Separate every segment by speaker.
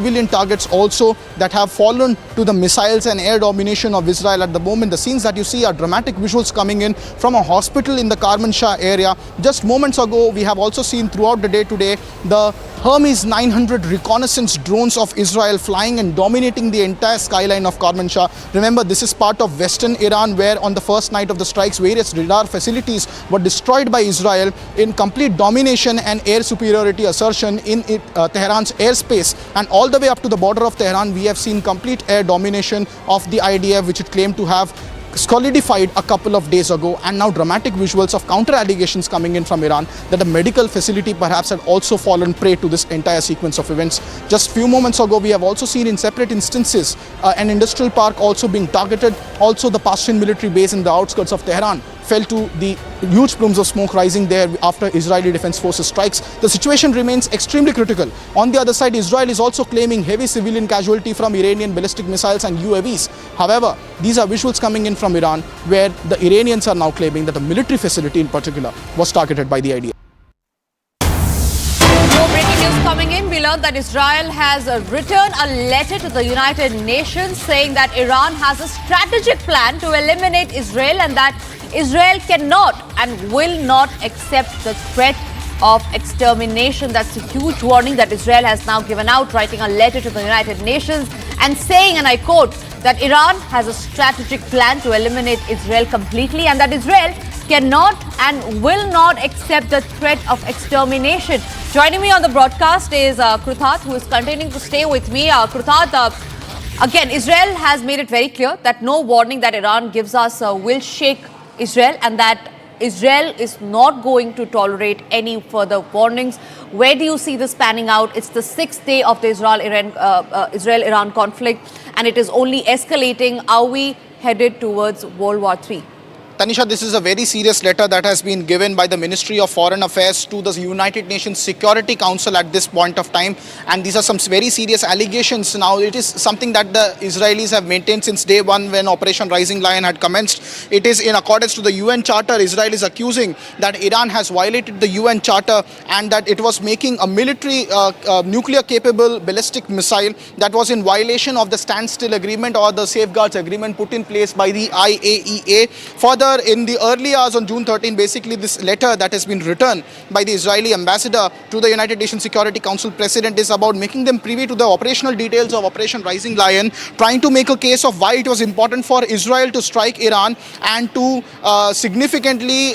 Speaker 1: civilian targets also that have fallen to the missiles and air domination of Israel at the moment. The scenes that you see are dramatic visuals coming in from a hospital in the Kermanshah area. Just moments ago, we have also seen throughout the day today the Hermes 900 reconnaissance drones of Israel flying and dominating the entire skyline of Kermanshah. Remember, this is part of western Iran, where on the first night of the strikes, various radar facilities were destroyed by Israel in complete domination and air superiority assertion in Tehran's airspace. And all the way up to the border of Tehran, we have seen complete air domination of the IDF, which it claimed to have solidified a couple of days ago, and now dramatic visuals of counter allegations coming in from Iran that a medical facility perhaps had also fallen prey to this entire sequence of events. Just few moments ago, we have also seen in separate instances an industrial park also being targeted. Also, the Pashtun military base in the outskirts of Tehran fell to the huge plumes of smoke rising there after Israeli Defense Forces strikes. The situation remains extremely critical. On the other side, Israel is also claiming heavy civilian casualty from Iranian ballistic missiles and UAVs. However, these are visuals coming in from Iran, where the Iranians are now claiming that a military facility in particular was targeted by the IDF.
Speaker 2: More breaking news coming in. We learned that Israel has written a letter to the United Nations saying that Iran has a strategic plan to eliminate Israel and that Israel cannot and will not accept the threat of extermination. That's a huge warning that Israel has now given out, writing a letter to the United Nations and saying, and I quote, that Iran has a strategic plan to eliminate Israel completely and that Israel cannot and will not accept the threat of extermination. Joining me on the broadcast is Kruthat, who is continuing to stay with me. Kruthat, again, Israel has made it very clear that no warning that Iran gives us will shake Israel and that Israel is not going to tolerate any further warnings. Where do you see this panning out? It's the 6th day of the Israel-Iran conflict and it is only escalating. Are we headed towards World War III?
Speaker 1: Tanisha, this is a very serious letter that has been given by the Ministry of Foreign Affairs to the United Nations Security Council at this point of time. And these are some very serious allegations. Now, it is something that the Israelis have maintained since day one when Operation Rising Lion had commenced. It is in accordance to the UN Charter. Israel is accusing that Iran has violated the UN Charter and that it was making a military nuclear-capable ballistic missile that was in violation of the standstill agreement or the safeguards agreement put in place by the IAEA. Further, in the early hours on June 13, basically this letter that has been written by the Israeli ambassador to the United Nations Security Council president is about making them privy to the operational details of Operation Rising Lion, trying to make a case of why it was important for Israel to strike Iran and to significantly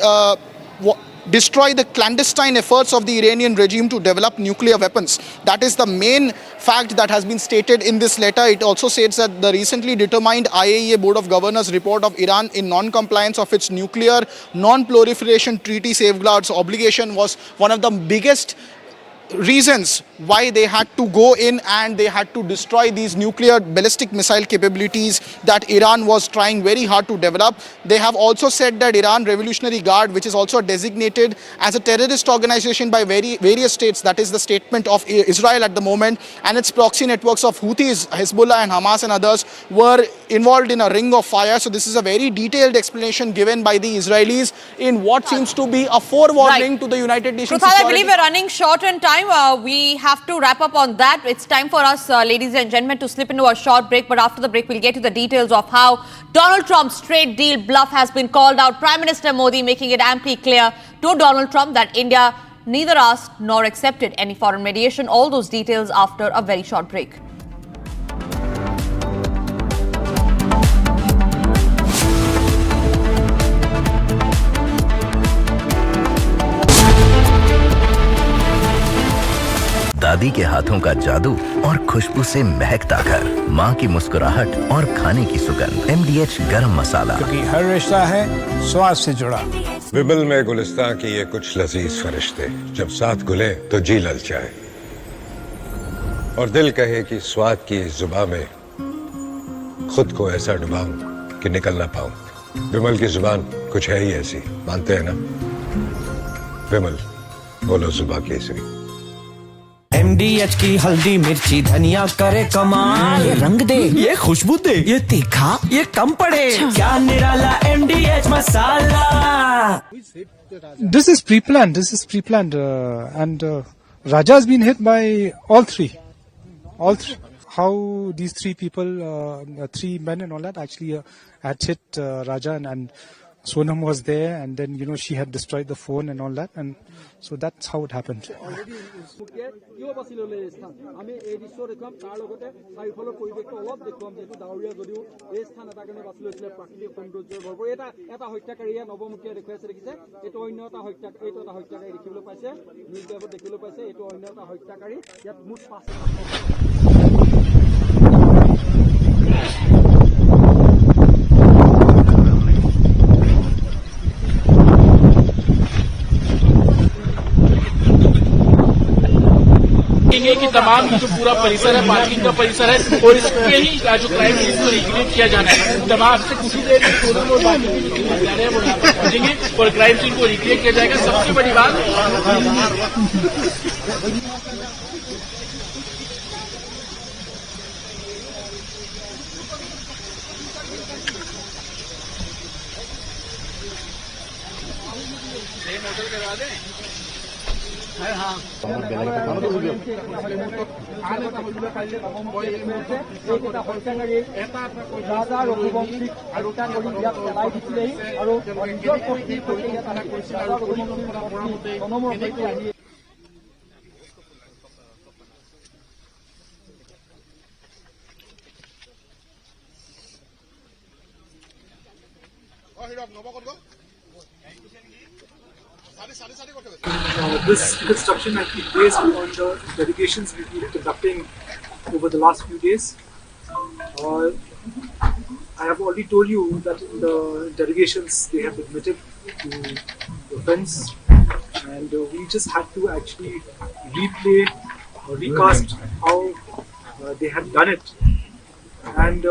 Speaker 1: destroy the clandestine efforts of the Iranian regime to develop nuclear weapons. That is the main fact that has been stated in this letter. It also states that the recently determined IAEA Board of Governors report of Iran in non-compliance of its nuclear non-proliferation treaty safeguards obligation was one of the biggest reasons why they had to go in and they had to destroy these nuclear ballistic missile capabilities that Iran was trying very hard to develop. They have also said that Iran Revolutionary Guard, which is also designated as a terrorist organization by various states, that is the statement of Israel at the moment, and its proxy networks of Houthis, Hezbollah and Hamas and others were involved in a ring of fire. So this is a very detailed explanation given by the Israelis in what seems to be a forewarning to the United Nations.
Speaker 2: Kruthat, I believe we're running short on time. We have to wrap up on that. It's time for us, ladies and gentlemen, to slip into a short break. But after the break, we'll get to the details of how Donald Trump's trade deal bluff has been called out. Prime Minister Modi making it amply clear to Donald Trump that India neither asked nor accepted any foreign mediation. All those details after a very short break.
Speaker 3: दादी के हाथों का जादू और खुशबू से महकता घर, माँ की मुस्कुराहट और खाने की सुगंध। MDH गरम मसाला,
Speaker 4: क्योंकि हर रिश्ता है स्वाद से जुड़ा।
Speaker 5: विमल में गुलिस्तां की ये कुछ लजीज फरिश्ते जब साथ घुले तो जी ललचाए और दिल कहे कि स्वाद की इस जुबान में खुद को ऐसा डुबाऊं कि निकल ना पाऊं। विमल की जुबान कुछ है ही ऐसी, मानते हैं ना? विमल, बोलो जुबान केसरी।
Speaker 6: MDH की हल्दी मिर्ची धनिया करे कमाल, ये रंग दे, ये खुशबू दे, ये तीखा, ये कम पड़े, क्या निराला MDH masala.
Speaker 4: This is pre-planned. And Raja has been hit by all three. how these three people, three men and all that, actually had hit Raja, and Sonam was there, and then she had destroyed the phone and all that, and so that's how it happened.
Speaker 7: कि तमाम जो पूरा परिसर है, parking का परिसर है, और इसके ही जो क्राइम सीन को रिक्रिएट किया जाना है। तमाम से कुछ ही देर में सोनम और बाकी जो हत्यारे हैं वो यहाँ पर पहुंचेंगे और क्राइम सीन को रिक्रिएट किया जाएगा। सबसे बड़ी बात होटल करवा दें।
Speaker 8: This construction has been based on the delegations we've been conducting over the last few days. I have already told you that in the delegations they have admitted to the offence, and we just had to actually replay or recast how they had done it. And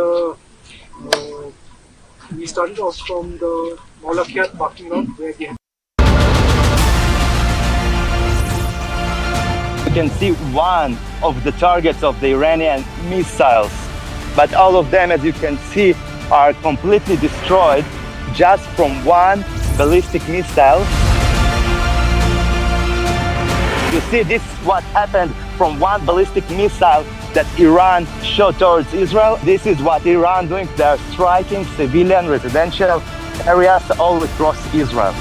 Speaker 8: we started off from the Maulakiat parking lot where they had.
Speaker 9: You can see one of the targets of the Iranian missiles, but all of them, as you can see, are completely destroyed just from one ballistic missile. You see, this is what happened from one ballistic missile that Iran shot towards Israel. This is what Iran doing. They are striking civilian residential areas all across Israel.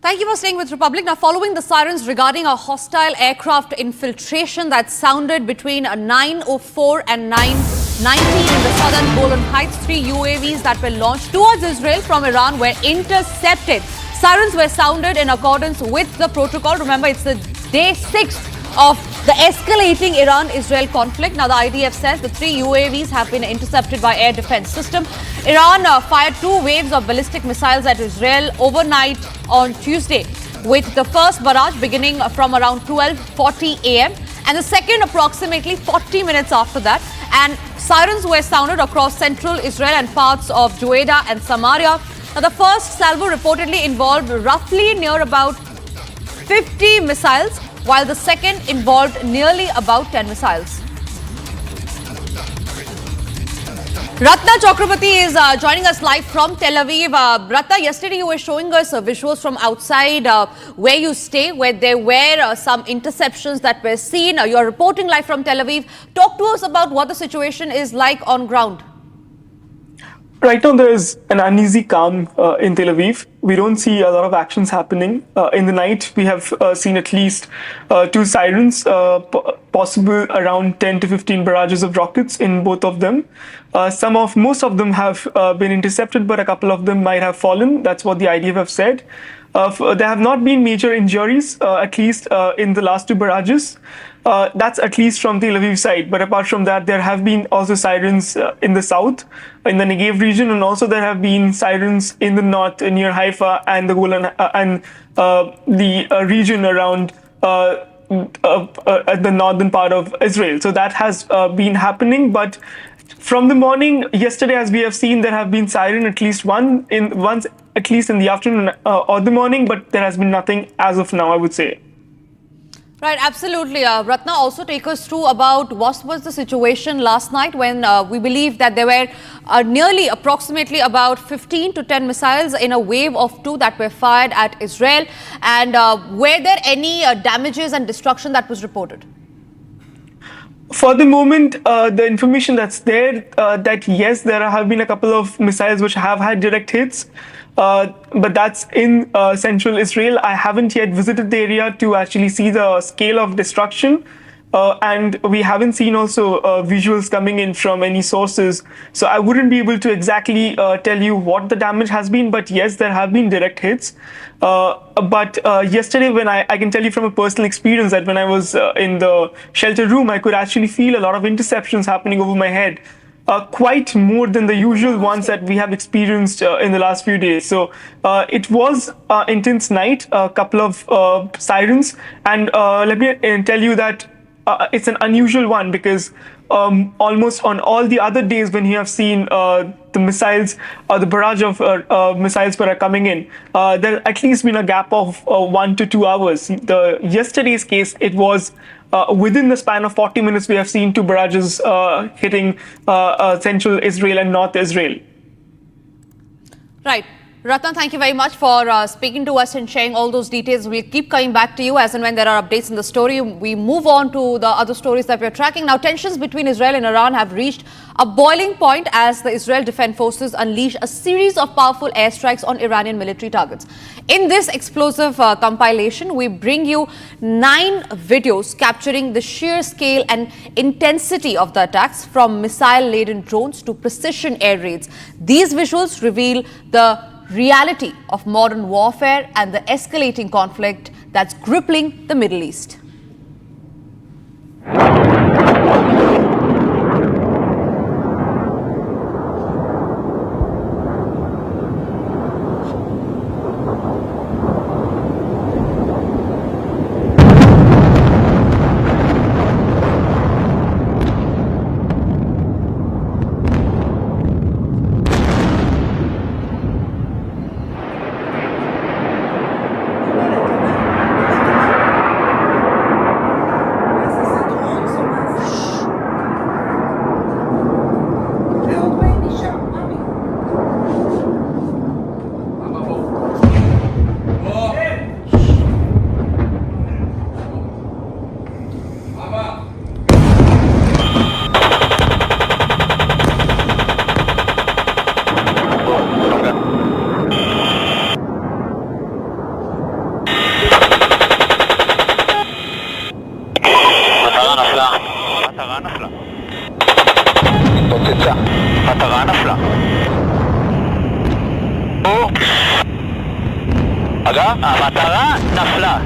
Speaker 2: Thank you for staying with Republic. Now, following the sirens regarding a hostile aircraft infiltration that sounded between 9:04 and 9:19 in the southern Golan Heights, 3 UAVs that were launched towards Israel from Iran were intercepted. Sirens were sounded in accordance with the protocol. Remember, it's the day 6 of the escalating Iran-Israel conflict. Now, the IDF says the 3 UAVs have been intercepted by air defense system. Iran fired 2 waves of ballistic missiles at Israel overnight on Tuesday, with the first barrage beginning from around 12:40 a.m. and the second approximately 40 minutes after that. And sirens were sounded across central Israel and parts of Jueda and Samaria. Now, the first salvo reportedly involved roughly near about 50 missiles, while the second involved nearly about 10 missiles. Ratna Chakrabarti is joining us live from Tel Aviv. Ratna, yesterday you were showing us visuals from outside where you stay, where there were some interceptions that were seen. You're reporting live from Tel Aviv. Talk to us about what the situation is like on ground.
Speaker 8: Right now, there is an uneasy calm in Tel Aviv. We don't see a lot of actions happening. In the night, we have seen at least 2 sirens, possible around 10 to 15 barrages of rockets in both of them. Most of them have been intercepted, but a couple of them might have fallen. That's what the IDF have said. There have not been major injuries, at least in the last 2 barrages. That's at least from the Tel Aviv side. But apart from that, there have been also sirens in the south, in the Negev region, and also there have been sirens in the north near Haifa and the Golan and the region around the northern part of Israel. So that has been happening, but From the morning, yesterday, as we have seen, there have been siren at least once at least in the afternoon or the morning, but there has been nothing as of now, I would say.
Speaker 2: Right, absolutely. Ratna, also take us through about what was the situation last night when we believe that there were approximately about 15 to 10 missiles in a wave of 2 that were fired at Israel. And were there any damages and destruction that was reported?
Speaker 8: For the moment, the information that's there, that yes, there have been a couple of missiles which have had direct hits, but that's in central Israel. I haven't yet visited the area to actually see the scale of destruction. And we haven't seen also visuals coming in from any sources. So I wouldn't be able to exactly tell you what the damage has been, but yes, there have been direct hits. But yesterday, when I can tell you from a personal experience that when I was in the shelter room, I could actually feel a lot of interceptions happening over my head. Quite more than the usual ones that we have experienced in the last few days. So it was an intense night, a couple of sirens. And let me tell you that it's an unusual one because almost on all the other days when you have seen the missiles or the barrage of missiles that are coming in, there at least been a gap of 1 to 2 hours. Yesterday's case, it was within the span of 40 minutes, we have seen 2 barrages hitting central Israel and north Israel.
Speaker 2: Right. Ratna, thank you very much for speaking to us and sharing all those details. We'll keep coming back to you as and when there are updates in the story. We move on to the other stories that we're tracking. Now, tensions between Israel and Iran have reached a boiling point as the Israel Defense Forces unleash a series of powerful airstrikes on Iranian military targets. In this explosive compilation, we bring you 9 videos capturing the sheer scale and intensity of the attacks, from missile-laden drones to precision air raids. These visuals reveal the reality of modern warfare and the escalating conflict that's crippling the Middle East.
Speaker 9: המטרה נפלה.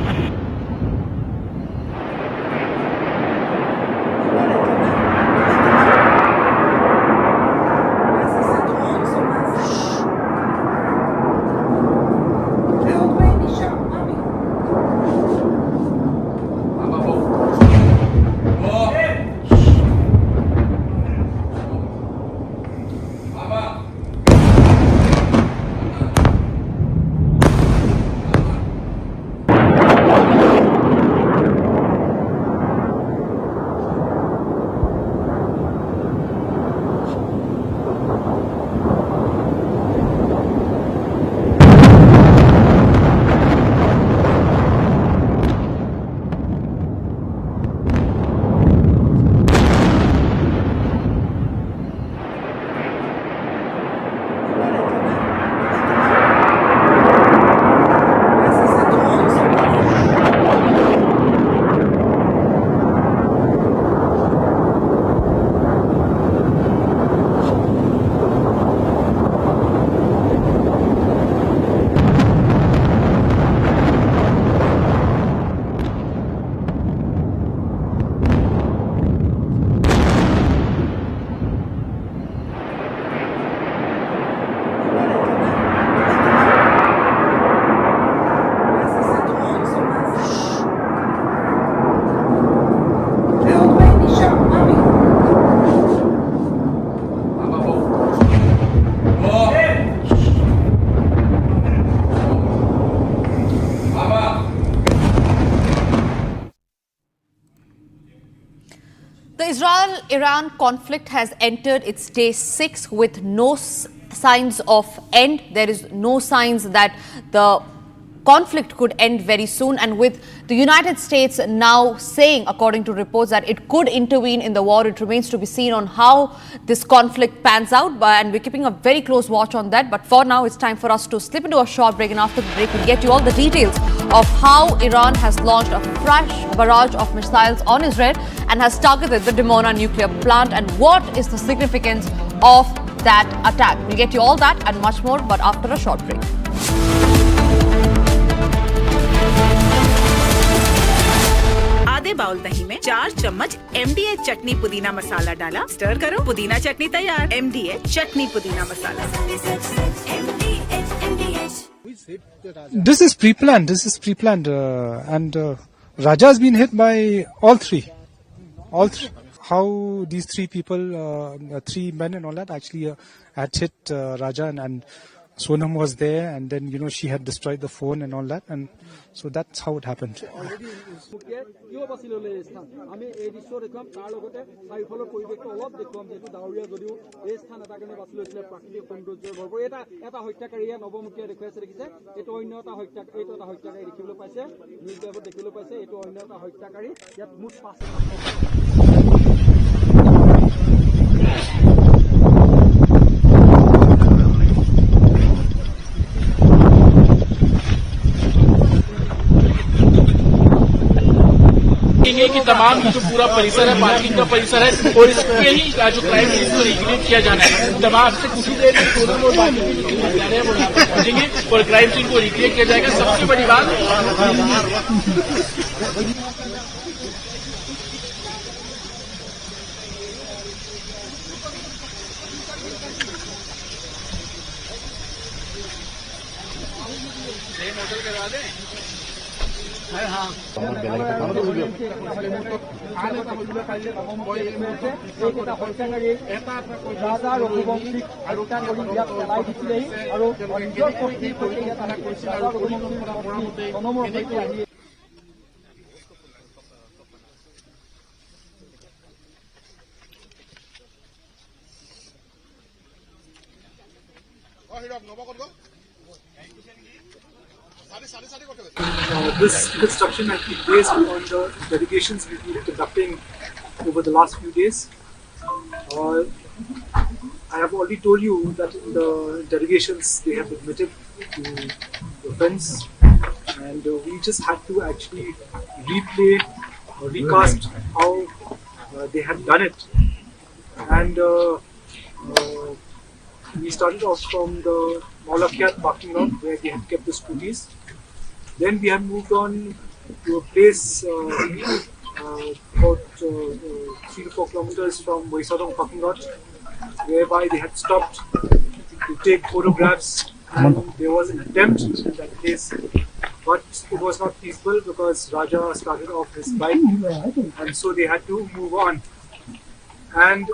Speaker 2: Israel-Iran conflict has entered its day 6 with no signs of end. There is no signs that the conflict could end very soon, and with the United States now saying, according to reports, that it could intervene in the war, it remains to be seen on how this conflict pans out, and we're keeping a very close watch on that. But for now, it's time for us to slip into a short break, and after the break, we'll get you all the details of how Iran has launched a fresh barrage of missiles on Israel and has targeted the Dimona nuclear plant, and what is the significance of that attack. We'll get you all that and much more, but after a short break.
Speaker 10: आधे bowl दही में 4 चम्मच MDH चटनी पुदीना मसाला डाला, stir करो, पुदीना चटनी तैयार। MDH चटनी पुदीना मसाला।
Speaker 4: This is pre-planned. And Raja has been hit by all three. How these three people, 3 men and all that, actually had hit Raja, and Sonam was there, and then she had destroyed the phone and all that, and so that's how it happened.
Speaker 7: कि तमाम जो पूरा परिसर है, parking का परिसर है, और इसके ही जो क्राइम सीन को रिक्रिएट किया जाना है। तमाम से कुछ ही देर में सोनम और बाकी जो हत्यारे हैं वो यहाँ पर पहुंचेंगे और क्राइम सीन को रिक्रिएट किया जाएगा। सबसे बड़ी बात होटल करवा दें।
Speaker 4: This construction has been based on the delegations we've been conducting over the last few days. I have already told you that in the delegations they have admitted to the offence, and we just had to actually replay or recast how they had done it. And we started off from the Maulakiat parking lot where they had kept the scooties. Then we have moved on to a place about 3 to 4 kilometers from Waisadong parking lot, whereby they had stopped to take photographs, and there was an attempt in that place, but it was not feasible because Raja started off his bike, and so they had to move on. And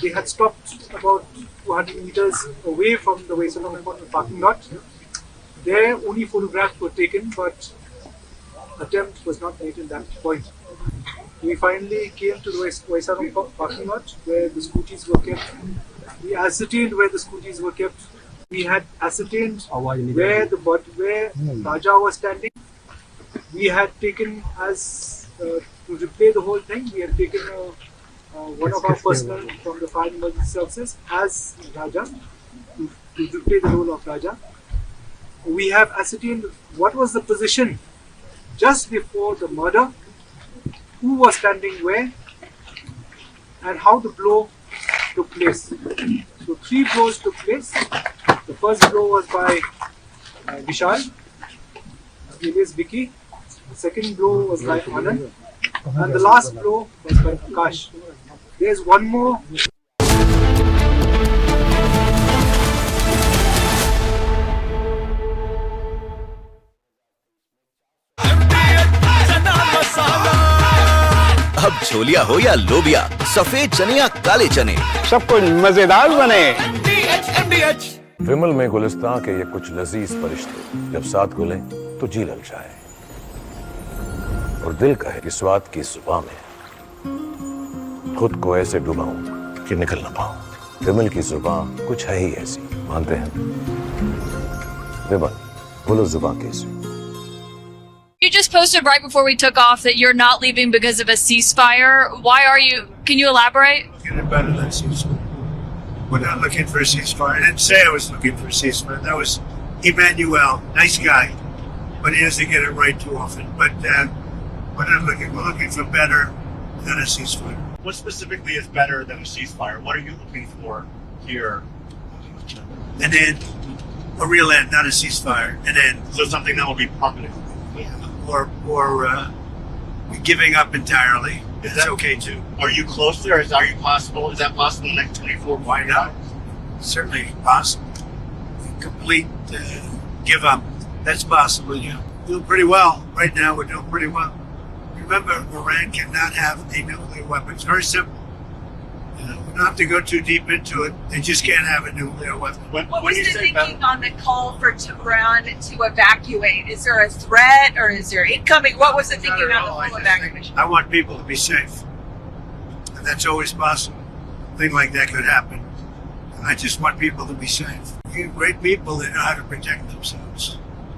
Speaker 4: they had stopped about 200 meters away from the Waisadong parking lot. There only photographs were taken, but attempt was not made in that point. We finally came to the Waisadong parking lot where the scooties were kept. We ascertained where the scooties were kept. We had ascertained where Raja was standing. We had taken to replay the whole thing. We had taken one of our personnel from the fire emergency services as Raja to replay the role of Raja. We have ascertained what was the position just before the murder, who was standing where, and how the blow took place. So 3 blows took place. The first blow was by Vishal, alias Vicky. The second blow was by Anand, and the last blow was by Akash. There's one more.
Speaker 3: अब छोलिया हो या लोबिया, सफेद चने या काले चने,
Speaker 9: सब कुछ मजेदार बने।
Speaker 5: विमल में गुलिस्तां के ये कुछ लजीज फरिश्ते जब साथ घुले तो जी ललचाए और दिल कहे कि स्वाद की जुबान में खुद को ऐसे डुबाऊं कि निकल ना पाऊं। विमल की जुबान कुछ है ही ऐसी, मानते हैं? विमल, बोलो जुबान कैसी?
Speaker 11: You just posted right before we took off that you're not leaving because of a ceasefire. Why are you? Can you elaborate?
Speaker 12: Getting better than ceasefire. We're not looking for a ceasefire. I didn't say I was looking for a ceasefire. That was Emmanuel, nice guy, but he doesn't get it right too often. But we're not looking. We're looking for better than a ceasefire.
Speaker 13: What specifically is better than a ceasefire? What are you looking for here?
Speaker 12: An end, a real end, not a ceasefire. An end.
Speaker 13: So something that will be permanent.
Speaker 12: Or giving up entirely. That's okay too.
Speaker 13: Are you close there? Is that possible? Is that possible in the next 24?
Speaker 12: Why not? Certainly possible. Complete give up. That's possible. Yeah, doing pretty well right now. We're doing pretty well. Remember, Iran cannot have a nuclear weapon. It's very simple. We don't have to go too deep into it. They just can't have a nuclear weapon.
Speaker 10: What was the thinking on the call for Tehran to evacuate? Is there a threat or is there incoming? What was the thinking on the full evacuation?
Speaker 12: I want people to be safe. And that's always possible. A thing like that could happen. I just want people to be safe. You have great people that know how to protect themselves.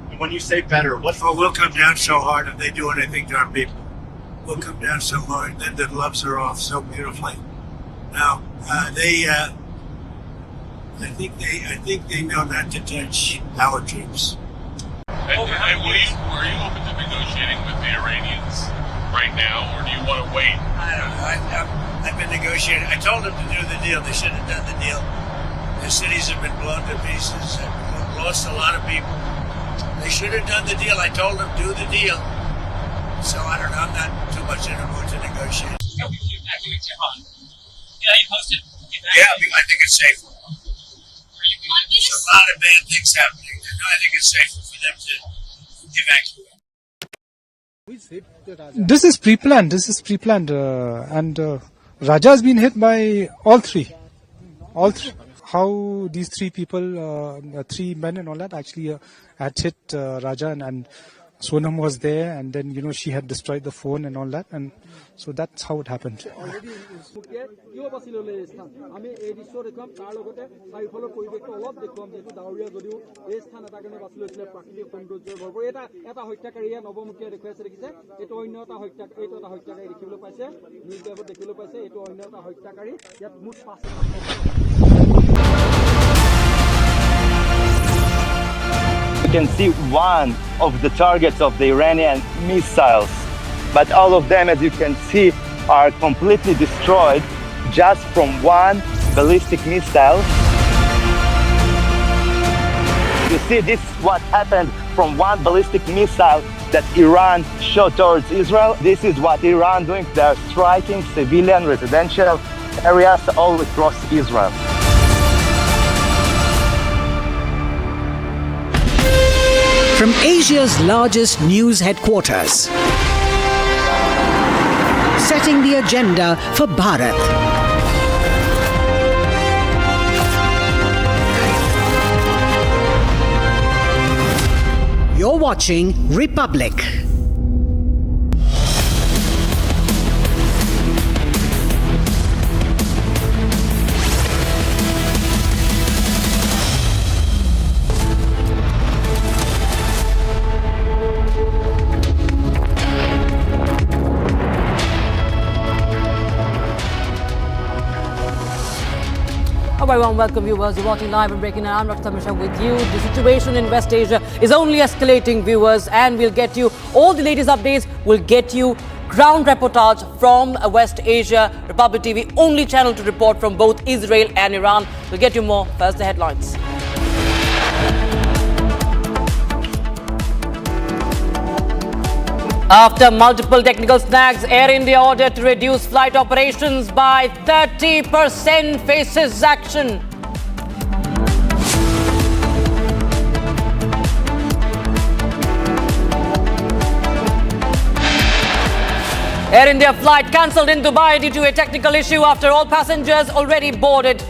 Speaker 13: And when you say better, what?
Speaker 12: Oh, we'll come down so hard if they do anything to our people. We'll come down so hard that the gloves are off so beautifully. Now, I think they know not to touch our troops.
Speaker 14: And are you open to negotiating with the Iranians right now, or do you want to wait?
Speaker 12: I don't know. I've been negotiating. I told them to do the deal. They should have done the deal. Their cities have been blown to pieces. They've lost a lot of people. They should have done the deal. I told them do the deal. So I don't know. I'm not too much in the mood to negotiate.
Speaker 14: Yeah, you posted.
Speaker 12: Yeah, I think it's safe. There's a lot of bad things happening. I think it's safer for them to evacuate.
Speaker 15: This is pre-planned. And Raja has been hit by all three. How these three people, three men and all that, actually had hit Raja, and Sonam was there, and then she had destroyed the phone and all that, and so that's how it happened.
Speaker 9: You can see one of the targets of the Iranian missiles, but all of them, as you can see, are completely destroyed just from one ballistic missile. You see, this is what happened from one ballistic missile that Iran shot towards Israel. This is what Iran doing. They are striking civilian residential areas all across Israel.
Speaker 16: From Asia's largest news headquarters, setting the agenda for Bharat. You're watching Republic.
Speaker 17: A very warm welcome, viewers. You're watching live and breaking. I'm Dr. Tamisha with you. The situation in West Asia is only escalating, viewers, and we'll get you all the latest updates. We'll get you ground reportage from West Asia. Republic TV, only channel to report from both Israel and Iran. We'll get you more. First, the headlines. After multiple technical snags, Air India ordered to reduce flight operations by 30%, faces action. Air India flight cancelled in Dubai due to a technical issue after all passengers already boarded.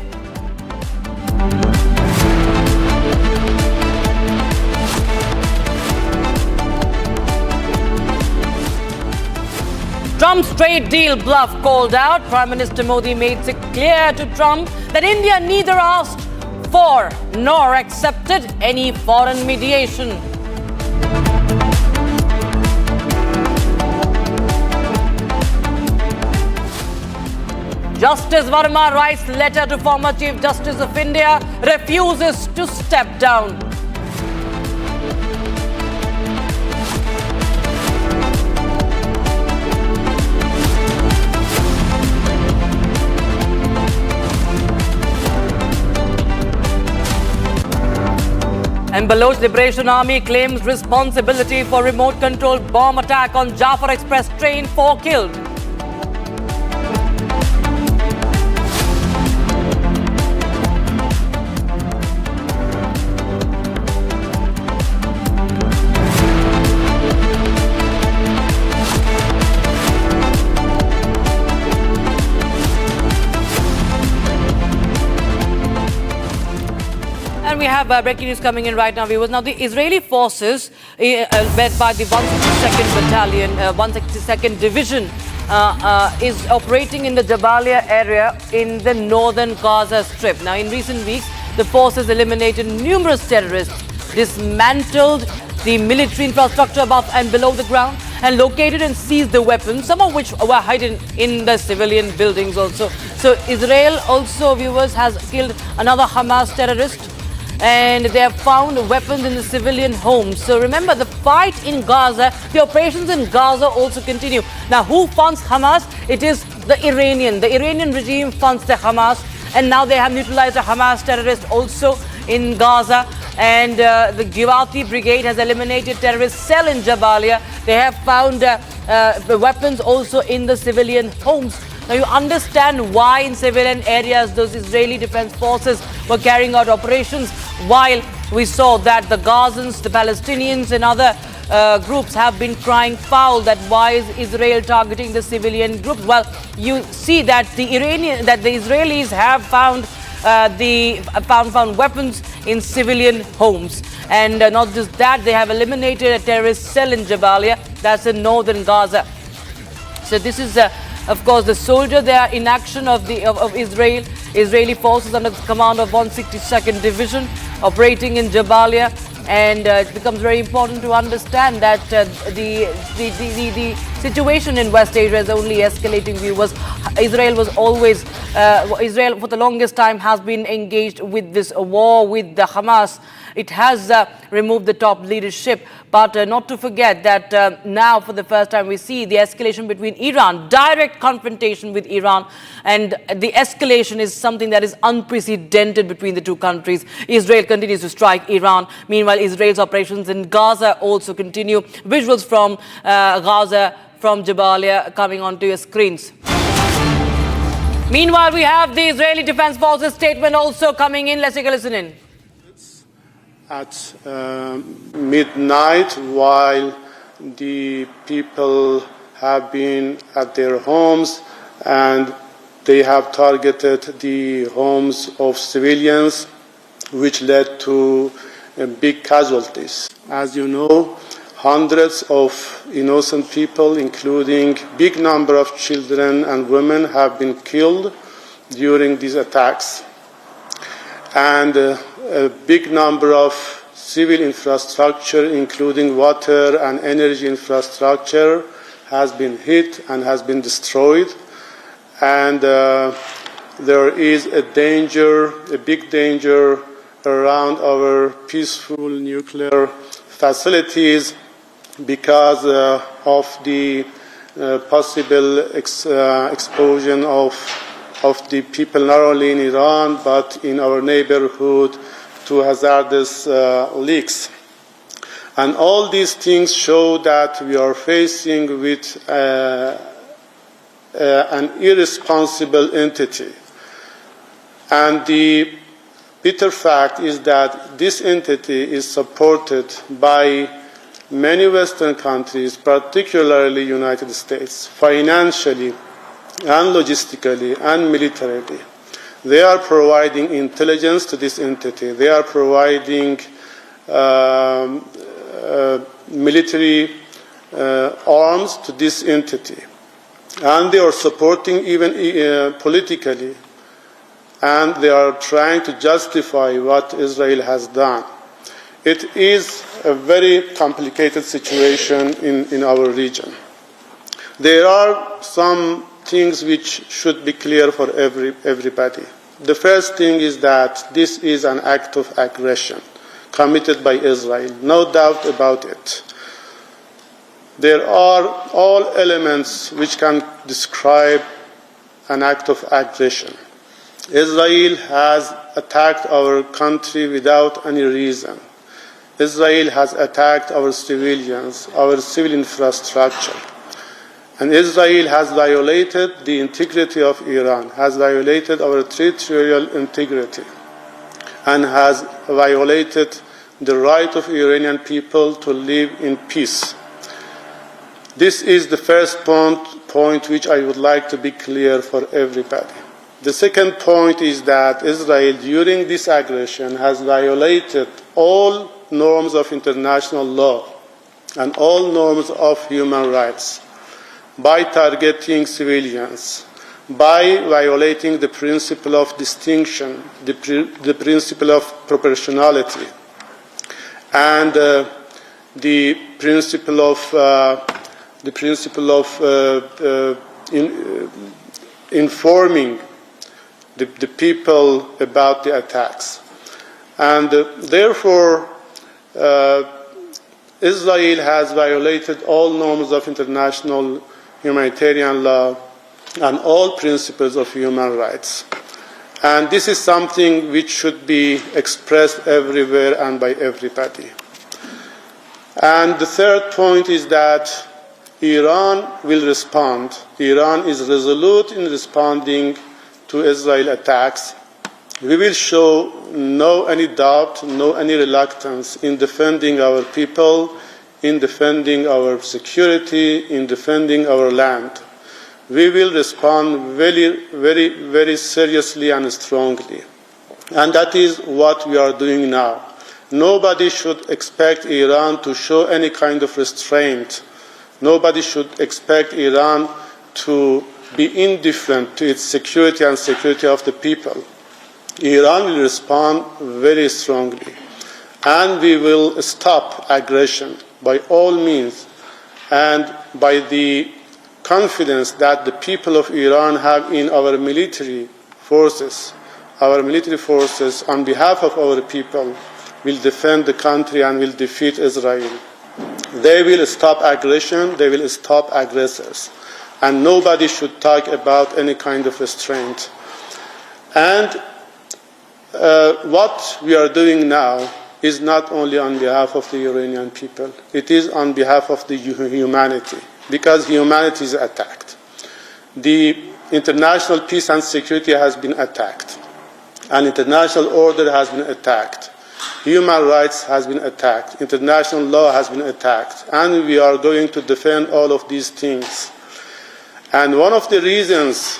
Speaker 17: Trump Trump's trade deal bluff called out. Prime Minister Modi made it clear to Trump that India neither asked for nor accepted any foreign mediation. Justice Verma writes letter to former Chief Justice of India, refuses to step down. And Baloch Liberation Army claims responsibility for remote-controlled bomb attack on Jafar Express train, 4 killed. And we have breaking news coming in right now, viewers. Now, the Israeli forces, led by the 162nd Battalion, 162nd Division, is operating in the Jabalia area in the northern Gaza Strip. Now, in recent weeks, the forces eliminated numerous terrorists, dismantled the military infrastructure above and below the ground, and located and seized the weapons, some of which were hidden in the civilian buildings also. So, Israel also, viewers, has killed another Hamas terrorist, and they have found weapons in the civilian homes. So remember, the fight in Gaza, the operations in Gaza also continue. Now, who funds Hamas? It is the Iranian. The Iranian regime funds the Hamas, and now they have neutralized a Hamas terrorist also in Gaza. And the Givati Brigade has eliminated terrorist cell in Jabalia. They have found weapons also in the civilian homes. Now, you understand why in civilian areas those Israeli defense forces were carrying out operations, while we saw that the Gazans, the Palestinians and other groups have been crying foul that why is Israel targeting the civilian groups. Well, you see that the Israelis have found found weapons in civilian homes. And not just that, they have eliminated a terrorist cell in Jabalia, that's in northern Gaza. So this is of course, the soldier there in action of Israel, Israeli forces under the command of 162nd Division operating in Jabalia. And it becomes very important to understand that the situation in West Asia is only escalating, viewers. Israel was always, Israel for the longest time has been engaged with this war with the Hamas. It has removed the top leadership, but not to forget that now for the first time we see the escalation between Iran, direct confrontation with Iran, and the escalation is something that is unprecedented between the two countries. Israel continues to strike Iran. Meanwhile, Israel's operations in Gaza also continue. Visuals from Gaza, from Jabalia coming onto your screens. Meanwhile, we have the Israeli Defense Forces statement also coming in. Let's take a listen in.
Speaker 18: At midnight, while the people have been at their homes and they have targeted the homes of civilians, which led to big casualties. As you know, hundreds of innocent people, including big number of children and women, have been killed during these attacks. And a big number of civil infrastructure, including water and energy infrastructure, has been hit and has been destroyed. And there is a danger, a big danger around our peaceful nuclear facilities because of the possible explosion of the people not only in Iran but in our neighborhood to hazardous leaks. And all these things show that we are facing with an irresponsible entity. And the bitter fact is that this entity is supported by many Western countries, particularly United States, financially and logistically and militarily. They are providing intelligence to this entity. They are providing military arms to this entity. and they are supporting even politically, and they are trying to justify what Israel has done. It is a very complicated situation in our region. There are some things which should be clear for everybody. The first thing is that this is an act of aggression committed by Israel, no doubt about it. There are all elements which can describe an act of aggression. Israel has attacked our country without any reason. Israel has attacked our civilians, our civil infrastructure. And Israel has violated the integrity of Iran, has violated our territorial integrity, and has violated the right of Iranian people to live in peace. This is the first point which I would like to be clear for everybody. The second point is that Israel, during this aggression, has violated all norms of international law and all norms of human rights by targeting civilians, by violating the principle of distinction, the principle of proportionality, and the principle of informing the people about the attacks. And therefore, Israel has violated all norms of international humanitarian law and all principles of human rights. And this is something which should be expressed everywhere and by everybody. And the third point is that Iran will respond. Iran is resolute in responding to Israel attacks. We will show no any doubt, no any reluctance in defending our people, in defending our security, in defending our land. We will respond very, very, very seriously and strongly. And that is what we are doing now. Nobody should expect Iran to show any kind of restraint. Nobody should expect Iran to be indifferent to its security and security of the people. Iran will respond very strongly. And we will stop aggression by all means, and by the confidence that the people of Iran have in our military forces. Our military forces, on behalf of our people, will defend the country and will defeat Israel. They will stop aggression, they will stop aggressors. And nobody should talk about any kind of restraint. And what we are doing now is not only on behalf of the Iranian people, it is on behalf of the humanity, because humanity is attacked. The international peace and security has been attacked, and international order has been attacked. Human rights has been attacked, international law has been attacked, and we are going to defend all of these things. And one of the reasons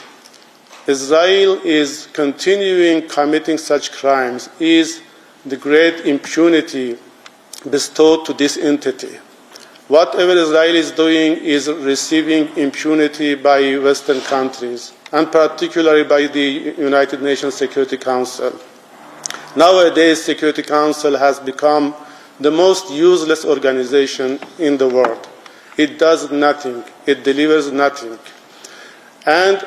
Speaker 18: Israel is continuing committing such crimes is the great impunity bestowed to this entity. Whatever Israel is doing is receiving impunity by Western countries, and particularly by the United Nations Security Council. Nowadays, Security Council has become the most useless organization in the world. It does nothing. It delivers nothing. And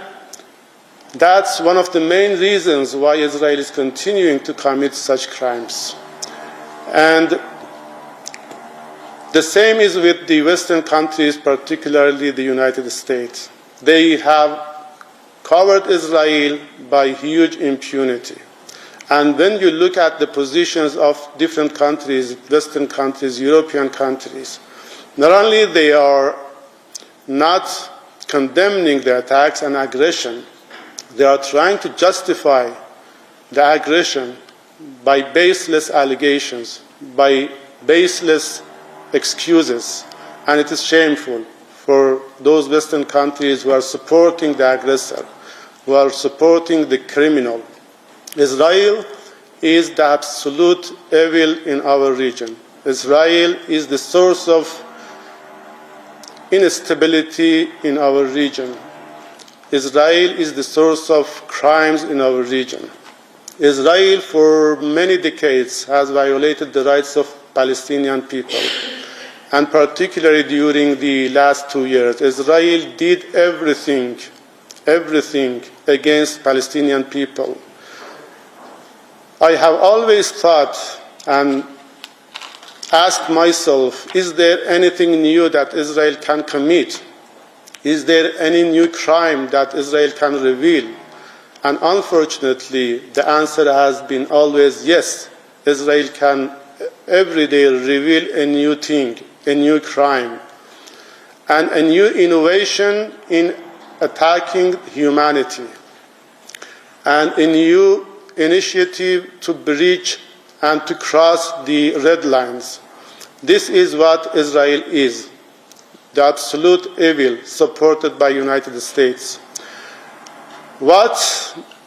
Speaker 18: that's one of the main reasons why Israel is continuing to commit such crimes. And the same is with the Western countries, particularly the United States. They have covered Israel by huge impunity. And when you look at the positions of different countries, Western countries, European countries, not only they are not condemning the attacks and aggression, they are trying to justify the aggression by baseless allegations, by baseless excuses. And it is shameful for those Western countries who are supporting the aggressor, who are supporting the criminal. Israel is the absolute evil in our region. Israel is the source of instability in our region. Israel is the source of crimes in our region. Israel, for many decades, has violated the rights of Palestinian people, and particularly during the last 2 years. Israel did everything against Palestinian people. I have always thought and asked myself, is there anything new that Israel can commit? Is there any new crime that Israel can reveal? And unfortunately, the answer has been always yes. Israel can every day reveal a new thing, a new crime, and a new innovation in attacking humanity, and a new initiative to breach and to cross the red lines. This is what Israel is, the absolute evil supported by the United States. What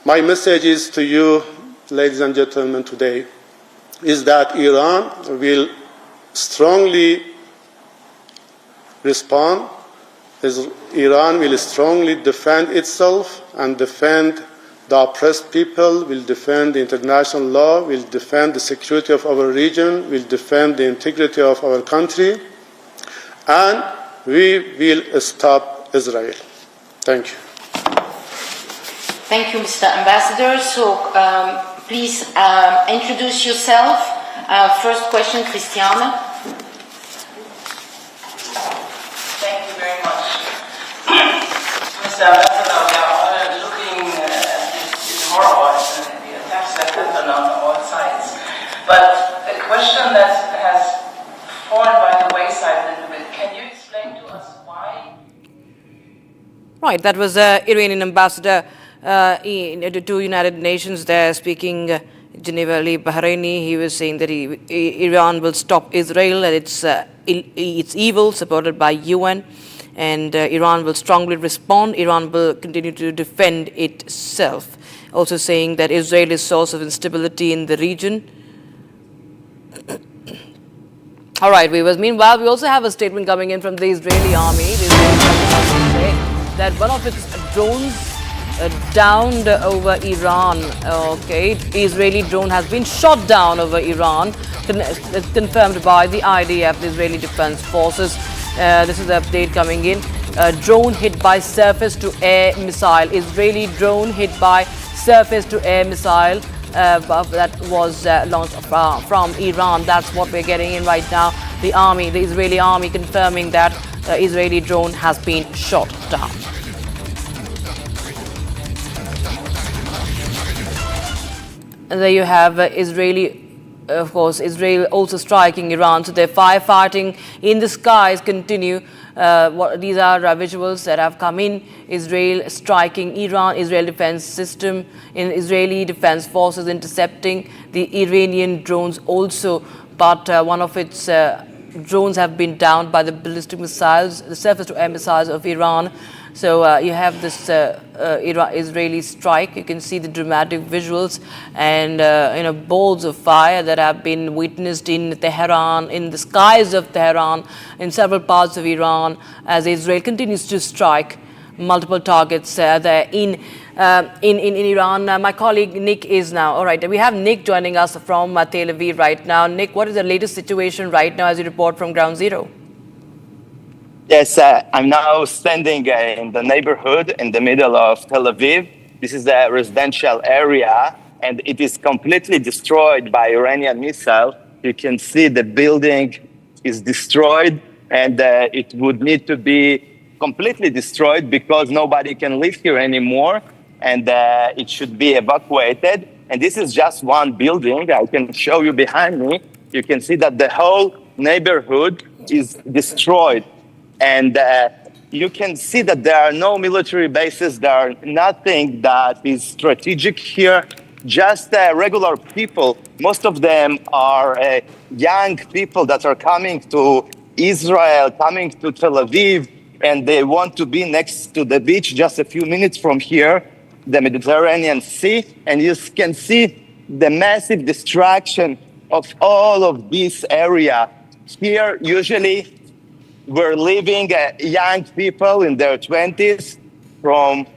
Speaker 18: my message is to you, ladies and gentlemen, today is that Iran will strongly respond. Iran will strongly defend itself and defend the oppressed people, will defend the international law, will defend the security of our region, will defend the integrity of our country, and we will stop Israel. Thank you.
Speaker 19: Thank you, Mr. Ambassador. So please introduce yourself. First question, Christiane.
Speaker 20: Thank you very much. Mr. Ambassador, we are all looking at this horror and the attacks that happen on all sides. But a question that has fallen by the wayside a little bit, can you explain to us why?
Speaker 17: Right, that was Iranian ambassador to United Nations there speaking Geneva Ali Bahraini. He was saying that Iran will stop Israel and its evil supported by UN, and Iran will strongly respond. Iran will continue to defend itself. Also saying that Israel is source of instability in the region. All right, viewers. Meanwhile, we also have a statement coming in from the Israeli army. The Israeli army say that one of its drones downed over Iran. Okay, Israeli drone has been shot down over Iran. Confirmed by the IDF, the Israeli Defense Forces. This is the update coming in. Drone hit by surface-to-air missile. Israeli drone hit by surface-to-air missile that was launched from Iran. That's what we're getting in right now. The army, the Israeli army, confirming that the Israeli drone has been shot down. And there you have Israeli, of course, Israel also striking Iran. So their firefighting in the skies continue. These are visuals that have come in. Israel striking Iran, Israel defense system, in Israeli defense forces intercepting the Iranian drones also. But one of its drones have been downed by the ballistic missiles, the surface-to-air missiles of Iran. So you have this Israeli strike. You can see the dramatic visuals and balls of fire that have been witnessed in Tehran, in the skies of Tehran, in several parts of Iran, as Israel continues to strike multiple targets there in Iran. My colleague Nick is now. All right, we have Nick joining us from Tel Aviv right now. Nick, what is the latest situation right now as you report from Ground Zero?
Speaker 9: Yes, I'm now standing in the neighborhood in the middle of Tel Aviv. This is a residential area, and it is completely destroyed by Iranian missile. You can see the building is destroyed, and it would need to be completely destroyed because nobody can live here anymore, and it should be evacuated. And this is just one building. I can show you behind me. You can see that the whole neighborhood is destroyed. And you can see that there are no military bases. There are nothing that is strategic here. Just regular people. Most of them are young people that are coming to Israel, coming to Tel Aviv, and they want to be next to the beach just a few minutes from here, the Mediterranean Sea. And you can see the massive destruction of all of this area. Here, usually, we're living young people in their 20s from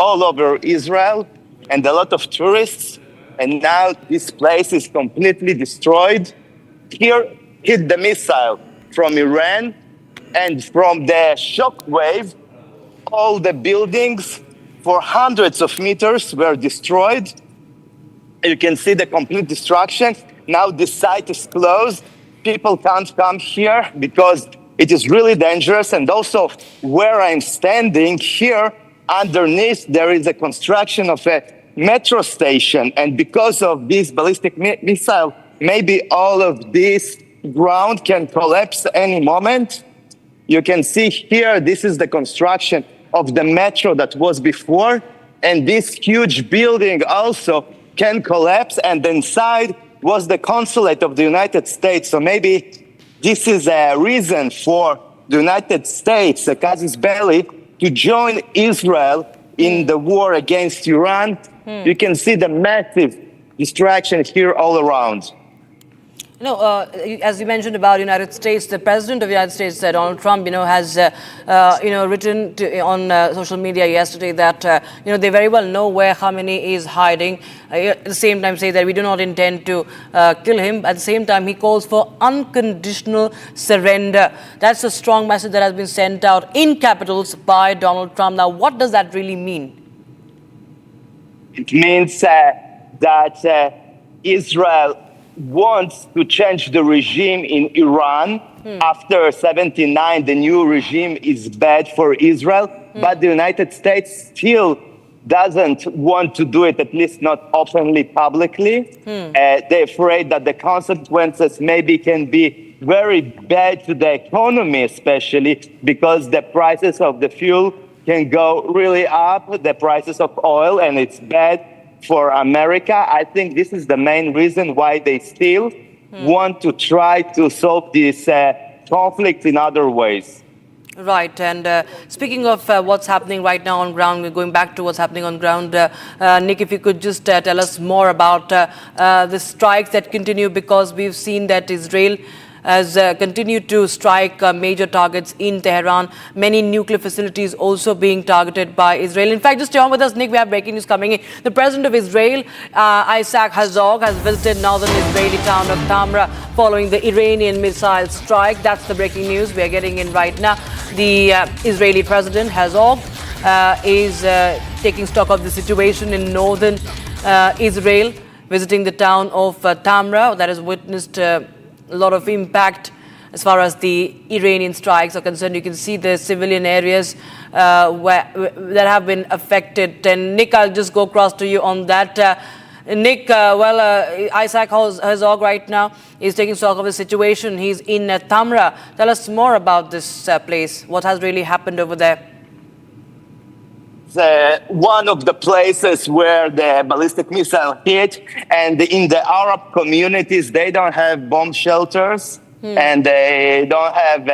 Speaker 9: all over Israel and a lot of tourists. And now this place is completely destroyed. Here hit the missile from Iran, and from the shock wave, all the buildings for hundreds of meters were destroyed. You can see the complete destruction. Now this site is closed. People can't come here because it is really dangerous. And also where I'm standing here, underneath, there is a construction of a metro station. And because of this ballistic missile, maybe all of this ground can collapse any moment. You can see here, this is the construction of the metro that was before. And this huge building also can collapse. And inside was the consulate of the United States. So maybe this is a reason for the United States, the casus belli, to join Israel in the war against Iran. You can see the massive destruction here all around.
Speaker 17: You know, as you mentioned about United States, the President of the United States, Donald Trump, has, written on social media yesterday that, they very well know where Khamenei is hiding. At the same time, say that we do not intend to kill him. At the same time, he calls for unconditional surrender. That's a strong message that has been sent out in capitals by Donald Trump. Now, what does that really mean?
Speaker 9: It means that Israel wants to change the regime in Iran. After 79, the new regime is bad for Israel, but the United States still doesn't want to do it, at least not openly, publicly. They're afraid that the consequences maybe can be very bad to the economy, especially because the prices of the fuel can go really up, the prices of oil, and it's bad for America. I think this is the main reason why they still want to try to solve this conflict in other ways.
Speaker 17: Right, and speaking of what's happening right now on ground, we're going back to what's happening on ground. Nick, if you could just tell us more about the strikes that continue, because we've seen that Israel has continued to strike major targets in Tehran. Many nuclear facilities also being targeted by Israel. In fact, just stay on with us, Nick. We have breaking news coming in. The president of Israel, Isaac Herzog, has visited northern Israeli town of Tamra following the Iranian missile strike. That's the breaking news we are getting in right now. The Israeli president, Herzog, is taking stock of the situation in northern Israel, visiting the town of Tamra that has witnessed a lot of impact as far as the Iranian strikes are concerned. You can see the civilian areas that have been affected. And Nick, I'll just go across to you on that. Nick, Isaac Herzog right now is taking stock of the situation. He's in Tamra. Tell us more about this place. What has really happened over there?
Speaker 9: One of the places where the ballistic missile hit, and in the Arab communities, they don't have bomb shelters and they don't have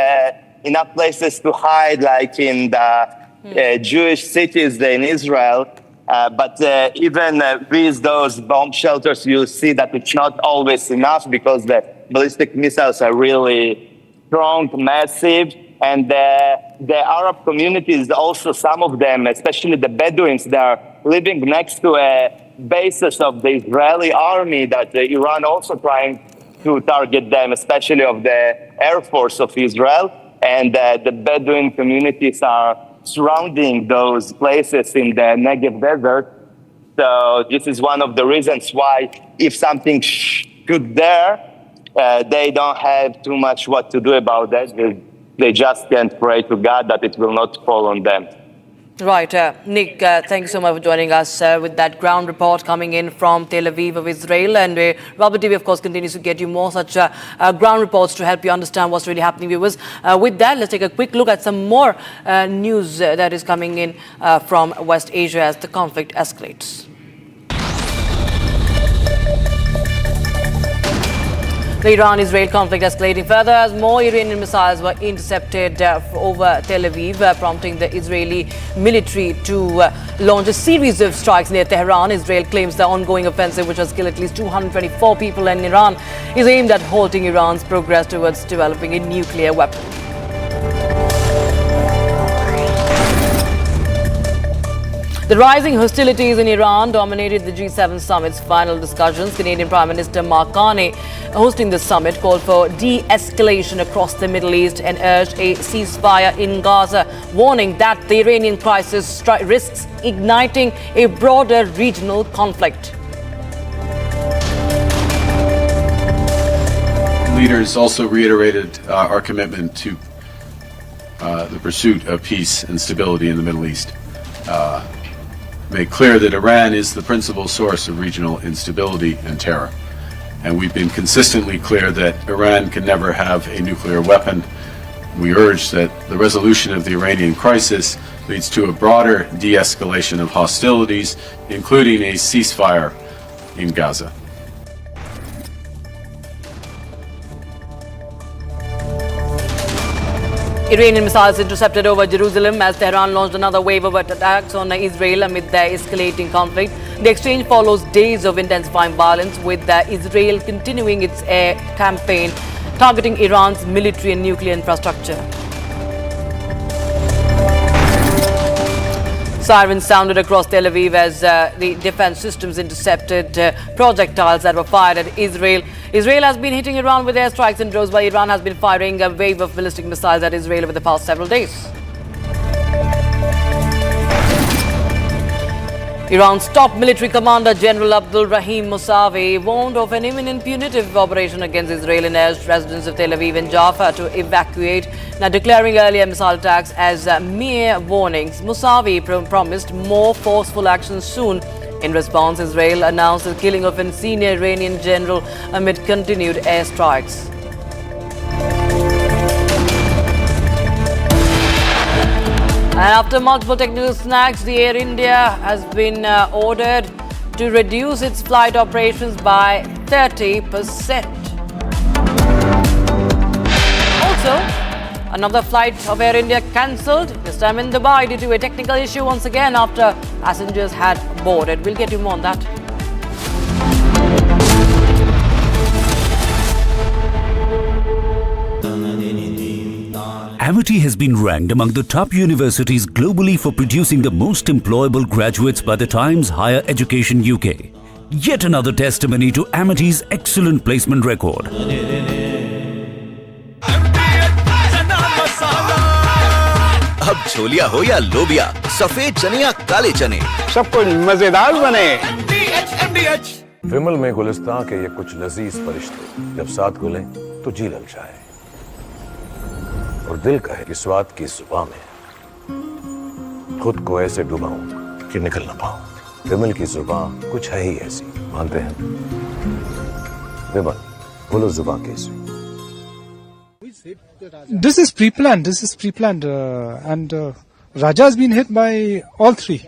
Speaker 9: enough places to hide like in the Jewish cities in Israel. But even with those bomb shelters, you see that it's not always enough because the ballistic missiles are really strong, massive. And the Arab communities, also some of them, especially the Bedouins, they are living next to bases of the Israeli army that Iran also trying to target them, especially of the Air Force of Israel. And the Bedouin communities are surrounding those places in the Negev desert. So this is one of the reasons why if something should there, they don't have too much what to do about that. They just can pray to God that it will not fall on them.
Speaker 17: Right. Nick, thank you so much for joining us with that ground report coming in from Tel Aviv of Israel. And Republic TV, of course, continues to get you more such ground reports to help you understand what's really happening, viewers. With that, let's take a quick look at some more news that is coming in from West Asia as the conflict escalates. The Iran-Israel conflict escalating further as more Iranian missiles were intercepted over Tel Aviv, prompting the Israeli military to launch a series of strikes near Tehran. Israel claims the ongoing offensive, which has killed at least 224 people in Iran, is aimed at halting Iran's progress towards developing a nuclear weapon. The rising hostilities in Iran dominated the G7 summit's final discussions. Canadian Prime Minister Mark Carney, hosting the summit, called for de-escalation across the Middle East and urged a ceasefire in Gaza, warning that the Iranian crisis risks igniting a broader regional conflict.
Speaker 21: Leaders also reiterated our commitment to the pursuit of peace and stability in the Middle East. Made clear that Iran is the principal source of regional instability and terror. And we've been consistently clear that Iran can never have a nuclear weapon. We urge that the resolution of the Iranian crisis leads to a broader de-escalation of hostilities, including a ceasefire in Gaza.
Speaker 17: Iranian missiles intercepted over Jerusalem as Tehran launched another wave of attacks on Israel amid the escalating conflict. The exchange follows days of intensifying violence, with Israel continuing its air campaign targeting Iran's military and nuclear infrastructure. Sirens sounded across Tel Aviv as the defense systems intercepted projectiles that were fired at Israel. Israel has been hitting Iran with airstrikes and drones, while Iran has been firing a wave of ballistic missiles at Israel over the past several days. Iran's top military commander, General Abdul Rahim Mousavi, warned of an imminent punitive operation against Israel and urged residents of Tel Aviv and Jaffa to evacuate, now declaring earlier missile attacks as mere warnings. Mousavi promised more forceful action soon. In response, Israel announced the killing of a senior Iranian general amid continued airstrikes. And after multiple technical snags, the Air India has been ordered to reduce its flight operations by 30%. Also, another flight of Air India cancelled, this time in Dubai, due to a technical issue once again after passengers had boarded. We'll get you more on that.
Speaker 22: Amity has been ranked among the top universities globally for producing the most employable graduates by the Times Higher Education UK. Yet another testimony to Amity's excellent placement record.
Speaker 3: अब छोलिया हो या लोबिया, सफेद चने या काले चने,
Speaker 23: सब कुछ मजेदार बने।
Speaker 5: विमल में गुलिस्तां के ये कुछ लजीज फरिश्ते जब साथ घुलें तो जी ललचाए और दिल कहे कि स्वाद की जुबां में खुद को ऐसे डुबाऊं कि निकल ना पाऊं। विमल की जुबां कुछ है ही ऐसी, मानते हैं? विमल, बोलो जुबां कैसी?
Speaker 15: This is pre-planned. And Raja has been hit by all three.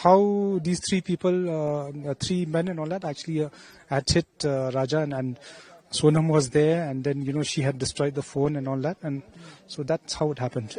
Speaker 15: How these three people, three men and all that, actually had hit Raja, and Sonam was there, and then she had destroyed the phone and all that, and so that's how it happened.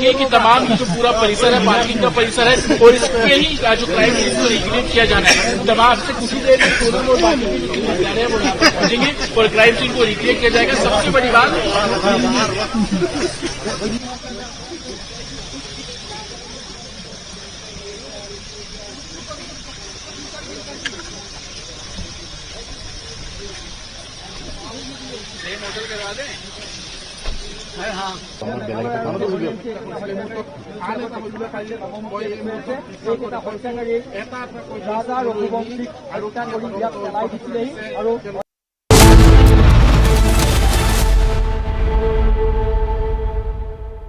Speaker 7: कि तमाम जो पूरा परिसर है, parking का परिसर है, और इसके ही जो क्राइम सीन को रिक्रिएट किया जाना है। तमाम से कुछ ही देर में सोनम और बाकी जो जा रहे हैं वो यहाँ पर पहुंचेंगे और क्राइम सीन को रिक्रिएट किया जाएगा। सबसे बड़ी बात होटल करवा दें।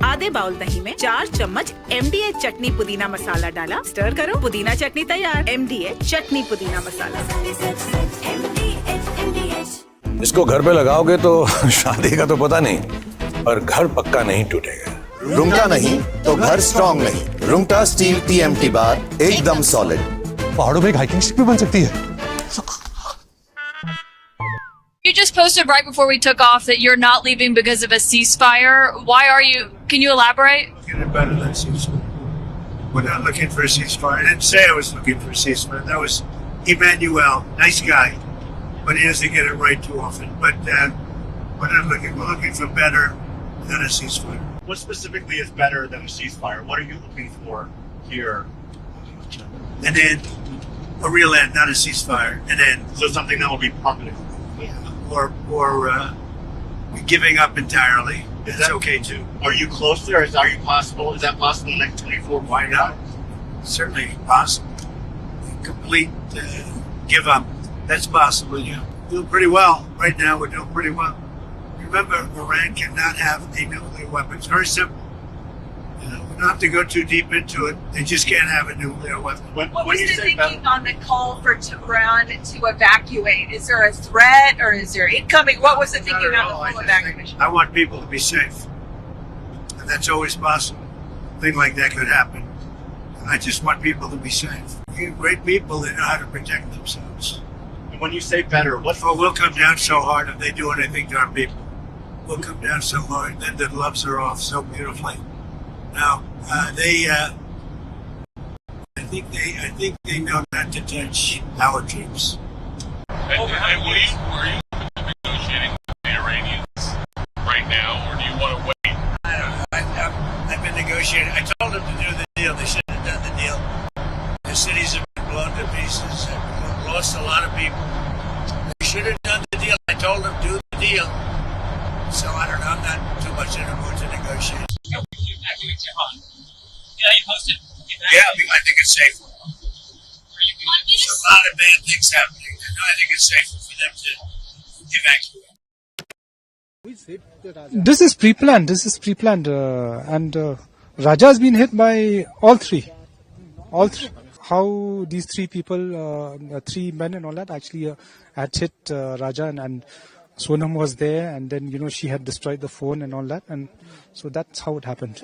Speaker 10: आधे बाउल दही में 4 चम्मच MDH चटनी पुदीना मसाला डाला, स्टर करो, पुदीना चटनी तैयार। MDH चटनी पुदीना मसाला।
Speaker 5: इसको घर पे लगाओगे तो शादी का तो पता नहीं, पर घर पक्का नहीं टूटेगा।
Speaker 1: रुंगटा नहीं तो घर स्ट्रॉन्ग नहीं। रुंगटा स्टील TMT बार एकदम सॉलिड।
Speaker 6: पहाड़ों में एक हाइकिंग स्टिक भी बन सकती है।
Speaker 11: You just posted right before we took off that you're not leaving because of a ceasefire. Why are you? Can you elaborate?
Speaker 12: Getting better than ceasefire. We're not looking for a ceasefire. I didn't say I was looking for a ceasefire. That was Emmanuel, nice guy, but he doesn't get it right too often. But we're not looking. We're looking for better than a ceasefire.
Speaker 13: What specifically is better than a ceasefire? What are you looking for here?
Speaker 12: An end, a real end, not a ceasefire. An end.
Speaker 13: So something that will be permanent.
Speaker 12: Or giving up entirely.
Speaker 13: Is that okay too? Are you close there? Are you possible? Is that possible in the next 24?
Speaker 12: Why not? Certainly possible. Complete give up. That's possible. Yeah, doing pretty well right now. We're doing pretty well. Remember, Iran cannot have a nuclear weapon. It's very simple. You know, we don't have to go too deep into it. They just can't have a nuclear weapon.
Speaker 8: What was the thinking on the call for Tehran to evacuate? Is there a threat or is there incoming? What was the thinking on the full evacuation?
Speaker 12: I want people to be safe. And that's always possible. A thing like that could happen. I just want people to be safe. You have great people that know how to protect themselves.
Speaker 13: And when you say better, what?
Speaker 12: Oh, we'll come down so hard if they do anything to our people. We'll come down so hard that the gloves are off so beautifully. Now, I think they know not to touch our troops.
Speaker 14: And are you negotiating with the Iranians right now, or do you want to wait?
Speaker 12: I don't know. I've been negotiating. I told them to do the deal. They shouldn't have done the deal. The cities have been blown to pieces. We've lost a lot of people. They should have done the deal. I told them do the deal. So I don't know. I'm not too much in the mood to negotiate.
Speaker 20: Yeah, you posted.
Speaker 12: Yeah, I think it's safer. There's a lot of bad things happening. I think it's safer for them to evacuate.
Speaker 15: This is pre-planned. And Raja has been hit by all three. How these three people, 3 men and all that, actually had hit Raja, and Sonam was there, and then she had destroyed the phone and all that, and so that's how it happened.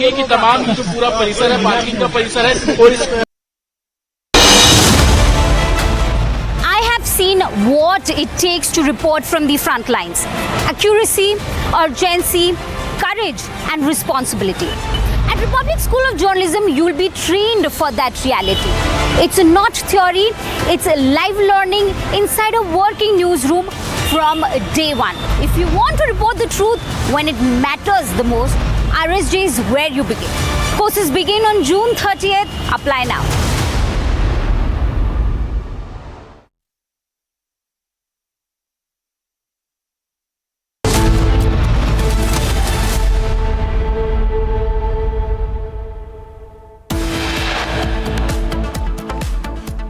Speaker 7: कि तमाम जो पूरा परिसर है, parking का परिसर है, और इस
Speaker 24: I have seen what it takes to report from the front lines. Accuracy, urgency, courage and responsibility. At Republic School of Journalism, you will be trained for that reality. It's not theory, it's live learning inside a working newsroom from day one. If you want to report the truth when it matters the most, RSJ is where you begin. Courses begin on June 30th. Apply now.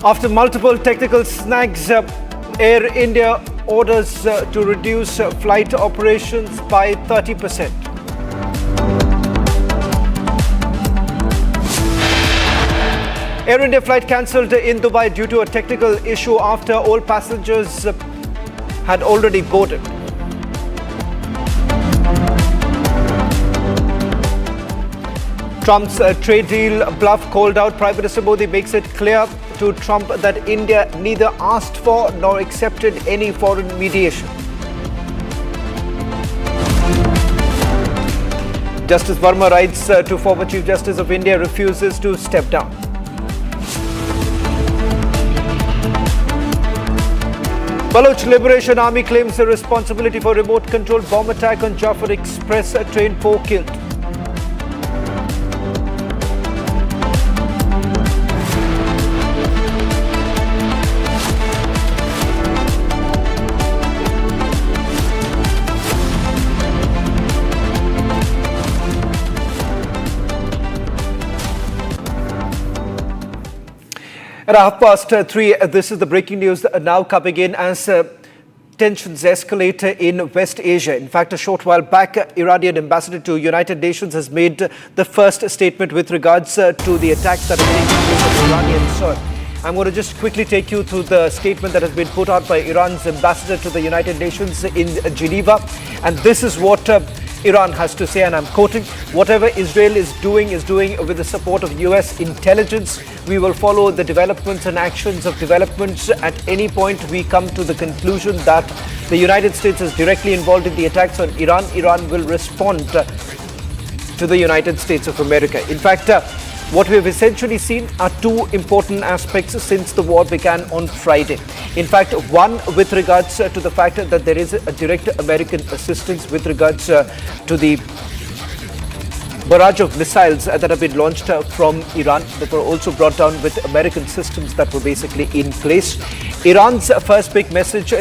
Speaker 25: After multiple technical snags, Air India orders to reduce flight operations by 30%. Air India flight cancelled in Dubai due to a technical issue after all passengers had already boarded. Trump's trade deal bluff called out. Prime Minister Modi makes it clear to Trump that India neither asked for nor accepted any foreign mediation. Justice Verma writes to former Chief Justice of India, refuses to step down. Baloch Liberation Army claims the responsibility for remote control bomb attack on Jafar Express train, 4 killed. At 3:30, this is the breaking news now coming in as tensions escalate in West Asia. In fact, a short while back, Iranian ambassador to United Nations has made the first statement with regards to the attacks that are taking place on Iranian soil. I'm going to just quickly take you through the statement that has been put out by Iran's ambassador to the United Nations in Geneva. And this is what Iran has to say, and I'm quoting, "Whatever Israel is doing with the support of US intelligence. We will follow the developments and actions of developments. At any point we come to the conclusion that the United States is directly involved in the attacks on Iran, Iran will respond to the United States of America." In fact, what we have essentially seen are two important aspects since the war began on Friday. In fact, one with regards to the fact that there is a direct American assistance with regards to the barrage of missiles that have been launched from Iran that were also brought down with American systems that were basically in place. Iran's first big message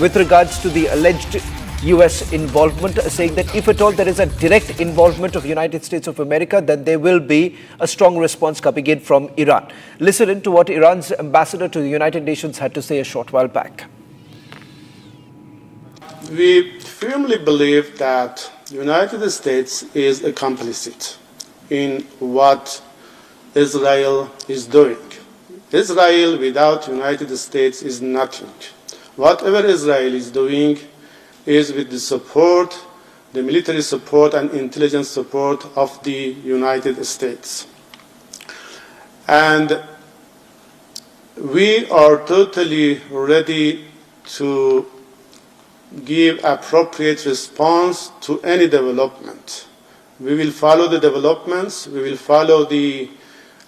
Speaker 25: with regards to the alleged US involvement, saying that if at all there is a direct involvement of the United States of America, then there will be a strong response coming in from Iran. Listen in to what Iran's ambassador to the United Nations had to say a short while back.
Speaker 2: We firmly believe that the United States is complicit in what Israel is doing. Israel without the United States is nothing. Whatever Israel is doing is with the support, the military support and intelligence support of the United States. And we are totally ready to give appropriate response to any development. We will follow the developments, we will follow the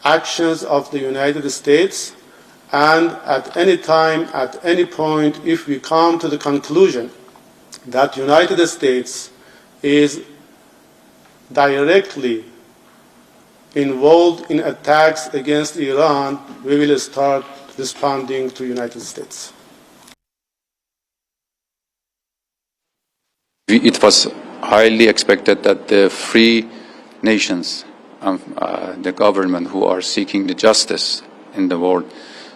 Speaker 2: actions of the United States, and at any time, at any point, if we come to the conclusion that the United States is directly involved in attacks against Iran, we will start responding to the United States.
Speaker 4: It was highly expected that the free nations, the government who are seeking the justice in the world,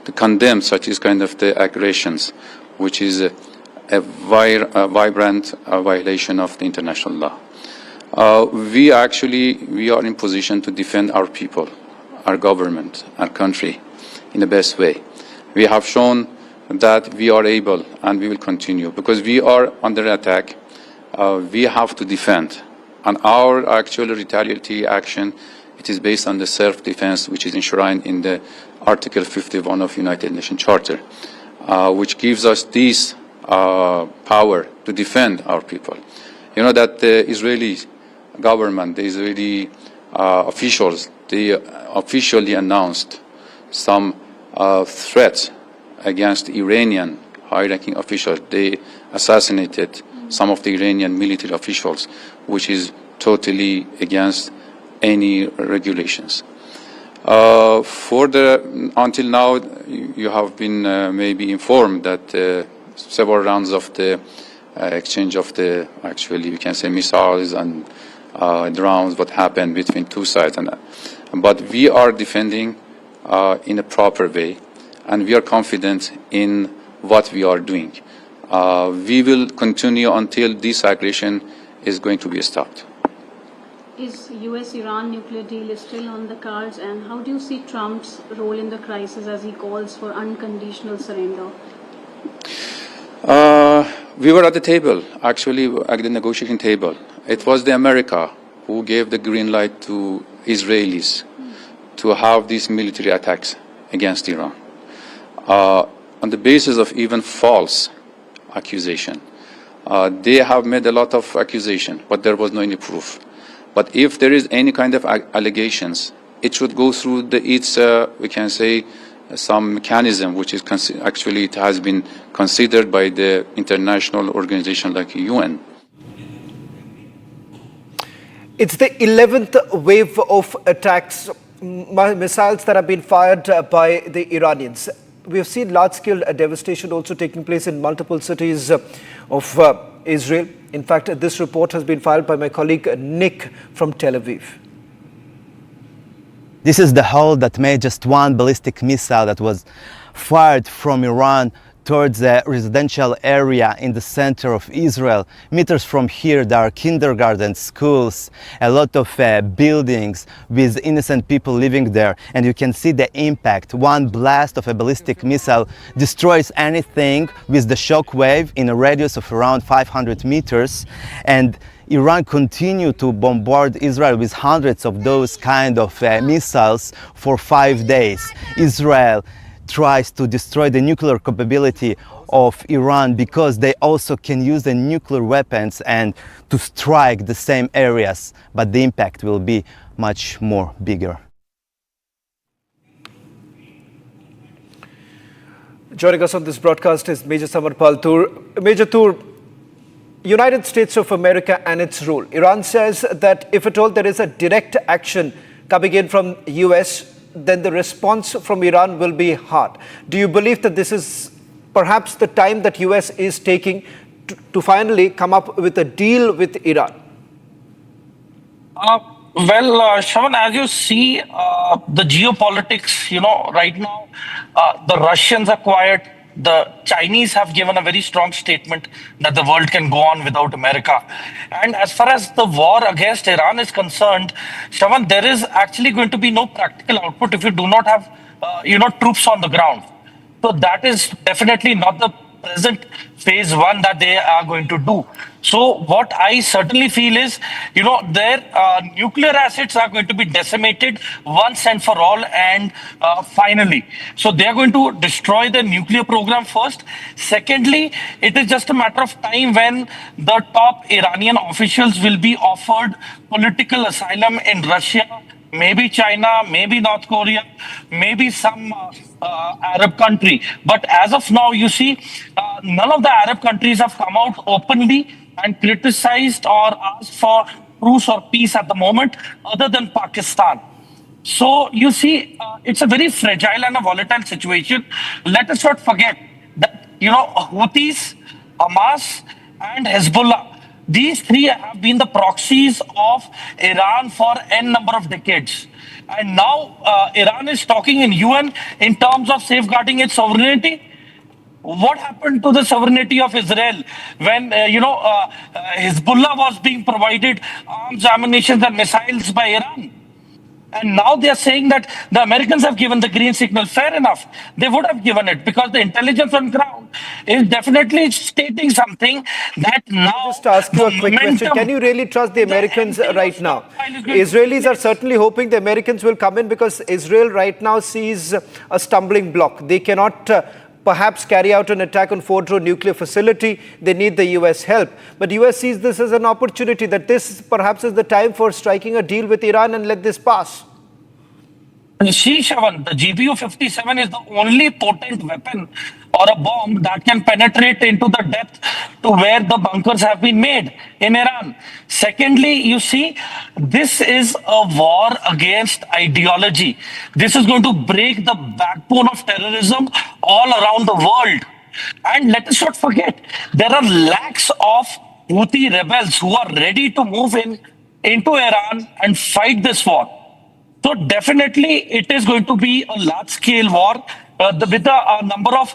Speaker 4: to condemn such kind of the aggressions, which is a vibrant violation of the international law. We are in position to defend our people, our government, our country in the best way. We have shown that we are able, and we will continue, because we are under attack. We have to defend, and our actual retaliatory action, it is based on the self-defense, which is enshrined in the Article 51 of United Nations Charter, which gives us this power to defend our people. You know that the Israeli government, the Israeli officials, they officially announced some threats against Iranian high-ranking officials. They assassinated some of the Iranian military officials, which is totally against any regulations. Until now, you have been maybe informed that several rounds of the exchange of the, actually you can say, missiles and drones, what happened between two sides. But we are defending in a proper way, and we are confident in what we are doing. We will continue until this aggression is going to be stopped.
Speaker 16: Is US-Iran nuclear deal is still on the cards, and how do you see Trump's role in the crisis as he calls for unconditional surrender?
Speaker 4: We were at the table, actually at the negotiating table. It was the America who gave the green light to Israelis to have these military attacks against Iran. On the basis of even false accusation. They have made a lot of accusation, but there was no any proof. But if there is any kind of allegations, it should go through we can say, some mechanism which is actually it has been considered by the international organization like UN.
Speaker 25: It's the 11th wave of attacks, missiles that have been fired by the Iranians. We have seen large-scale devastation also taking place in multiple cities of Israel. In fact, this report has been filed by my colleague Nick from Tel Aviv.
Speaker 9: This is the hole that made just one ballistic missile that was fired from Iran towards a residential area in the center of Israel. Meters from here, there are kindergarten, schools, a lot of buildings with innocent people living there. And you can see the impact. One blast of a ballistic missile destroys anything with the shock wave in a radius of around 500 meters. And Iran continued to bombard Israel with hundreds of those kind of missiles for 5 days. Israel tries to destroy the nuclear capability of Iran because they also can use the nuclear weapons and to strike the same areas, but the impact will be much more bigger.
Speaker 25: Joining us on this broadcast is Major Samarpal Tur. Major Tur, United States of America and its role. Iran says that if at all there is a direct action coming in from US, then the response from Iran will be hard. Do you believe that this is perhaps the time that US is taking to finally come up with a deal with Iran?
Speaker 17: Shravan, as you see, the geopolitics, right now, the Russians are quiet. The Chinese have given a very strong statement that the world can go on without America. And as far as the war against Iran is concerned, Shravan, there is actually going to be no practical output if you do not have, troops on the ground. So that is definitely not the present phase one that they are going to do. So what I certainly feel is, their nuclear assets are going to be decimated once and for all and finally. So they are going to destroy the nuclear program first. Secondly, it is just a matter of time when the top Iranian officials will be offered political asylum in Russia, maybe China, maybe North Korea, maybe some Arab country. But as of now, you see, none of the Arab countries have come out openly and criticized or asked for truce or peace at the moment, other than Pakistan. So you see, it's a very fragile and a volatile situation. Let us not forget that, Houthis, Hamas, and Hezbollah, these three have been the proxies of Iran for n number of decades. And now Iran is talking in UN in terms of safeguarding its sovereignty. What happened to the sovereignty of Israel when, Hezbollah was being provided arms, ammunition, and missiles by Iran? And now they are saying that the Americans have given the green signal. Fair enough. They would have given it because the intelligence on ground is definitely stating something that now...
Speaker 25: Just ask you a quick question. Can you really trust the Americans right now? Israelis are certainly hoping the Americans will come in because Israel right now sees a stumbling block. They cannot perhaps carry out an attack on Fordo nuclear facility. They need the US help. But US sees this as an opportunity, that this perhaps is the time for striking a deal with Iran and let this pass.
Speaker 17: See, Shravan, the GBU-57 is the only potent weapon or a bomb that can penetrate into the depth to where the bunkers have been made in Iran. Secondly, you see, this is a war against ideology. This is going to break the backbone of terrorism all around the world. And let us not forget, there are lakhs of Houthi rebels who are ready to move into Iran and fight this war. So definitely it is going to be a large-scale war with a number of,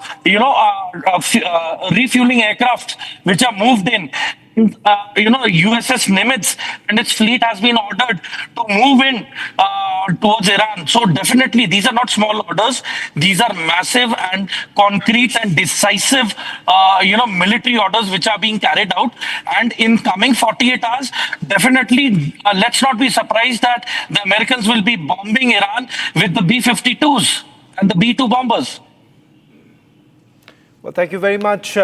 Speaker 17: refueling aircraft which are moved in. USS Nimitz and its fleet has been ordered to move in towards Iran. So definitely these are not small orders. These are massive and concrete and decisive, military orders which are being carried out. And in coming 48 hours, definitely let's not be surprised that the Americans will be bombing Iran with the B-52s and the B-2 bombers.
Speaker 25: Well, thank you very much,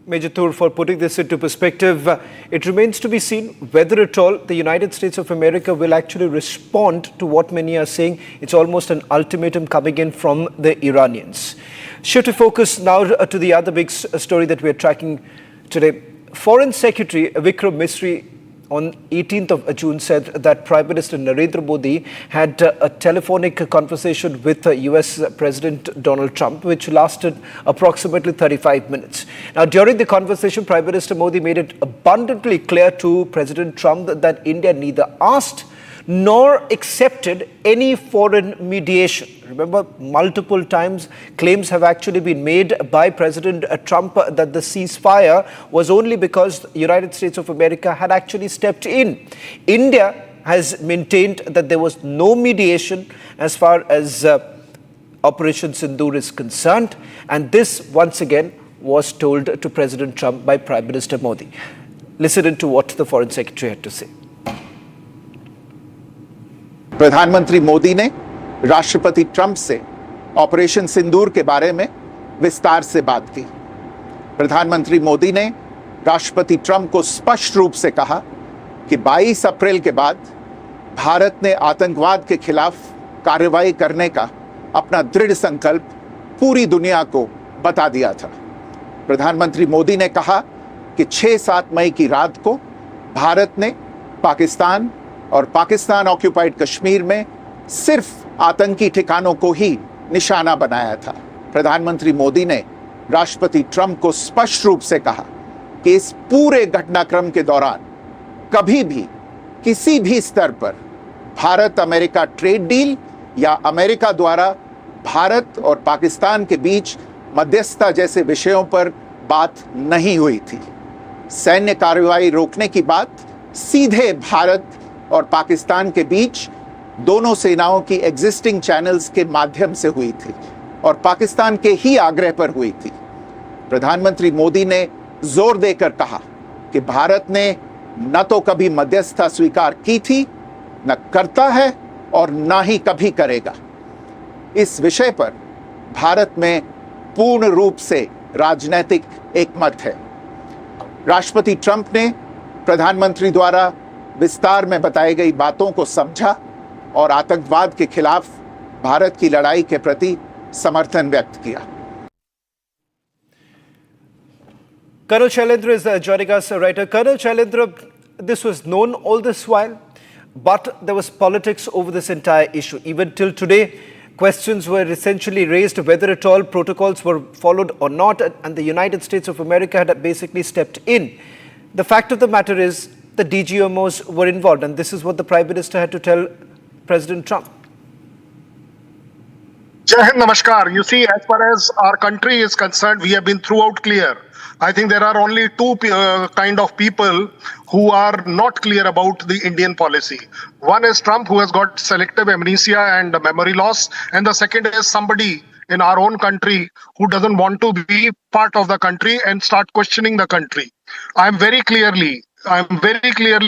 Speaker 25: Major Tur, for putting this into perspective. It remains to be seen whether at all the United States of America will actually respond to what many are saying. It's almost an ultimatum coming in from the Iranians. Shift to focus now to the other big story that we're tracking today. Foreign Secretary Vikram Misri on 18th of June said that Prime Minister Narendra Modi had a telephonic conversation with US President Donald Trump, which lasted approximately 35 minutes. Now, during the conversation, Prime Minister Modi made it abundantly clear to President Trump that India neither asked nor accepted any foreign mediation. Remember, multiple times claims have actually been made by President Trump that the ceasefire was only because the United States of America had actually stepped in. India has maintained that there was no mediation as far as Operation Sindoor is concerned, and this once again was told to President Trump by Prime Minister Modi. Listen to what the Foreign Secretary had to say.
Speaker 3: प्रधानमंत्री मोदी ने राष्ट्रपति Trump से operation सिंदूर के बारे में विस्तार से बात की। प्रधानमंत्री मोदी ने राष्ट्रपति ट्रंप को स्पष्ट रूप से कहा कि 22 अप्रैल के बाद भारत ने आतंकवाद के खिलाफ कार्रवाई करने का अपना दृढ़ संकल्प पूरी दुनिया को बता दिया था। प्रधानमंत्री मोदी ने कहा कि 6-7 मई की रात को भारत ने पाकिस्तान और पाकिस्तान ऑक्यूपाइड कश्मीर में सिर्फ आतंकी ठिकानों को ही निशाना बनाया था। प्रधानमंत्री मोदी ने राष्ट्रपति ट्रंप को स्पष्ट रूप से कहा कि इस पूरे घटनाक्रम के दौरान कभी भी किसी भी स्तर पर भारत अमेरिका ट्रेड डील या अमेरिका द्वारा भारत और पाकिस्तान के बीच मध्यस्थता जैसे विषयों पर बात नहीं हुई थी। सैन्य कार्रवाई रोकने की बात सीधे भारत और पाकिस्तान के बीच दोनों सेनाओं की एग्जिस्टिंग चैनल्स के माध्यम से हुई थी और पाकिस्तान के ही आग्रह पर हुई थी। प्रधानमंत्री मोदी ने जोर देकर कहा कि भारत ने न तो कभी मध्यस्थता स्वीकार की थी, न करता है और न ही कभी करेगा। इस विषय पर भारत में पूर्ण रूप से राजनीतिक एकमत है। राष्ट्रपति ट्रंप ने प्रधानमंत्री द्वारा विस्तार में बताई गई बातों को समझा और आतंकवाद के खिलाफ भारत की लड़ाई के प्रति समर्थन व्यक्त किया।
Speaker 25: Colonel Shailendra is joining us right now. Colonel Shailendra, this was known all this while, but there was politics over this entire issue. Even till today, questions were essentially raised whether at all protocols were followed or not, and the United States of America had basically stepped in. The fact of the matter is the DGMOs were involved, and this is what the Prime Minister had to tell President Trump.
Speaker 18: Jai Hind, Namaskar. You see, as far as our country is concerned, we have been throughout clear. I think there are only two kind of people who are not clear about the Indian policy. One is Trump, who has got selective amnesia and memory loss. And the second is somebody in our own country who doesn't want to be part of the country and start questioning the country. I'm very clearly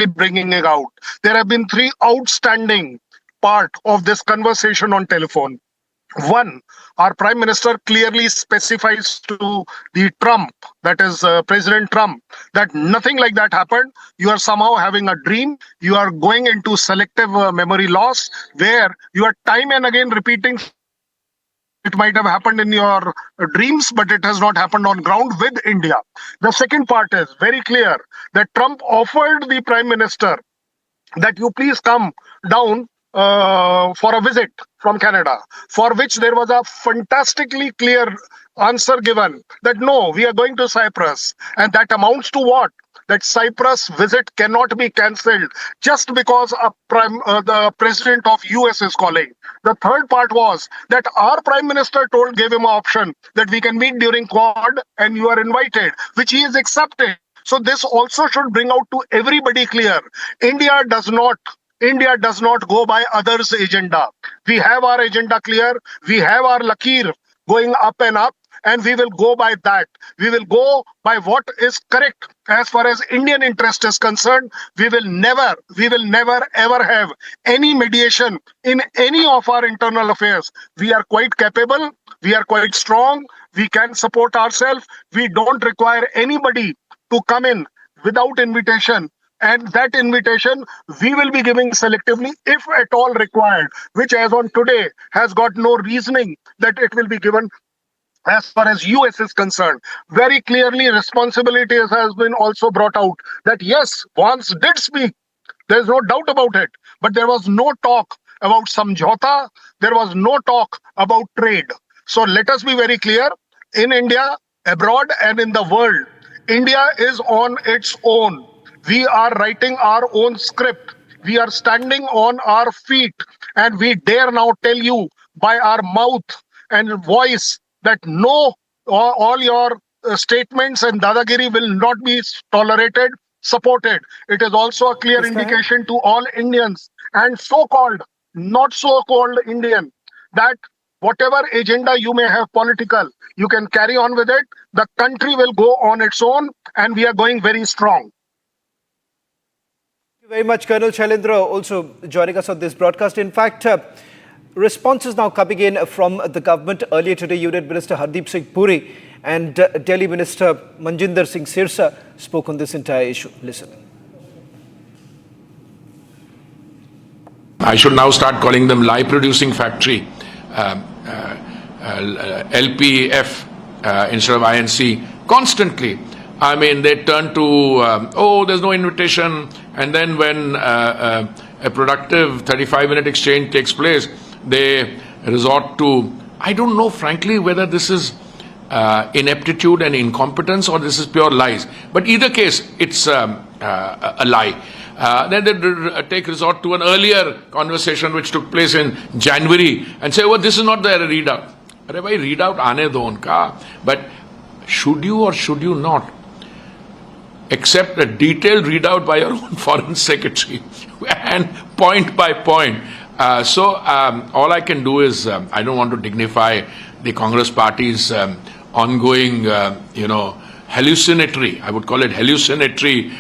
Speaker 18: bringing it out. There have been three outstanding part of this conversation on telephone. One, our Prime Minister clearly specifies to the Trump, that is President Trump, that nothing like that happened. You are somehow having a dream. You are going into selective memory loss, where you are time and again repeating it might have happened in your dreams, but it has not happened on ground with India. The second part is very clear that Trump offered the Prime Minister that you please come down for a visit from Canada, for which there was a fantastically clear answer given that no, we are going to Cyprus. And that amounts to what? That Cyprus visit cannot be cancelled just because the president of US is calling. The third part was that our Prime Minister gave him an option that we can meet during Quad and you are invited, which he is accepting. So this also should bring out to everybody clear. India does not go by others' agenda. We have our agenda clear. We have our lakir going up and up, and we will go by that. We will go by what is correct. As far as Indian interest is concerned, we will never ever have any mediation in any of our internal affairs. We are quite capable. We are quite strong. We can support ourselves. We don't require anybody to come in without invitation. And that invitation we will be giving selectively if at all required, which as on today has got no reasoning that it will be given. As far as US is concerned, very clearly responsibility has been also brought out that yes, Vance did speak. There's no doubt about it. But there was no talk about samjhota. There was no talk about trade. So let us be very clear. In India, abroad and in the world, India is on its own. We are writing our own script. We are standing on our feet, and we dare now tell you by our mouth and voice that no, all your statements and dadagiri will not be tolerated, supported. It is also a clear indication to all Indians and so-called, not so-called Indian, that whatever agenda you may have political, you can carry on with it. The country will go on its own, and we are going very strong.
Speaker 25: Thank you very much, Colonel Shailendra, also joining us on this broadcast. In fact, responses now coming in from the government. Earlier today, Union Minister Hardeep Singh Puri and Delhi Minister Manjinder Singh Sirsa spoke on this entire issue. Listen.
Speaker 14: I should now start calling them lie producing factory, LPF instead of INC, constantly. I mean, they turn to, there's no invitation. And then when a productive 35-minute exchange takes place, they resort to, I don't know, frankly, whether this is ineptitude and incompetence or this is pure lies. But either case, it's a lie. Then they take resort to an earlier conversation which took place in January and say, this is not the readout. Arey bhai, readout aane do unka. But should you or should you not accept a detailed readout by your own foreign secretary and point by point? So all I can do is, I don't want to dignify the Congress party's ongoing, hallucinatory, I would call it hallucinatory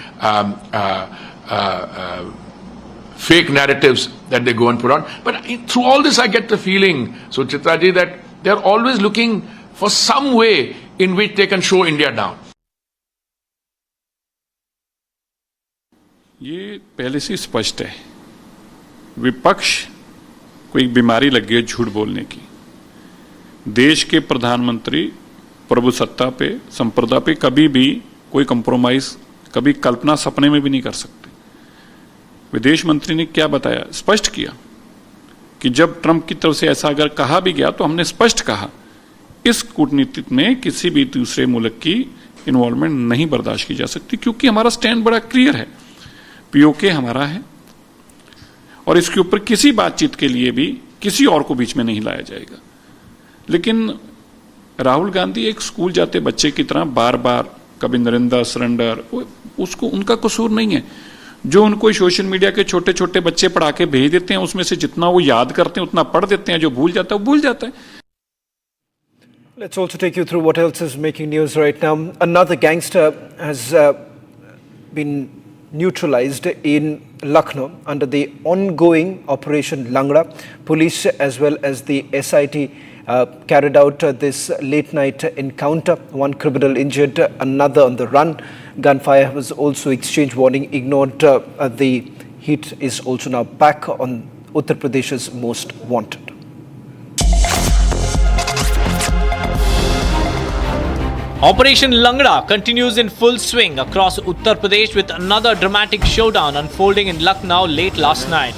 Speaker 14: fake narratives that they go and put on. But through all this, I get the feeling, Suchitra ji, that they're always looking for some way in which they can show India down.
Speaker 10: ये पहले से स्पष्ट है, विपक्ष को एक बीमारी लगी है झूठ बोलने की। देश के प्रधानमंत्री प्रभु सत्ता पे, संप्रदा पे कभी भी कोई कंप्रोमाइज, कभी कल्पना सपने में भी नहीं कर सकते। विदेश मंत्री ने क्या बताया, स्पष्ट किया कि जब ट्रंप की तरफ से ऐसा अगर कहा भी गया तो हमने स्पष्ट कहा, इस कूटनीति में किसी भी दूसरे मुल्क की इन्वॉल्वमेंट नहीं बर्दाश्त की जा सकती, क्योंकि हमारा स्टैंड बड़ा क्लियर है, पीओके हमारा है और इसके ऊपर किसी बातचीत के लिए भी किसी और को बीच में नहीं लाया जाएगा। लेकिन राहुल गांधी एक स्कूल जाते बच्चे की तरह बार बार कभी नरेंद्र सरेंडर, उसको उनका कसूर नहीं है। जो उनको सोशल मीडिया के छोटे छोटे बच्चे पढ़ा के भेज देते हैं, उसमें से जितना वो याद करते हैं उतना पढ़ देते हैं, जो भूल जाता है वो भूल जाता है।
Speaker 25: Let's also take you through what else is making news right now. Another gangster has been neutralized in Lucknow under the ongoing Operation Langra. Police as well as the SIT carried out this late night encounter. One criminal injured, another on the run. Gunfire was also exchanged. Warning ignored. The heat is also now back on Uttar Pradesh's most wanted.
Speaker 19: Operation Langra continues in full swing across Uttar Pradesh with another dramatic showdown unfolding in Lucknow late last night.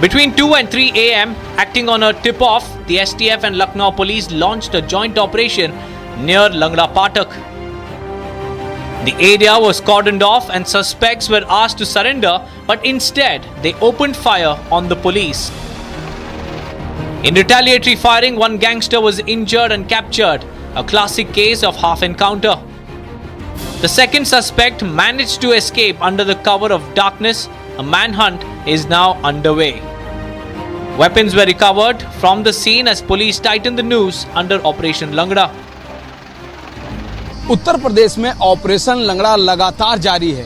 Speaker 19: Between 2 and 3 a.m., acting on a tip-off, the STF and Lucknow police launched a joint operation near Langra Patak. The area was cordoned off and suspects were asked to surrender, but instead they opened fire on the police. In retaliatory firing, one gangster was injured and captured, a classic case of half encounter. The second suspect managed to escape under the cover of darkness. A manhunt is now underway. Weapons were recovered from the scene as police tightened the noose under Operation Langra.
Speaker 21: Uttar Pradesh में operation लंगड़ा लगातार जारी है।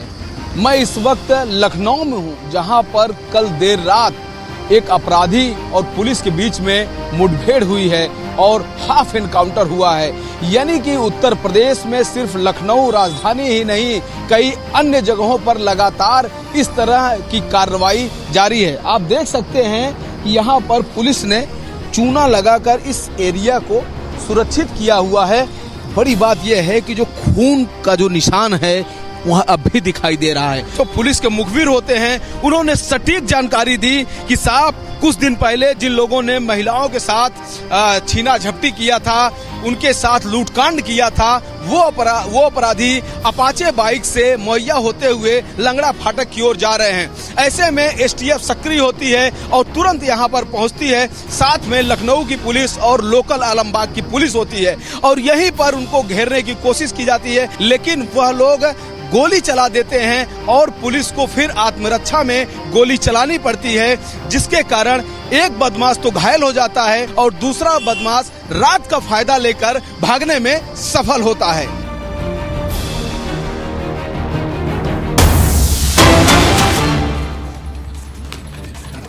Speaker 21: मैं इस वक्त लखनऊ में हूं, जहां पर कल देर रात एक अपराधी और पुलिस के बीच में मुठभेड़ हुई है और हाफ एनकाउंटर हुआ है। यानी कि उत्तर प्रदेश में सिर्फ लखनऊ राजधानी ही नहीं, कई अन्य जगहों पर लगातार इस तरह की कार्रवाई जारी है। आप देख सकते हैं कि यहाँ पर पुलिस ने चूना लगाकर इस एरिया को सुरक्षित किया हुआ है। बड़ी बात यह है कि जो खून का जो निशान है वह अब भी दिखाई दे रहा है। तो पुलिस के मुखबिर होते हैं, उन्होंने सटीक जानकारी दी कि साहब कुछ दिन पहले जिन लोगों ने महिलाओं के साथ छीना झपटी किया था, उनके साथ लूटकांड किया था, वो अपराधी अपाचे बाइक से मुहैया होते हुए लंगड़ा फाटक की ओर जा रहे हैं। ऐसे में एसटीएफ सक्रिय होती है और तुरंत यहाँ पर पहुँचती है। साथ में लखनऊ की पुलिस और लोकल आलमबाग की पुलिस होती है और यहीं पर उनको घेरने की कोशिश की जाती है, लेकिन वह लोग गोली चला देते हैं और पुलिस को फिर आत्मरक्षा में गोली चलानी पड़ती है, जिसके कारण एक बदमाश तो घायल हो जाता है और दूसरा बदमाश रात का फायदा लेकर भागने में सफल होता है।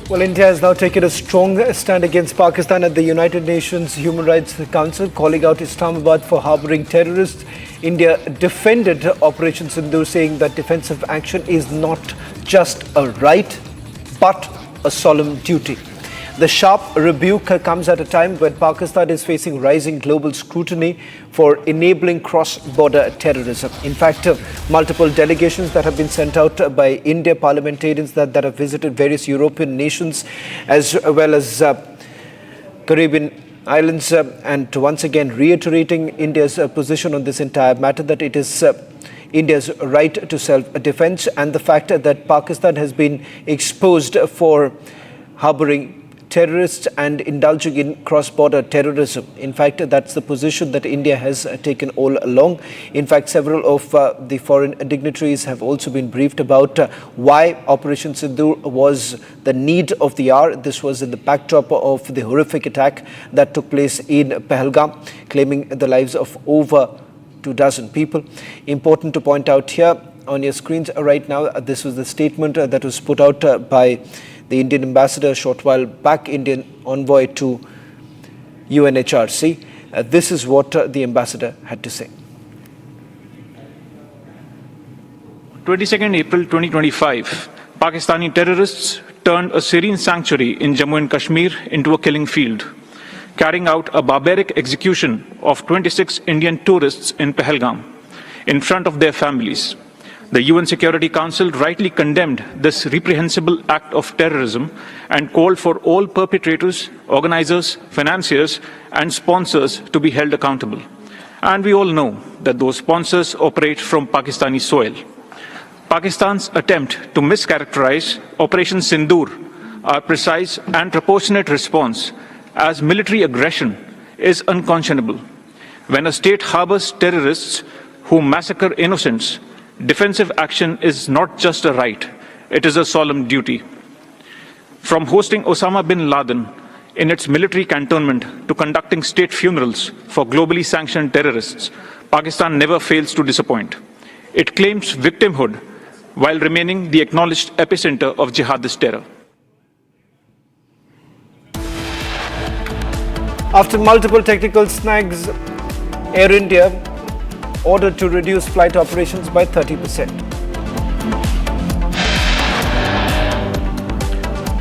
Speaker 25: Well, India has now taken a strong stand against Pakistan at the United Nations Human Rights Council, calling out Islamabad for harboring terrorists. India defended Operation Sindoor, saying that defensive action is not just a right, but a solemn duty. The sharp rebuke comes at a time when Pakistan is facing rising global scrutiny for enabling cross-border terrorism. In fact, multiple delegations that have been sent out by India, parliamentarians that have visited various European nations as well as Caribbean islands, and once again reiterating India's position on this entire matter, that it is India's right to self-defense, and the fact that Pakistan has been exposed for harboring terrorists and indulging in cross-border terrorism. In fact, that's the position that India has taken all along. In fact, several of the foreign dignitaries have also been briefed about why Operation Sindoor was the need of the hour. This was in the backdrop of the horrific attack that took place in Pahalgam, claiming the lives of over 24 people. Important to point out here on your screens right now, this was the statement that was put out by the Indian ambassador a short while back, Indian envoy to UNHRC. This is what the ambassador had to say.
Speaker 1: 22nd April 2025, Pakistani terrorists turned a serene sanctuary in Jammu and Kashmir into a killing field, carrying out a barbaric execution of 26 Indian tourists in Pahalgam in front of their families. The UN Security Council rightly condemned this reprehensible act of terrorism and called for all perpetrators, organizers, financiers, and sponsors to be held accountable. And we all know that those sponsors operate from Pakistani soil. Pakistan's attempt to mischaracterize Operation Sindoor, our precise and proportionate response, as military aggression is unconscionable. When a state harbors terrorists who massacre innocents, defensive action is not just a right, it is a solemn duty. From hosting Osama bin Laden in its military cantonment to conducting state funerals for globally sanctioned terrorists, Pakistan never fails to disappoint. It claims victimhood while remaining the acknowledged epicenter of jihadist terror.
Speaker 25: After multiple technical snags, Air India ordered to reduce flight operations by 30%.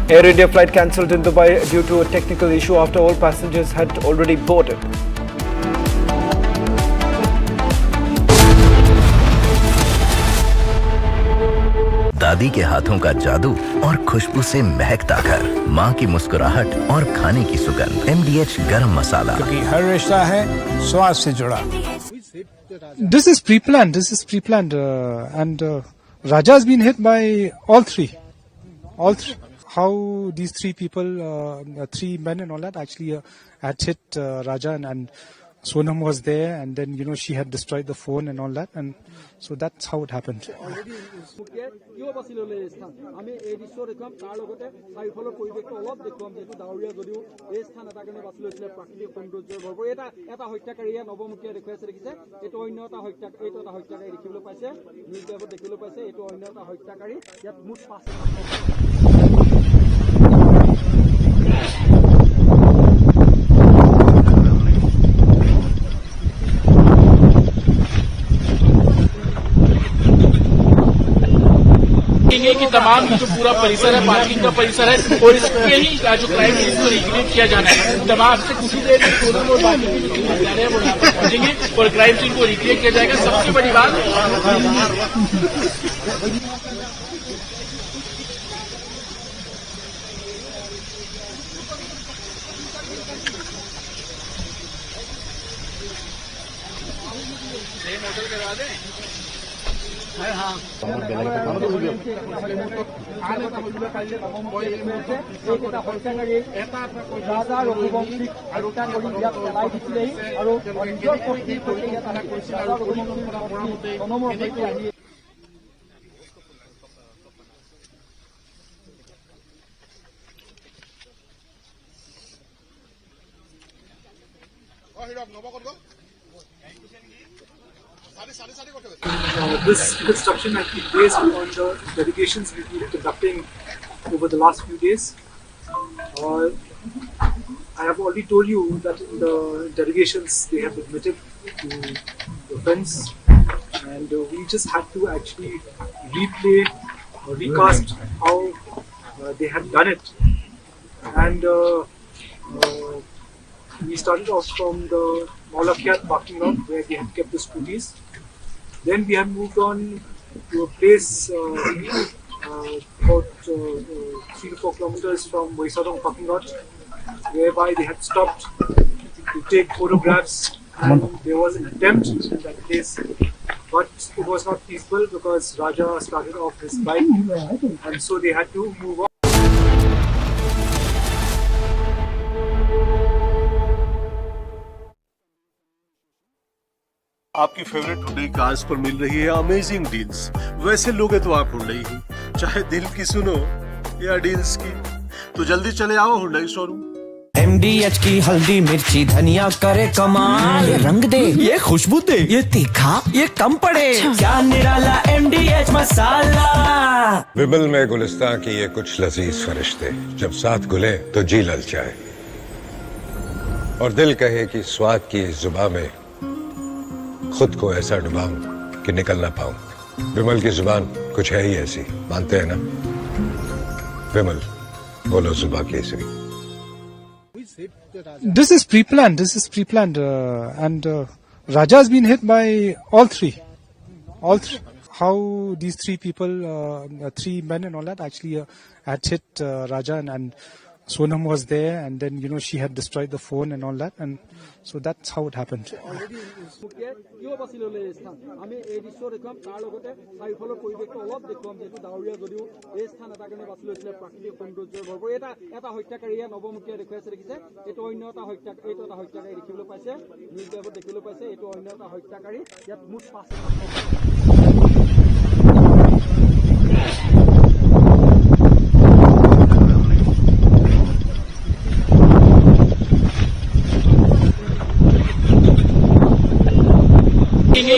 Speaker 25: Air India flight cancelled in Dubai due to a technical issue after all passengers had already boarded.
Speaker 5: दादी के हाथों का जादू और खुशबू से महकता घर, माँ की मुस्कुराहट और खाने की सुगंध। MDH गरम मसाला,
Speaker 6: क्योंकि हर रिश्ता है स्वाद से जुड़ा।
Speaker 15: This is pre-planned. And Raja has been hit by all three. How these three people, 3 men and all that, actually had hit Raja, and Sonam was there, and then she had destroyed the phone and all that, and so that's how it happened.
Speaker 7: कि तमाम जो पूरा परिसर है, parking का परिसर है, और इस पे ही जो क्राइम है इसको रिक्रिएट किया जाना है। तमाम से कुछ ही देर में सोनम और बाकी के जो हत्यारे हैं वो यहाँ पर पहुंचेंगे और क्राइम सीन को रिक्रिएट किया जाएगा। सबसे बड़ी बात
Speaker 8: This construction has been based on the delegations we've been conducting over the last few days. I have already told you that in the delegations they have admitted to the offence, and we just had to actually replay or recast how they had done it. And we started off from the Maulakiat parking lot where they had kept the scooties. Then we have moved on to a place about 3 to 4 kilometers from Waisadong parking lot, whereby they had stopped to take photographs, and there was an attempt in that place, but it was not peaceful because Raja started off his bike, and so they had to move on.
Speaker 11: आपकी favourite Hyundai cars पर मिल रही है amazing deals. वैसे लोगे तो आप Hyundai ही, चाहे दिल की सुनो या डील्स की, तो जल्दी चले आओ हुंडई शोरूम।
Speaker 13: MDH की हल्दी मिर्ची धनिया करे कमाल, ये रंग दे, ये खुशबू दे, ये तीखा, ये कम पड़े, क्या निराला MDH मसाला।
Speaker 22: विमल में गुलिस्तां की ये कुछ लजीज फरिश्ते, जब साथ घुले तो जी ललचाए और दिल कहे कि स्वाद की इस जुबान में खुद को ऐसा डुबाऊं कि निकल ना पाऊं। विमल की जुबान कुछ है ही ऐसी, मानते हैं ना? विमल, बोलो जुबान Kesari.
Speaker 15: This is pre-planned, and Raja has been hit by all three. How these three people, 3 men and all that, actually had hit Raja, and Sonam was there, and then she had destroyed the phone and all that, and so that's how it happened.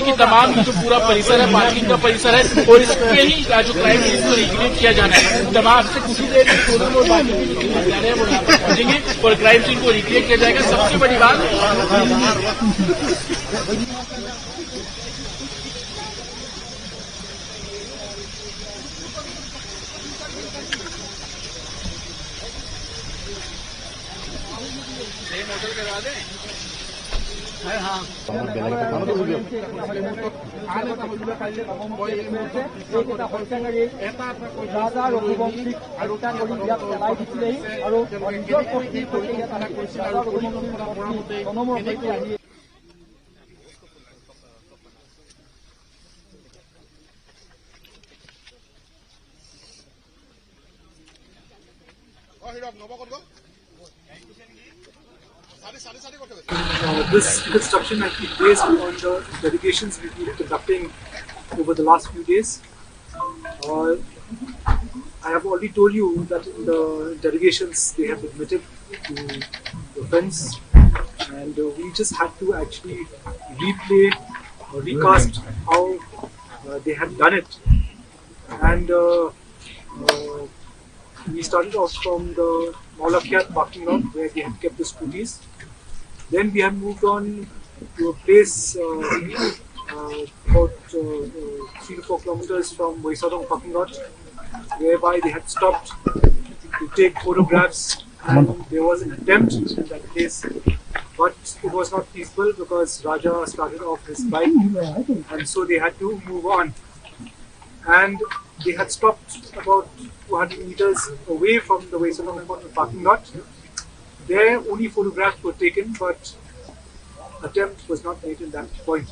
Speaker 7: कि तमाम जो पूरा परिसर है, parking का परिसर है, और इस पे ही जो क्राइम है इसको रिक्रिएट किया जाना है। तमाम से कुछ ही देर में सोनम और बाकी जो जा रहे हैं वो यहाँ पर पहुंचेंगे और क्राइम सीन को रिक्रिएट किया जाएगा। सबसे बड़ी बात
Speaker 8: This construction has been based on the delegations we've been conducting over the last few days. I have already told you that in the delegations they have admitted to the offence, and we just had to actually replay or recast how they had done it. And we started off from the Maulakiat parking lot where they had kept the scooties. Then we have moved on to a place about 3 to 4 kilometers from Waisadong parking lot, whereby they had stopped to take photographs, and there was an attempt in that place, but it was not peaceful because Raja started off his bike, and so they had to move on. And they had stopped about 200 meters away from the Waisadong parking lot. There only photographs were taken, but attempt was not made in that point.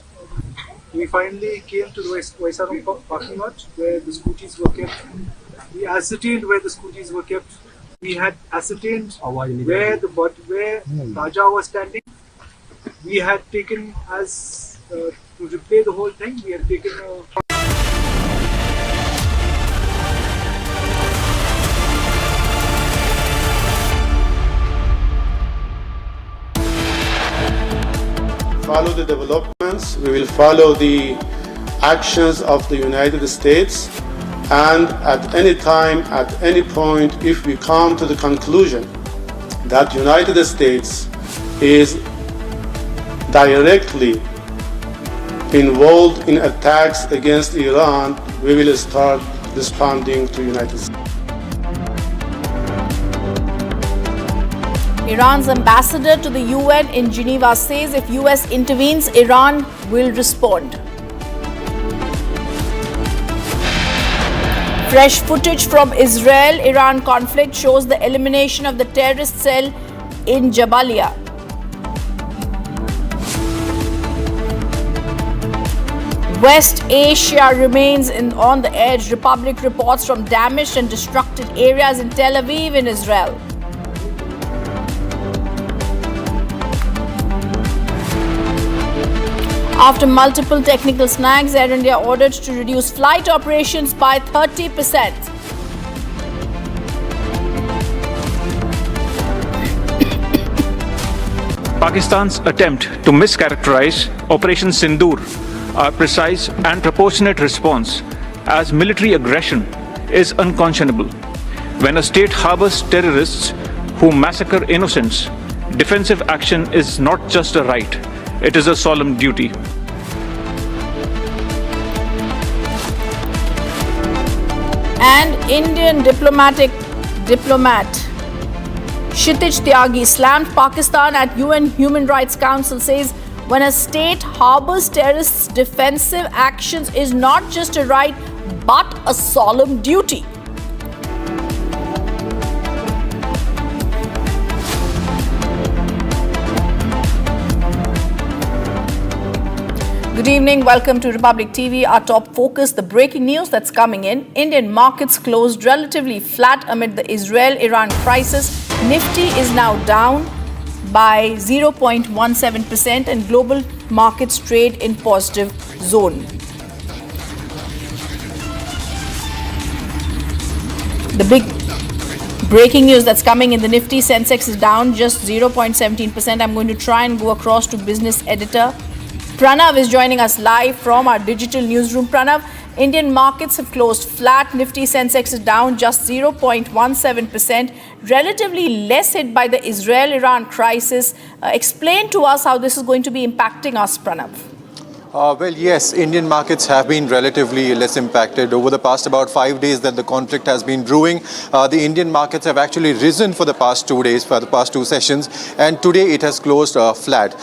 Speaker 8: we finally came to the Vaisaram parking lot where the scooties were kept. We ascertained where the scooties were kept. We had ascertained where Raja was standing. We had taken to replay the whole thing, we had taken a
Speaker 2: follow the developments, we will follow the actions of the United States, and at any time, at any point, if we come to the conclusion that United States is directly involved in attacks against Iran, we will start responding to United States.
Speaker 12: Iran's ambassador to the UN in Geneva says if US intervenes, Iran will respond. Fresh footage from Israel-Iran conflict shows the elimination of the terrorist cell in Jabalia. West Asia remains on the edge. Republic reports from damaged and destructed areas in Tel Aviv in Israel. After multiple technical snags, Air India ordered to reduce flight operations by 30%.
Speaker 1: Pakistan's attempt to mischaracterize Operation Sindoor, our precise and proportionate response as military aggression, is unconscionable. When a state harbors terrorists who massacre innocents, defensive action is not just a right, it is a solemn duty.
Speaker 12: And Indian diplomat Kshitij Tyagi slammed Pakistan at UN Human Rights Council, says when a state harbors terrorists, defensive actions is not just a right but a solemn duty. Good evening, welcome to Republic TV. Our top focus, the breaking news that's coming in. Indian markets closed relatively flat amid the Israel-Iran crisis. Nifty is now down by 0.17% and global markets trade in positive zone. The big breaking news that's coming in the Nifty, Sensex is down just 0.17%. I'm going to try and go across to business editor Pranav is joining us live from our digital newsroom. Pranav, Indian markets have closed flat. Nifty Sensex is down just 0.17%, relatively less hit by the Israel-Iran crisis. Explain to us how this is going to be impacting us, Pranav.
Speaker 20: Well, yes, Indian markets have been relatively less impacted. Over the past about 5 days that the conflict has been brewing, the Indian markets have actually risen for the past 2 days, for the past two sessions, and today it has closed flat.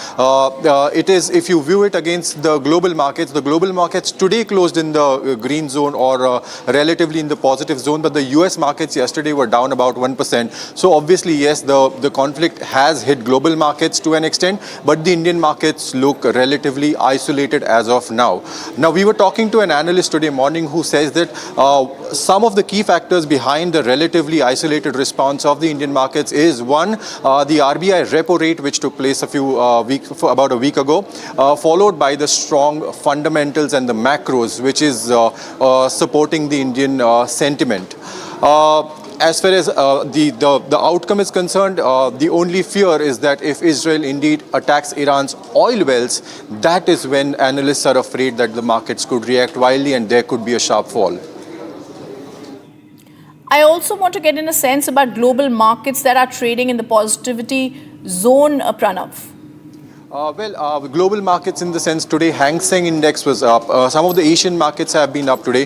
Speaker 20: It is, if you view it against the global markets today closed in the green zone or relatively in the positive zone, but the US markets yesterday were down about 1%. So obviously, yes, the conflict has hit global markets to an extent, but the Indian markets look relatively isolated as of now. Now, we were talking to an analyst today morning who says that some of the key factors behind the relatively isolated response of the Indian markets is one, the RBI repo rate, which took place about a week ago, followed by the strong fundamentals and the macros, which is supporting the Indian sentiment. As far as the outcome is concerned, the only fear is that if Israel indeed attacks Iran's oil wells, that is when analysts are afraid that the markets could react wildly and there could be a sharp fall.
Speaker 12: I also want to get in a sense about global markets that are trading in the positivity zone, Pranav.
Speaker 20: Global markets in the sense today, Hang Seng index was up. Some of the Asian markets have been up today.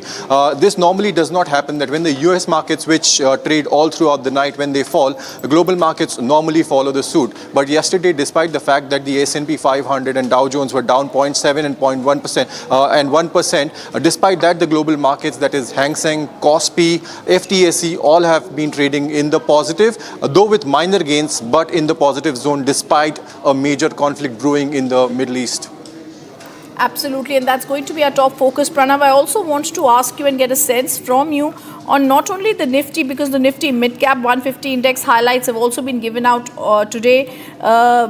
Speaker 20: This normally does not happen, that when the US markets, which trade all throughout the night, when they fall, the global markets normally follow the suit. But yesterday, despite the fact that the S&P 500 and Dow Jones were down 0.7 and 0.1% and 1%, despite that, the global markets, that is Hang Seng, Kospi, FTSE, all have been trading in the positive, though with minor gains, but in the positive zone despite a major conflict brewing in the Middle East.
Speaker 12: Absolutely, and that's going to be our top focus. Pranav, I also want to ask you and get a sense from you on not only the Nifty, because the Nifty mid-cap 150 index highlights have also been given out today.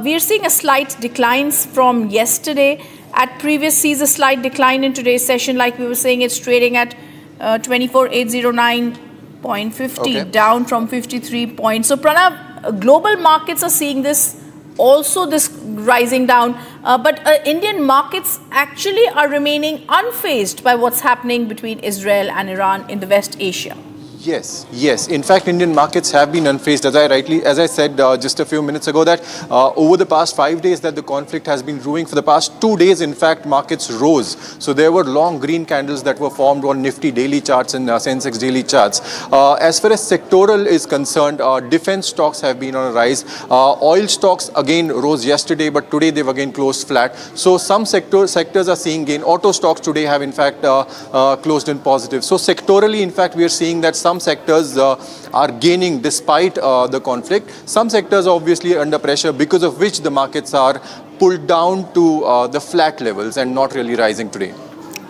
Speaker 12: We are seeing a slight decline from yesterday. At previous sees a slight decline in today's session. Like we were saying, it's trading at 24,809.50, down from 53 points. So Pranav, global markets are seeing this, also this rising down, but Indian markets actually are remaining unfazed by what's happening between Israel and Iran in the West Asia.
Speaker 20: Yes. In fact, Indian markets have been unfazed. As I said just a few minutes ago, that over the past 5 days that the conflict has been brewing, for the past 2 days, in fact, markets rose. So there were long green candles that were formed on Nifty daily charts and Sensex daily charts. As far as sectoral is concerned, defense stocks have been on a rise. Oil stocks again rose yesterday, but today they've again closed flat. So some sectors are seeing gain. Auto stocks today have in fact closed in positive. So sectorally, in fact, we are seeing that some sectors are gaining despite the conflict. Some sectors are obviously under pressure, because of which the markets are pulled down to the flat levels and not really rising today.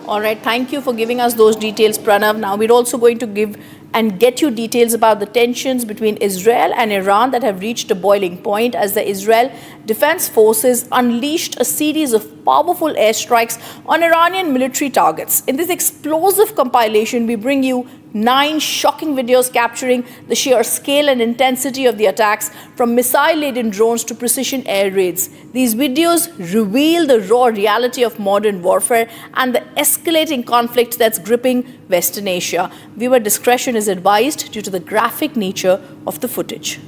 Speaker 12: All right, thank you for giving us those details, Pranav. Now we're also going to give and get you details about the tensions between Israel and Iran that have reached a boiling point as the Israel Defense Forces unleashed a series of powerful airstrikes on Iranian military targets. In this explosive compilation, we bring you 9 shocking videos capturing the sheer scale and intensity of the attacks, from missile-laden drones to precision air raids. These videos reveal the raw reality of modern warfare and the escalating conflict that's gripping Western Asia. Viewer discretion is advised due to the graphic nature of the footage.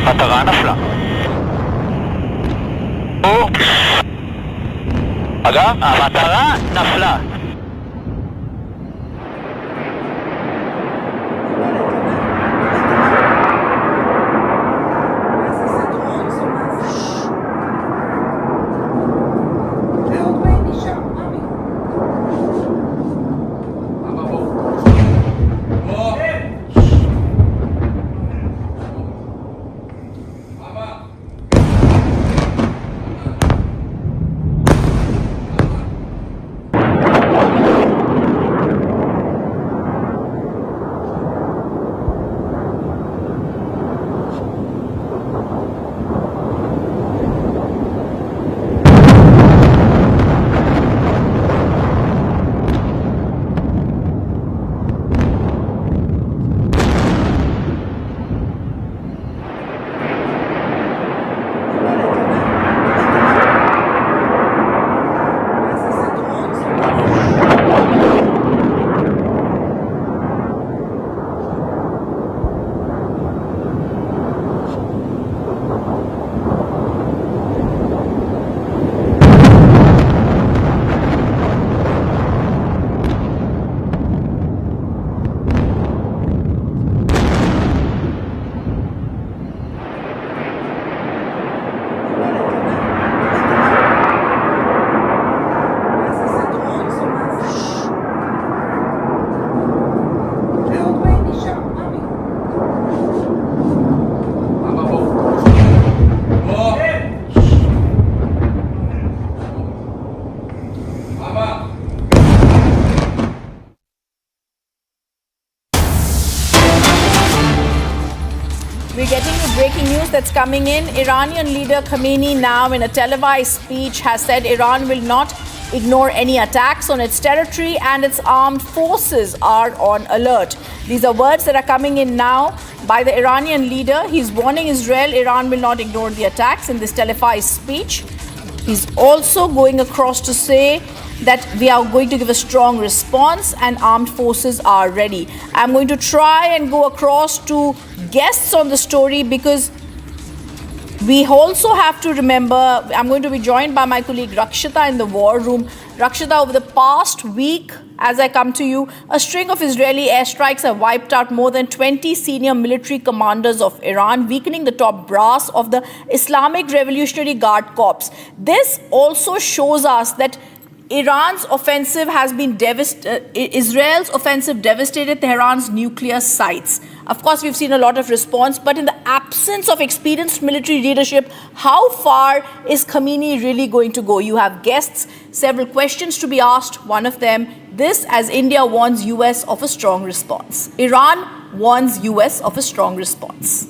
Speaker 4: מטרה נפלה. אגב, המטרה נפלה.
Speaker 12: coming in. Iranian leader Khamenei now in a televised speech has said Iran will not ignore any attacks on its territory and its armed forces are on alert. These are words that are coming in now by the Iranian leader. He's warning Israel Iran will not ignore the attacks in this televised speech. He's also going across to say that we are going to give a strong response and armed forces are ready. I'm going to try and go across to guests on the story because we also have to remember, I'm going to be joined by my colleague Rakshita in the war room. Rakshita, over the past week, as I come to you, a string of Israeli airstrikes have wiped out more than 20 senior military commanders of Iran, weakening the top brass of the Islamic Revolutionary Guard Corps. This also shows us that Iran's offensive has been Israel's offensive devastated Tehran's nuclear sites. Of course, we've seen a lot of response, but in the absence of experienced military leadership, how far is Khamenei really going to go? You have guests, several questions to be asked. One of them, this as India warns US of a strong response. Iran warns US of a strong response.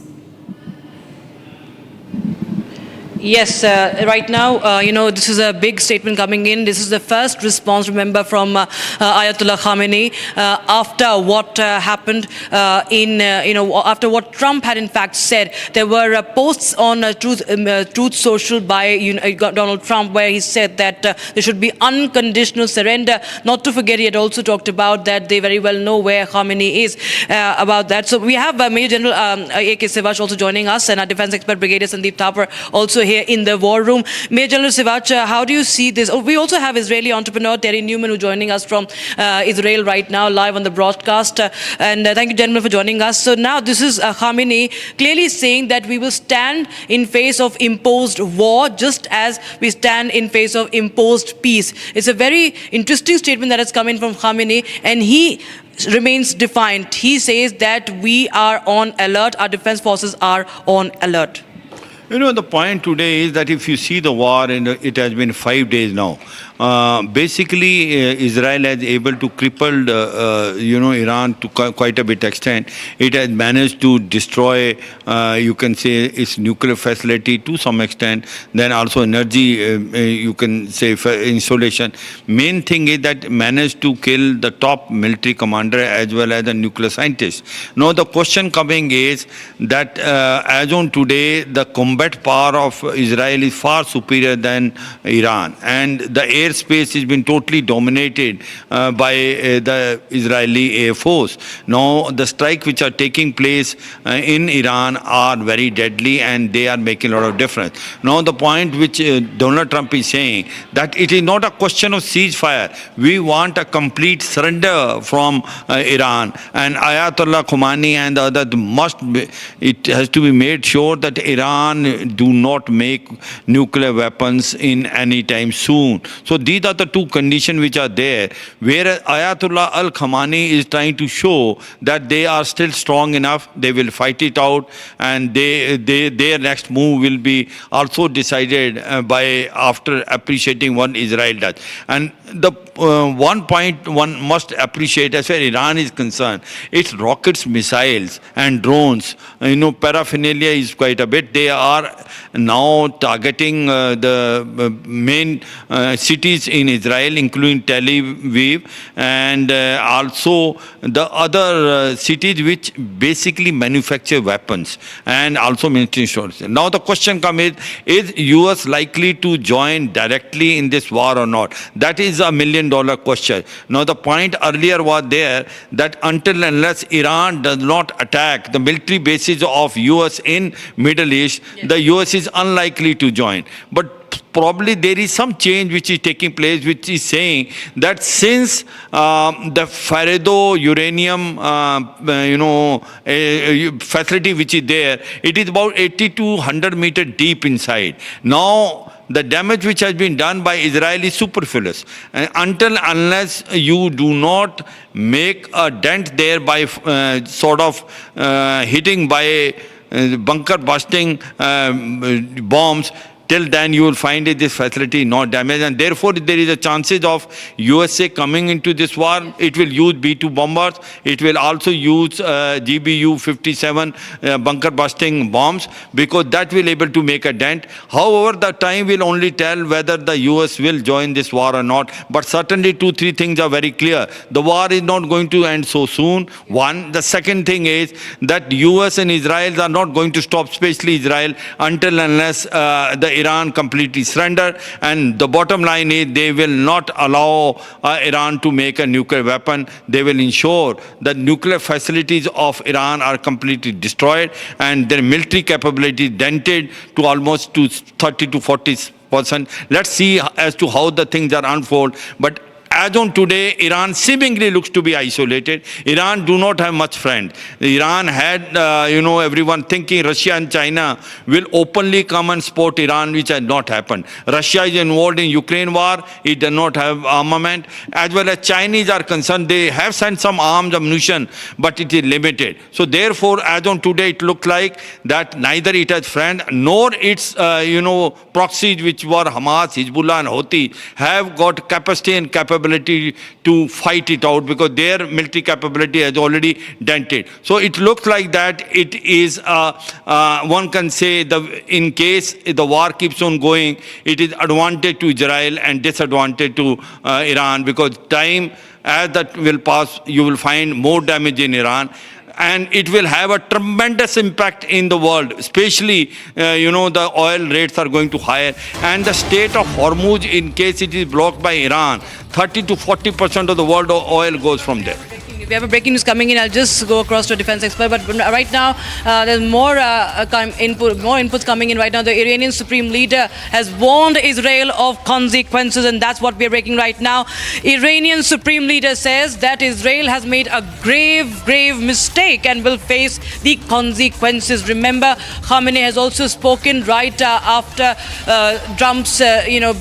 Speaker 9: Yes, right now, this is a big statement coming in. This is the first response, remember, from Ayatollah Khamenei after what happened after what Trump had in fact said. There were posts on Truth Social by Donald Trump where he said that there should be unconditional surrender. Not to forget, he had also talked about that they very well know where Khamenei is about that. So we have Major General A.K. Sivach also joining us, and our defense expert Brigadier Sandeep Thapar also here in the war room. Major General Sivach, how do you see this? We also have Israeli entrepreneur Terry Newman who joining us from Israel right now live on the broadcast. And thank you, gentlemen, for joining us. So now this is Khamenei clearly saying that we will stand in face of imposed war just as we stand in face of imposed peace. It's a very interesting statement that has come in from Khamenei, and he remains defiant. He says that we are on alert, our defense forces are on alert.
Speaker 16: The point today is that if you see the war, and it has been 5 days now, basically Israel has able to cripple Iran to quite a bit extent. It has managed to destroy, you can say, its nuclear facility to some extent, then also energy, you can say, installation. Main thing is that managed to kill the top military commander as well as the nuclear scientist. Now the question coming is that as on today, the combat power of Israel is far superior than Iran, and the airspace has been totally dominated by the Israeli Air Force. Now the strikes which are taking place in Iran are very deadly, and they are making a lot of difference. Now the point which Donald Trump is saying, that it is not a question of ceasefire. We want a complete surrender from Iran, and Ayatollah Khamenei and the others it has to be made sure that Iran do not make nuclear weapons in any time soon. So these are the two conditions which are there, where Ayatollah Khamenei is trying to show that they are still strong enough, they will fight it out, and their next move will be also decided by after appreciating what Israel does. And the one point one must appreciate as far as Iran is concerned, its rockets, missiles and drones, paraphernalia is quite a bit. They are now targeting the main cities in Israel, including Tel Aviv, and also the other cities which basically manufacture weapons and also military stores. Now the question comes is US likely to join directly in this war or not? That is a $1 million question. Now the point earlier was there that until unless Iran does not attack the military bases of US in Middle East, the US is unlikely to join. But probably there is some change which is taking place, which is saying that since the Farado uranium facility which is there, it is about 80 to 100 meters deep inside. Now the damage which has been done by Israel is superfluous. Until unless you do not make a dent there by hitting by bunker busting bombs, till then you will find this facility not damaged, and therefore there is a chances of USA coming into this war. It will use B-2 bombers. It will also use GBU-57 bunker busting bombs, because that will able to make a dent. However, the time will only tell whether the US will join this war or not. But certainly 2-3 things are very clear. The war is not going to end so soon. One. The second thing is that US and Israel are not going to stop, especially Israel, until unless the Iran completely surrender. And the bottom line is they will not allow Iran to make a nuclear weapon. They will ensure that nuclear facilities of Iran are completely destroyed and their military capability dented to almost to 30 to 40%. Let's see as to how the things are unfold. But as on today, Iran seemingly looks to be isolated. Iran do not have much friend. Iran had, everyone thinking Russia and China will openly come and support Iran, which has not happened. Russia is involved in Ukraine war. It does not have armament. As well as Chinese are concerned, they have sent some arms, ammunition, but it is limited. So therefore, as on today, it looks like that neither it has friend nor its, proxies, which were Hamas, Hezbollah and Houthi, have got capacity and capability to fight it out, because their military capability has already dented. So it looks like that it is, one can say, in case the war keeps on going, it is advantage to Israel and disadvantage to Iran, because time as that will pass, you will find more damage in Iran. And it will have a tremendous impact in the world, especially, the oil rates are going to higher. And the state of Hormuz, in case it is blocked by Iran, 30 to 40% of the world oil goes from there.
Speaker 9: We have a breaking news coming in. I'll just go across to a defense expert. But right now, there's more inputs coming in right now. The Iranian Supreme Leader has warned Israel of consequences, and that's what we're breaking right now. Iranian Supreme Leader says that Israel has made a grave mistake and will face the consequences. Remember, Khamenei has also spoken right after Trump's,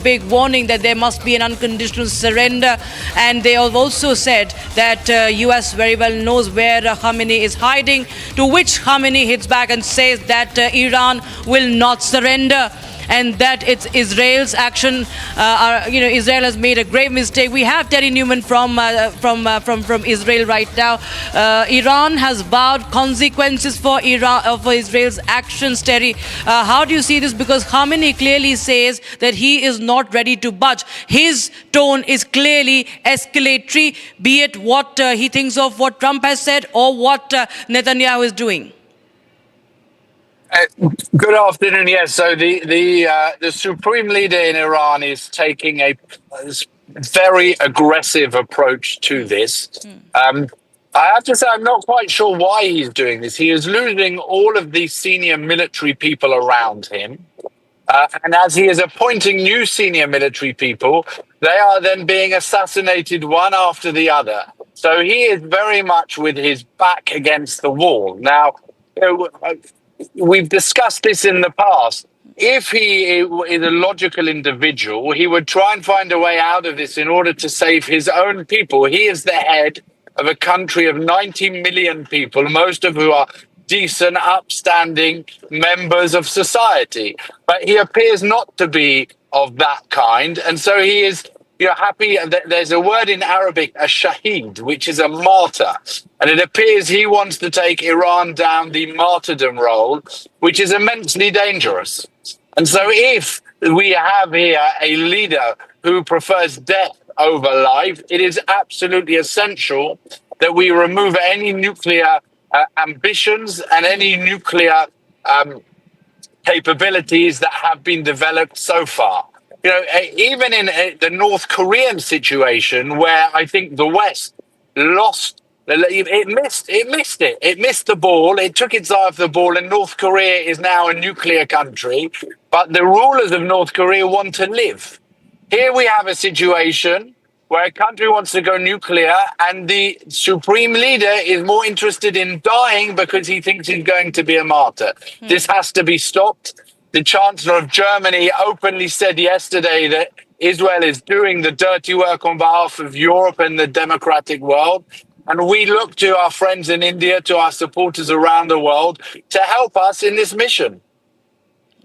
Speaker 9: big warning that there must be an unconditional surrender. And they have also said that US very well knows where Khamenei is hiding, to which Khamenei hits back and says that Iran will not surrender, and that it's Israel's action. Israel has made a grave mistake. We have Terry Newman from Israel right now. Iran has vowed consequences for Israel's actions. Terry, how do you see this? Because Khamenei clearly says that he is not ready to budge. His tone is clearly escalatory, be it what he thinks of what Trump has said or what Netanyahu is doing.
Speaker 3: Good afternoon. Yes, so the supreme leader in Iran is taking a very aggressive approach to this. I have to say, I'm not quite sure why he's doing this. He is losing all of the senior military people around him. And as he is appointing new senior military people, they are then being assassinated one after the other. So he is very much with his back against the wall. Now, we've discussed this in the past. If he is a logical individual, he would try and find a way out of this in order to save his own people. He is the head of a country of 90 million people, most of who are decent, upstanding members of society. But he appears not to be of that kind. And so he is happy. There's a word in Arabic, a shaheed, which is a martyr. And it appears he wants to take Iran down the martyrdom role, which is immensely dangerous. And so if we have here a leader who prefers death over life, it is absolutely essential that we remove any nuclear ambitions and any nuclear capabilities that have been developed so far. Even in the North Korean situation, where I think the West lost, it missed the ball, it took its eye off the ball, and North Korea is now a nuclear country, but the rulers of North Korea want to live. Here we have a situation where a country wants to go nuclear, and the supreme leader is more interested in dying because he thinks he's going to be a martyr. This has to be stopped. The Chancellor of Germany openly said yesterday that Israel is doing the dirty work on behalf of Europe and the democratic world. And we look to our friends in India, to our supporters around the world, to help us in this mission.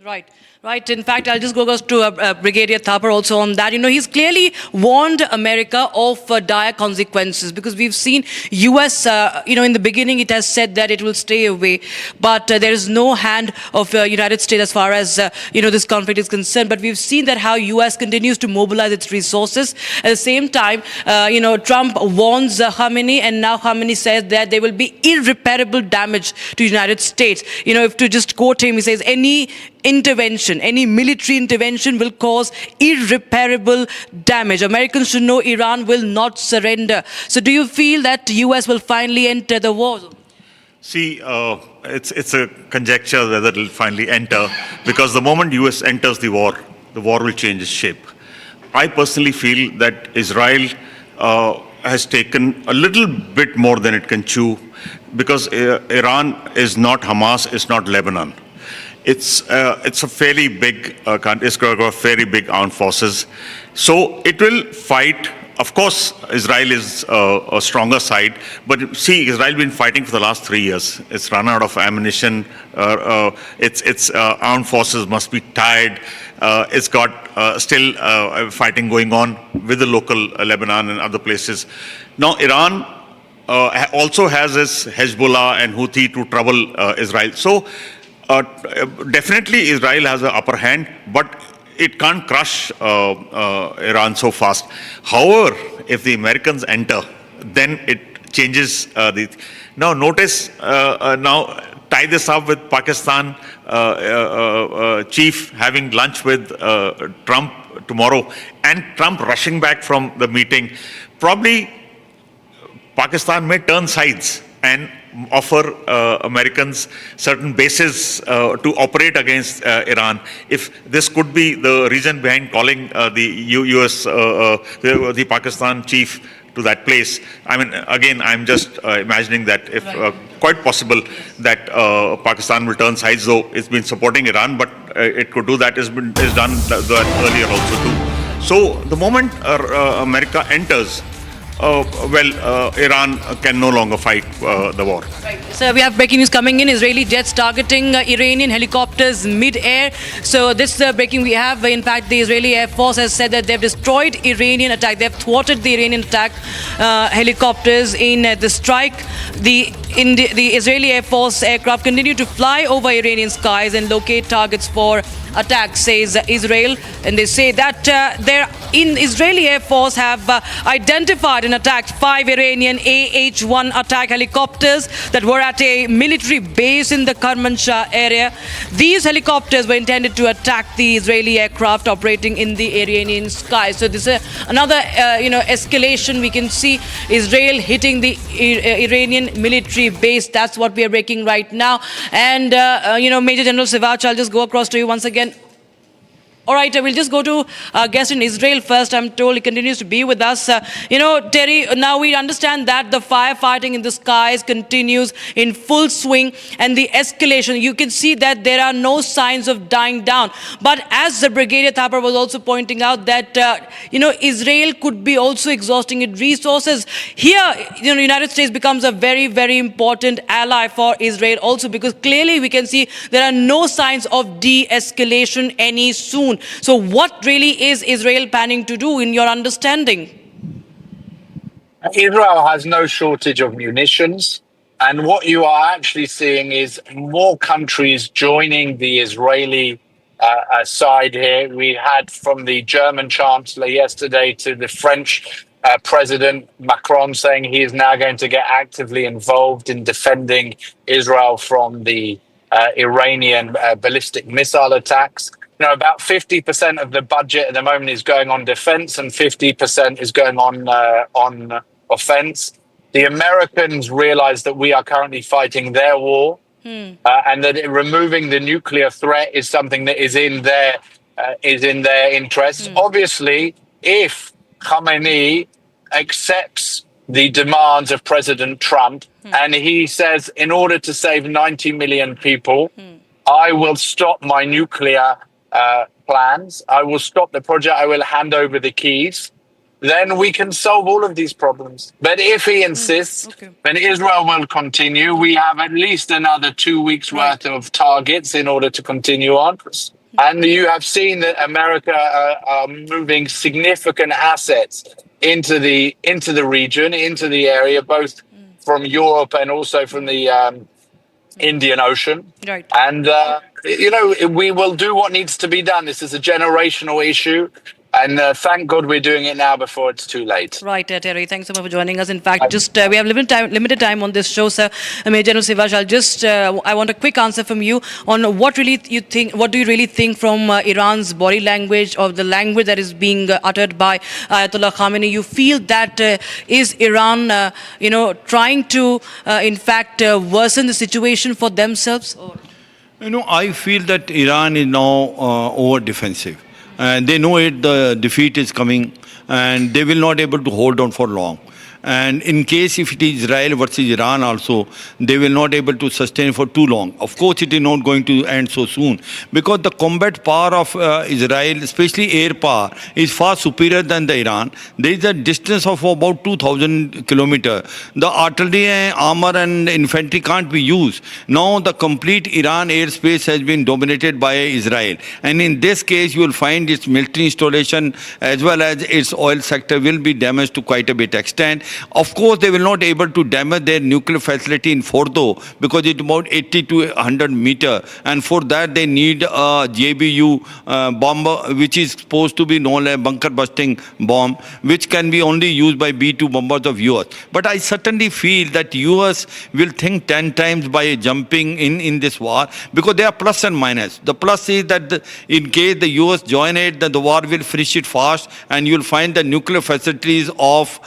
Speaker 9: Right. Right. In fact, I'll just go to Brigadier Thapar also on that. He's clearly warned America of dire consequences because we've seen US, in the beginning it has said that it will stay away, but there is no hand of United States as far as, this conflict is concerned. But we've seen that how US continues to mobilize its resources. At the same time, Trump warns Khamenei, and now Khamenei says that there will be irreparable damage to the United States. If to just quote him, he says, any military intervention will cause irreparable damage. Americans should know Iran will not surrender. So do you feel that the US will finally enter the war?
Speaker 14: See, it's a conjecture whether it will finally enter, because the moment US enters the war will change its shape. I personally feel that Israel has taken a little bit more than it can chew, because Iran is not Hamas, it's not Lebanon. It's a fairly big country. It's got very big armed forces, so it will fight. Of course, Israel is a stronger side, but see, Israel has been fighting for the last 3 years. It's run out of ammunition. Its armed forces must be tired. It's got still fighting going on with the local Lebanon and other places. Now, Iran also has its Hezbollah and Houthi to trouble Israel. So. Definitely Israel has an upper hand, but it can't crush Iran so fast. However, if the Americans enter, then it changes Now notice, now tie this up with Pakistan chief having lunch with Trump tomorrow, and Trump rushing back from the meeting. Probably Pakistan may turn sides and offer Americans certain bases to operate against Iran. If this could be the reason behind calling the Pakistan chief to that place. I mean, again, I'm just imagining that if quite possible that Pakistan will turn sides, though it's been supporting Iran, but it could do that. Is done that earlier also too. So the moment America enters, Iran can no longer fight the war.
Speaker 9: Right. So we have breaking news coming in. Israeli jets targeting Iranian helicopters mid-air. So this breaking we have. In fact, the Israeli Air Force has said that they've destroyed Iranian attack. They've thwarted the Iranian attack helicopters in the strike. The Israeli Air Force aircraft continue to fly over Iranian skies and locate targets for attack, says Israel. And they say that Israeli Air Force have identified and attacked 5 Iranian AH-1 attack helicopters that were at a military base in the Kermanshah area. These helicopters were intended to attack the Israeli aircraft operating in the Iranian skies. So this is another, escalation. We can see Israel hitting the Iranian military base. That's what we are breaking right now. And, Major General Sivach, I'll just go across to you once again. All right, we'll just go to our guest in Israel first. I'm told he continues to be with us. Terry, now we understand that the firefighting in the skies continues in full swing, and the escalation, you can see that there are no signs of dying down. But as the Brigadier Thapar was also pointing out that, Israel could be also exhausting its resources. Here, the United States becomes a very, very important ally for Israel also, because clearly we can see there are no signs of de-escalation any soon. So what really is Israel planning to do in your understanding?
Speaker 3: Israel has no shortage of munitions. And what you are actually seeing is more countries joining the Israeli side here. We had from the German Chancellor yesterday to the French President Macron saying he is now going to get actively involved in defending Israel from the Iranian ballistic missile attacks. About 50% of the budget at the moment is going on defense and 50% is going on offense. The Americans realize that we are currently fighting their war, and that removing the nuclear threat is something that is in their interests. Obviously, if Khamenei accepts the demands of President Trump and he says, in order to save 90 million people, I will stop my nuclear plans, I will stop the project, I will hand over the keys, then we can solve all of these problems. But if he insists, then Israel will continue. We have at least another 2 weeks worth of targets in order to continue on. And you have seen that America are moving significant assets into the region, into the area, both from Europe and also from the Indian Ocean.
Speaker 9: Right.
Speaker 3: And, we will do what needs to be done. This is a generational issue. And thank God we're doing it now before it's too late.
Speaker 9: Right, Terry. Thanks so much for joining us. In fact, we have limited time on this show, sir. Major General Sivash, I want a quick answer from you on what do you really think from Iran's body language, or the language that is being uttered by Ayatollah Khamenei? You feel that is Iran, trying to, in fact, worsen the situation for themselves? Or?
Speaker 16: I feel that Iran is now over defensive. They know the defeat is coming, and they will not able to hold on for long. And in case if it is Israel versus Iran also, they will not able to sustain for too long. Of course, it is not going to end so soon, because the combat power of Israel, especially air power, is far superior than the Iran. There is a distance of about 2,000 kilometers. The artillery, armor and infantry can't be used. Now the complete Iran airspace has been dominated by Israel. And in this case, you will find its military installation as well as its oil sector will be damaged to quite a bit extent. Of course, they will not able to damage their nuclear facility in Fordo, because it's about 80 to 100 meters, and for that they need a JBU bomber, which is supposed to be known as bunker busting bomb, which can be only used by B-2 bombers of US. But I certainly feel that US will think 10 times by jumping in this war, because there are plus and minus. The plus is that in case the US join it, then the war will finish it fast, and you'll find the nuclear facilities of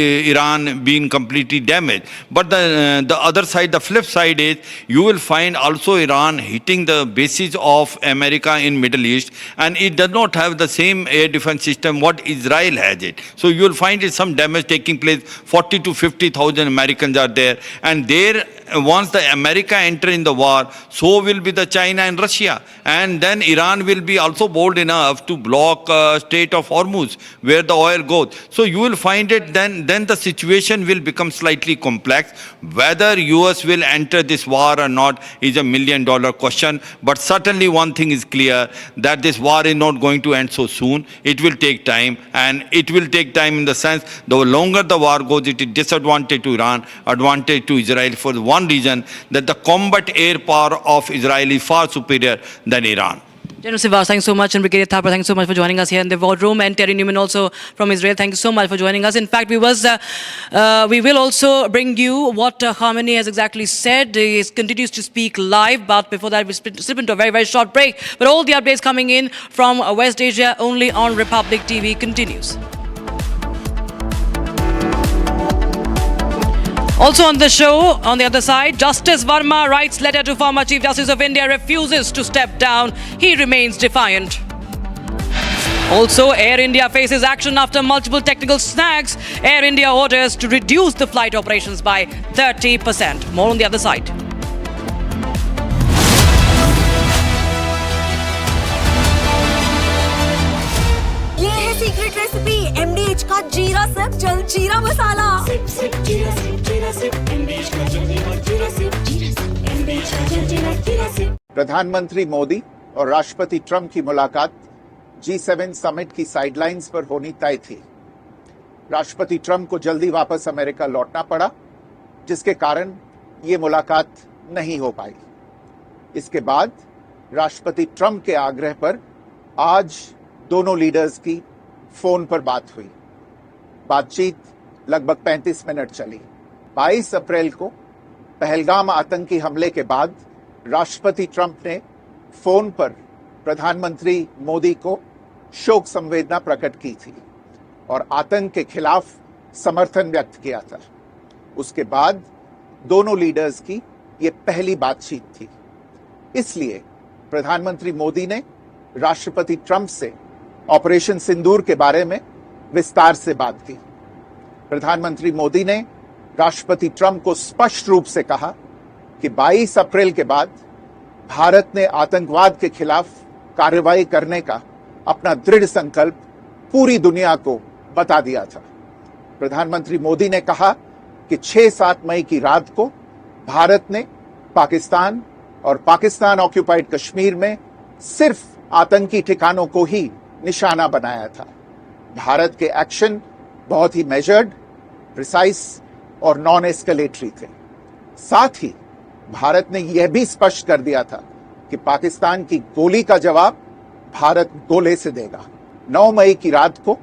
Speaker 16: Iran being completely damaged. But the other side, the flip side is, you will find also Iran hitting the bases of America in Middle East, and it does not have the same air defense system what Israel has it. So you will find some damage taking place. 40 to 50,000 Americans are there, and there, once the America enter in the war, so will be the China and Russia, and then Iran will be also bold enough to block Strait of Hormuz, where the oil goes. So you will find it then the situation will become slightly complex. Whether US will enter this war or not is a $1 million question. But certainly one thing is clear, that this war is not going to end so soon. It will take time, and it will take time in the sense, the longer the war goes, it is disadvantage to Iran, advantage to Israel, for the one reason that the combat air power of Israel is far superior than Iran.
Speaker 9: General Sivash, thanks so much, and Brigadier Thapar, thanks so much for joining us here in the war room, and Terry Newman also from Israel, thank you so much for joining us. In fact, we will also bring you what Khamenei has exactly said. He continues to speak live, but before that, we slip into a very, very short break. But all the updates coming in from West Asia only on Republic TV continues. Also on the show, on the other side, Justice Verma writes letter to former Chief Justice of India, refuses to step down. He remains defiant. Also, Air India faces action after multiple technical snags. Air India orders to reduce the flight operations by 30%. More on the other side.
Speaker 10: ये है secret recipe MDH का जीरा SIP जल जीरा मसाला। SIP SIP जीरा SIP MDH का जल जीरा सिप MDH का जल जीरा सिप।
Speaker 17: प्रधानमंत्री मोदी और राष्ट्रपति ट्रंप की मुलाकात G7 समिट की साइडलाइंस पर होनी तय थी। राष्ट्रपति ट्रंप को जल्दी वापस अमेरिका लौटना पड़ा, जिसके कारण ये मुलाकात नहीं हो पाई। इसके बाद राष्ट्रपति ट्रंप के आग्रह पर आज दोनों लीडर्स की फोन पर बात हुई। बातचीत लगभग 35 मिनट चली। 22 अप्रैल को पहलगाम आतंकी हमले के बाद राष्ट्रपति ट्रंप ने फोन पर प्रधानमंत्री मोदी को शोक संवेदना प्रकट की थी और आतंक के खिलाफ समर्थन व्यक्त किया था। उसके बाद दोनों लीडर्स की ये पहली बातचीत थी। इसलिए प्रधानमंत्री मोदी ने राष्ट्रपति ट्रंप से ऑपरेशन सिंदूर के बारे में विस्तार से बात की। प्रधानमंत्री मोदी ने राष्ट्रपति ट्रंप को स्पष्ट रूप से कहा कि 22 अप्रैल के बाद भारत ने आतंकवाद के खिलाफ कार्रवाई करने का अपना दृढ़ संकल्प पूरी दुनिया को बता दिया था। प्रधानमंत्री मोदी ने कहा कि 6-7 मई की रात को भारत ने पाकिस्तान और पाकिस्तान ऑक्यूपाइड कश्मीर में सिर्फ आतंकी ठिकानों को ही निशाना बनाया था। भारत के एक्शन बहुत ही मेजर्ड, प्रिसाइज और नॉन एस्केलेटरी थे। साथ ही भारत ने यह भी स्पष्ट कर दिया था कि पाकिस्तान की गोली का जवाब भारत गोले से देगा। 9 मई की रात को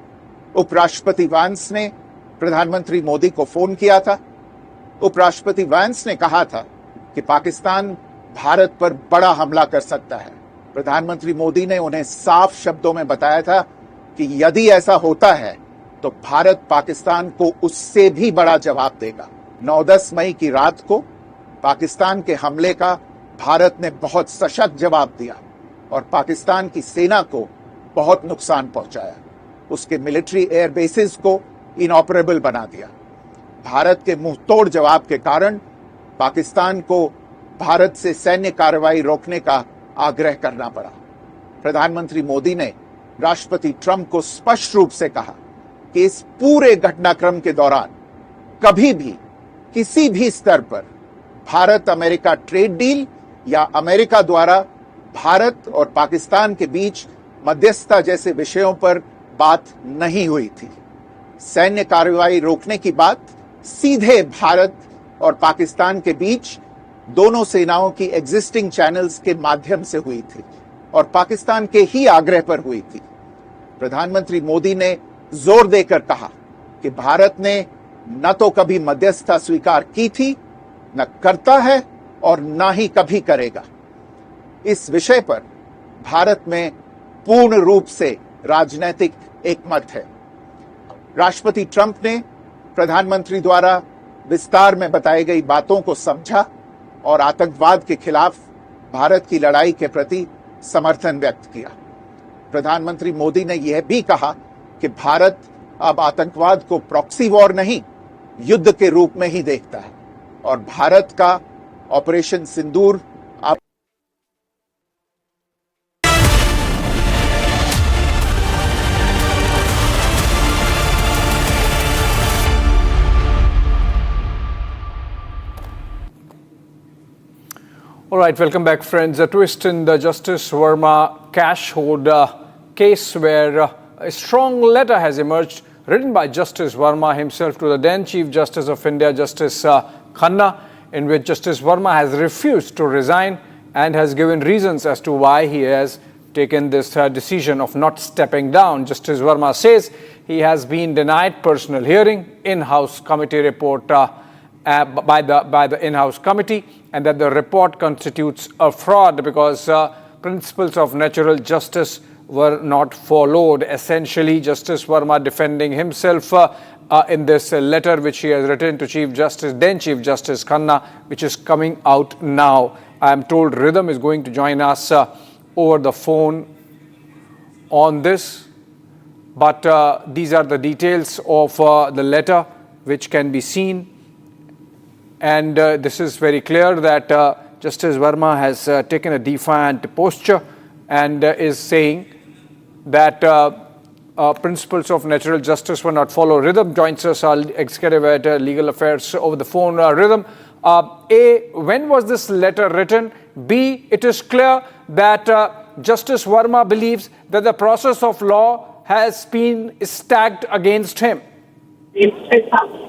Speaker 17: उपराष्ट्रपति वैंस ने प्रधानमंत्री मोदी को फोन किया था। उपराष्ट्रपति वैंस ने कहा था कि पाकिस्तान भारत पर बड़ा हमला कर सकता है। प्रधानमंत्री मोदी ने उन्हें साफ शब्दों में बताया था कि यदि ऐसा होता है तो भारत पाकिस्तान को उससे भी बड़ा जवाब देगा। 9-10 मई की रात को पाकिस्तान के हमले का भारत ने बहुत सशक्त जवाब दिया और पाकिस्तान की सेना को बहुत नुकसान पहुंचाया। उसके मिलिट्री एयर बेसिस को इनऑपरेबल बना दिया। भारत के मुंहतोड़ जवाब के कारण पाकिस्तान को भारत से सैन्य कार्रवाई रोकने का आग्रह करना पड़ा। प्रधानमंत्री मोदी ने राष्ट्रपति ट्रंप को स्पष्ट रूप से कहा कि इस पूरे घटनाक्रम के दौरान कभी भी किसी भी स्तर पर भारत अमेरिका ट्रेड डील या अमेरिका द्वारा भारत और पाकिस्तान के बीच मध्यस्थता जैसे विषयों पर बात नहीं हुई थी। सैन्य कार्रवाई रोकने की बात सीधे भारत और पाकिस्तान के बीच दोनों सेनाओं की एग्जिस्टिंग चैनल्स के माध्यम से हुई थी और पाकिस्तान के ही आग्रह पर हुई थी। प्रधानमंत्री मोदी ने जोर देकर कहा कि भारत ने न तो कभी मध्यस्थता स्वीकार की थी, न करता है और न ही कभी करेगा। इस विषय पर भारत में पूर्ण रूप से राजनीतिक एकमत है। राष्ट्रपति ट्रंप ने प्रधानमंत्री द्वारा विस्तार में बताई गई बातों को समझा और आतंकवाद के खिलाफ भारत की लड़ाई के प्रति समर्थन व्यक्त किया। प्रधानमंत्री मोदी ने यह भी कहा कि भारत अब आतंकवाद को प्रॉक्सी वॉर नहीं, युद्ध के रूप में ही देखता है और भारत का ऑपरेशन सिंदूर अब
Speaker 18: All right, welcome back, friends. A twist in the Justice Verma cash hoard case where a strong letter has emerged written by Justice Verma himself to the then Chief Justice of India, Justice Khanna, in which Justice Verma has refused to resign and has given reasons as to why he has taken this decision of not stepping down. Justice Verma says he has been denied personal hearing, in-house committee report by the in-house committee, and that the report constitutes a fraud because principles of natural justice were not followed. Essentially, Justice Verma defending himself in this letter which he has written to then Chief Justice Khanna, which is coming out now. I am told Rhythm is going to join us over the phone on this, but these are the details of the letter which can be seen. And this is very clear that Justice Verma has taken a defiant posture and is saying that principles of natural justice were not followed. Rhythm joins us, our executive editor, legal affairs, over the phone. Rhythm, A, when was this letter written? B, it is clear that Justice Verma believes that the process of law has been stacked against him.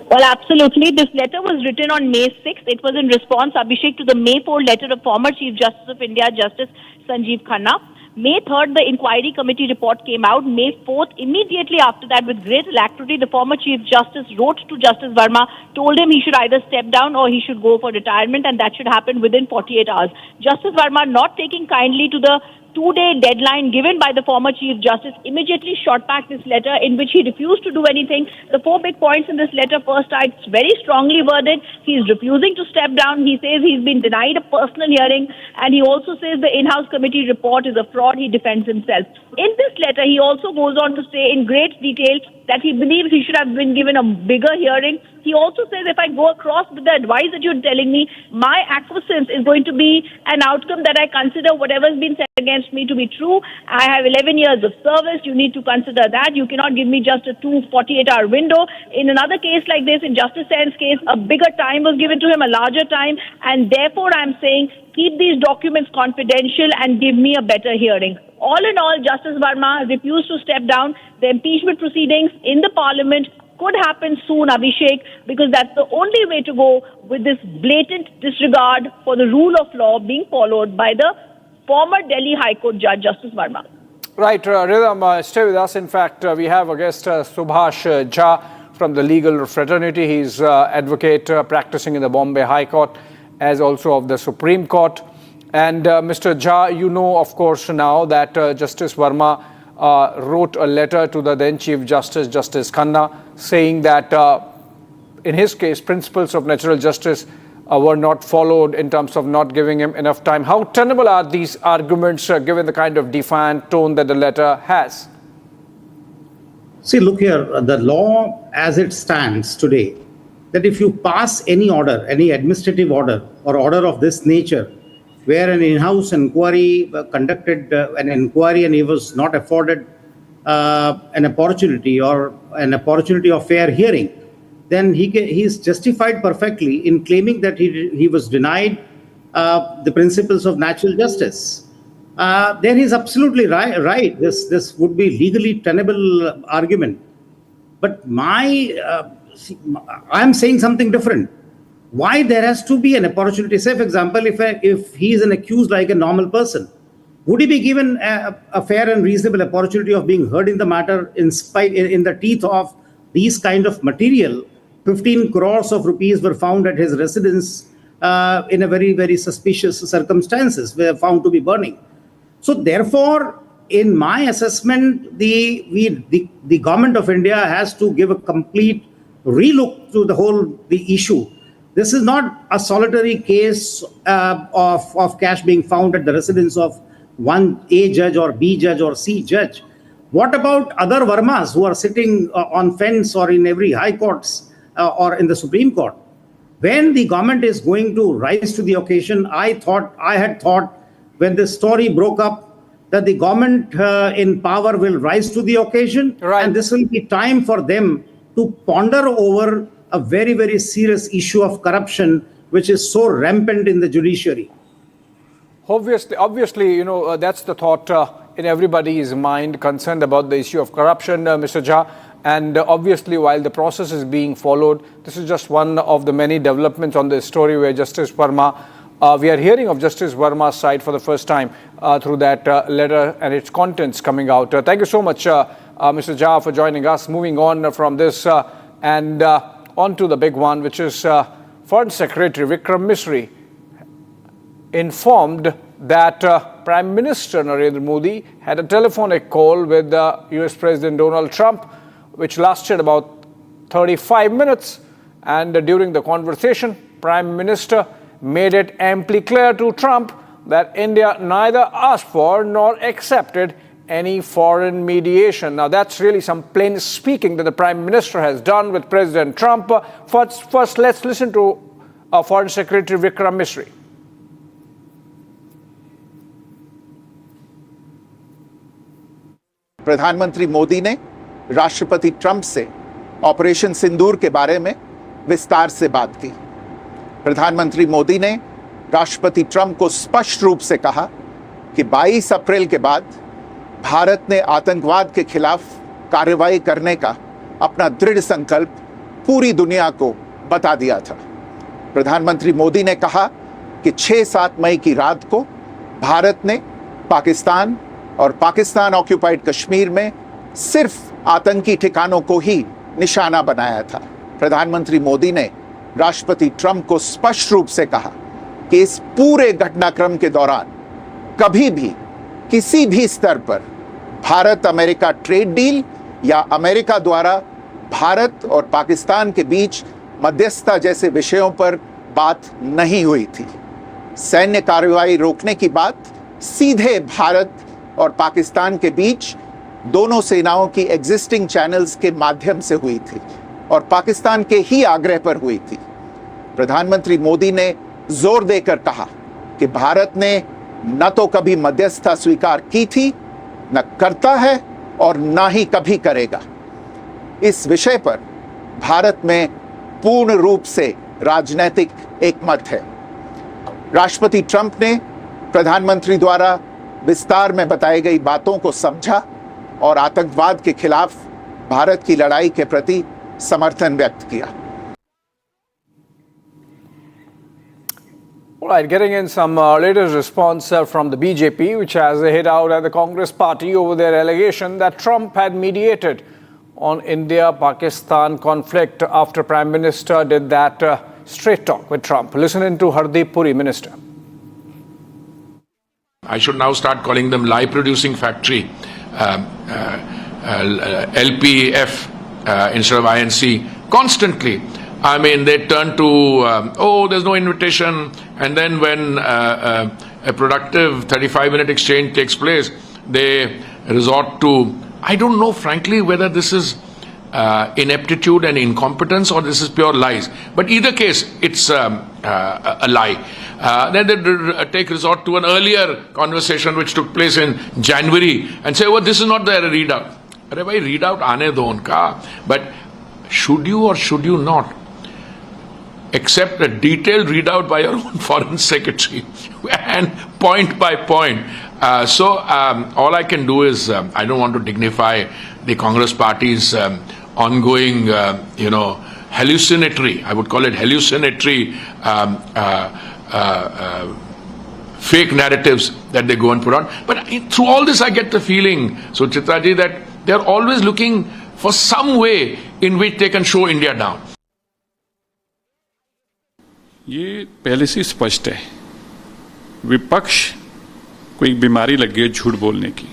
Speaker 19: Well, absolutely. This letter was written on May 6th. It was in response, Abhishek, to the May 4th letter of former Chief Justice of India, Justice Sanjeev Khanna. May 3rd, the inquiry committee report came out. May 4th, immediately after that, with great alacrity, the former Chief Justice wrote to Justice Verma, told him he should either step down or he should go for retirement, and that should happen within 48 hours. Justice Verma, not taking kindly to the two-day deadline given by the former Chief Justice, immediately shot back this letter in which he refused to do anything. The 4 big points in this letter: first, it's very strongly worded. He's refusing to step down. He says he's been denied a personal hearing, and he also says the in-house committee report is a fraud. He defends himself. In this letter, he also goes on to say in great detail that he believes he should have been given a bigger hearing. He also says if I go across with the advice that you're telling me, my acquiescence is going to be an outcome that I consider whatever's been said against me to be true. I have 11 years of service. You need to consider that. You cannot give me just a 48-hour window. In another case like this, in Justice Sen's case, a bigger time was given to him, a larger time, and therefore I'm saying keep these documents confidential and give me a better hearing. All in all, Justice Verma refused to step down. The impeachment proceedings in the parliament could happen soon, Abhishek, because that's the only way to go with this blatant disregard for the rule of law being followed by the former Delhi High Court Judge, Justice Verma.
Speaker 18: Right, Rhythm, stay with us. In fact, we have a guest, Subhash Jha from the legal fraternity. He's advocate practicing in the Bombay High Court as also of the Supreme Court. And Mr. Jha, you know, of course, now that Justice Verma wrote a letter to the then Chief Justice, Justice Khanna, saying that in his case, principles of natural justice were not followed in terms of not giving him enough time. How tenable are these arguments given the kind of defiant tone that the letter has?
Speaker 5: See, look here, the law as it stands today, that if you pass any order, any administrative order or order of this nature, where an in-house inquiry conducted an inquiry and he was not afforded an opportunity of fair hearing, then he is justified perfectly in claiming that he was denied the principles of natural justice. Then he's absolutely right. This would be legally tenable argument. But I'm saying something different. Why there has to be an opportunity? Say, for example, if he is an accused like a normal person, would he be given a fair and reasonable opportunity of being heard in the matter in the teeth of these kind of material? 15 crores of rupees were found at his residence in a very, very suspicious circumstances, were found to be burning. So therefore, in my assessment, the government of India has to give a complete relook to the issue. This is not a solitary case of cash being found at the residence of one A judge or B judge or C judge. What about other Vermas who are sitting on fence or in every high courts or in the Supreme Court? When the government is going to rise to the occasion, I had thought when this story broke up that the government in power will rise to the occasion, and this will be time for them to ponder over a very, very serious issue of corruption, which is so rampant in the judiciary.
Speaker 18: Obviously, you know, that's the thought in everybody's mind concerned about the issue of corruption, Mr. Jha. And obviously, while the process is being followed, this is just one of the many developments on this story where Justice Verma, we are hearing of Justice Verma's side for the first time through that letter and its contents coming out. Thank you so much, Mr. Jha, for joining us. Moving on from this and on to the big one, which is Foreign Secretary Vikram Misri informed that Prime Minister Narendra Modi had a telephonic call with US President Donald Trump, which lasted about 35 minutes. And during the conversation, Prime Minister made it amply clear to Trump that India neither asked for nor accepted any foreign mediation. Now, that's really some plain speaking that the Prime Minister has done with President Trump. First, let's listen to Foreign Secretary Vikram Misri.
Speaker 17: प्रधानमंत्री मोदी ने राष्ट्रपति Trump से operation सिंदूर के बारे में विस्तार से बात की। प्रधानमंत्री मोदी ने राष्ट्रपति ट्रंप को स्पष्ट रूप से कहा कि 22 अप्रैल के बाद भारत ने आतंकवाद के खिलाफ कार्रवाई करने का अपना दृढ़ संकल्प पूरी दुनिया को बता दिया था। प्रधानमंत्री मोदी ने कहा कि 6-7 मई की रात को भारत ने पाकिस्तान और पाकिस्तान ऑक्यूपाइड कश्मीर में सिर्फ आतंकी ठिकानों को ही निशाना बनाया था। प्रधानमंत्री मोदी ने राष्ट्रपति ट्रंप को स्पष्ट रूप से कहा कि इस पूरे घटनाक्रम के दौरान कभी भी किसी भी स्तर पर भारत अमेरिका ट्रेड डील या अमेरिका द्वारा भारत और पाकिस्तान के बीच मध्यस्थता जैसे विषयों पर बात नहीं हुई थी। सैन्य कार्रवाई रोकने की बात सीधे भारत और पाकिस्तान के बीच दोनों सेनाओं की एग्जिस्टिंग चैनल्स के माध्यम से हुई थी और पाकिस्तान के ही आग्रह पर हुई थी। प्रधानमंत्री मोदी ने जोर देकर कहा कि भारत ने न तो कभी मध्यस्थता स्वीकार की थी, न करता है और न ही कभी करेगा। इस विषय पर भारत में पूर्ण रूप से राजनीतिक एकमत है। राष्ट्रपति ट्रंप ने प्रधानमंत्री द्वारा विस्तार में बताई गई बातों को समझा और आतंकवाद के खिलाफ भारत की लड़ाई के प्रति समर्थन व्यक्त किया।
Speaker 18: All right, getting in some latest response from the BJP, which has hit out at the Congress party over their allegation that Trump had mediated on India-Pakistan conflict after Prime Minister did that straight talk with Trump. Listen in to Hardeep Puri, Minister.
Speaker 6: I should now start calling them lie-producing factory, LPF instead of INC, constantly. I mean, they turn to, there's no invitation. And then when a productive 35-minute exchange takes place, they resort to, I don't know, frankly, whether this is ineptitude and incompetence or this is pure lies. But either case, it's a lie. Then they take resort to an earlier conversation which took place in January and say, this is not the readout. Arey bhai, readout aane do unka. But should you or should you not accept a detailed readout by your own foreign secretary and point by point? All I can do is, I don't want to dignify the Congress party's ongoing, hallucinatory, I would call it hallucinatory fake narratives that they go and put on. But through all this, I get the feeling, Suchitra ji, that they're always looking for some way in which they can show India down.
Speaker 21: ये पहले से स्पष्ट है, विपक्ष को एक बीमारी लगी है झूठ बोलने की।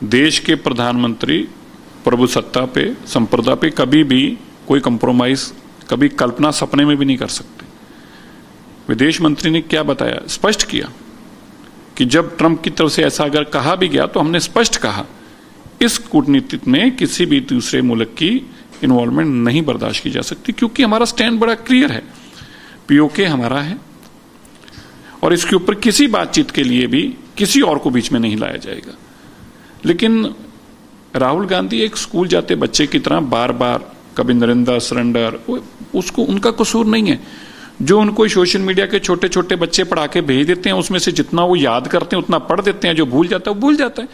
Speaker 21: देश के प्रधानमंत्री प्रभुसत्ता पे, संप्रदा पे कभी भी कोई कंप्रोमाइज, कभी कल्पना सपने में भी नहीं कर सकते। विदेश मंत्री ने क्या बताया, स्पष्ट किया कि जब ट्रंप की तरफ से ऐसा अगर कहा भी गया तो हमने स्पष्ट कहा इस कूटनीति में किसी भी दूसरे मुल्क की इन्वॉल्वमेंट नहीं बर्दाश्त की जा सकती, क्योंकि हमारा स्टैंड बड़ा क्लियर है, पीओके हमारा है और इसके ऊपर किसी बातचीत के लिए भी किसी और को बीच में नहीं लाया जाएगा। लेकिन राहुल गांधी एक स्कूल जाते बच्चे की तरह बार बार कभी नरेंद्र सरेंडर, उसको उनका कसूर नहीं है। जो उनको सोशल मीडिया के छोटे छोटे बच्चे पढ़ा के भेज देते हैं, उसमें से जितना वो याद करते हैं उतना पढ़ देते हैं, जो भूल जाता है वो भूल जाता है।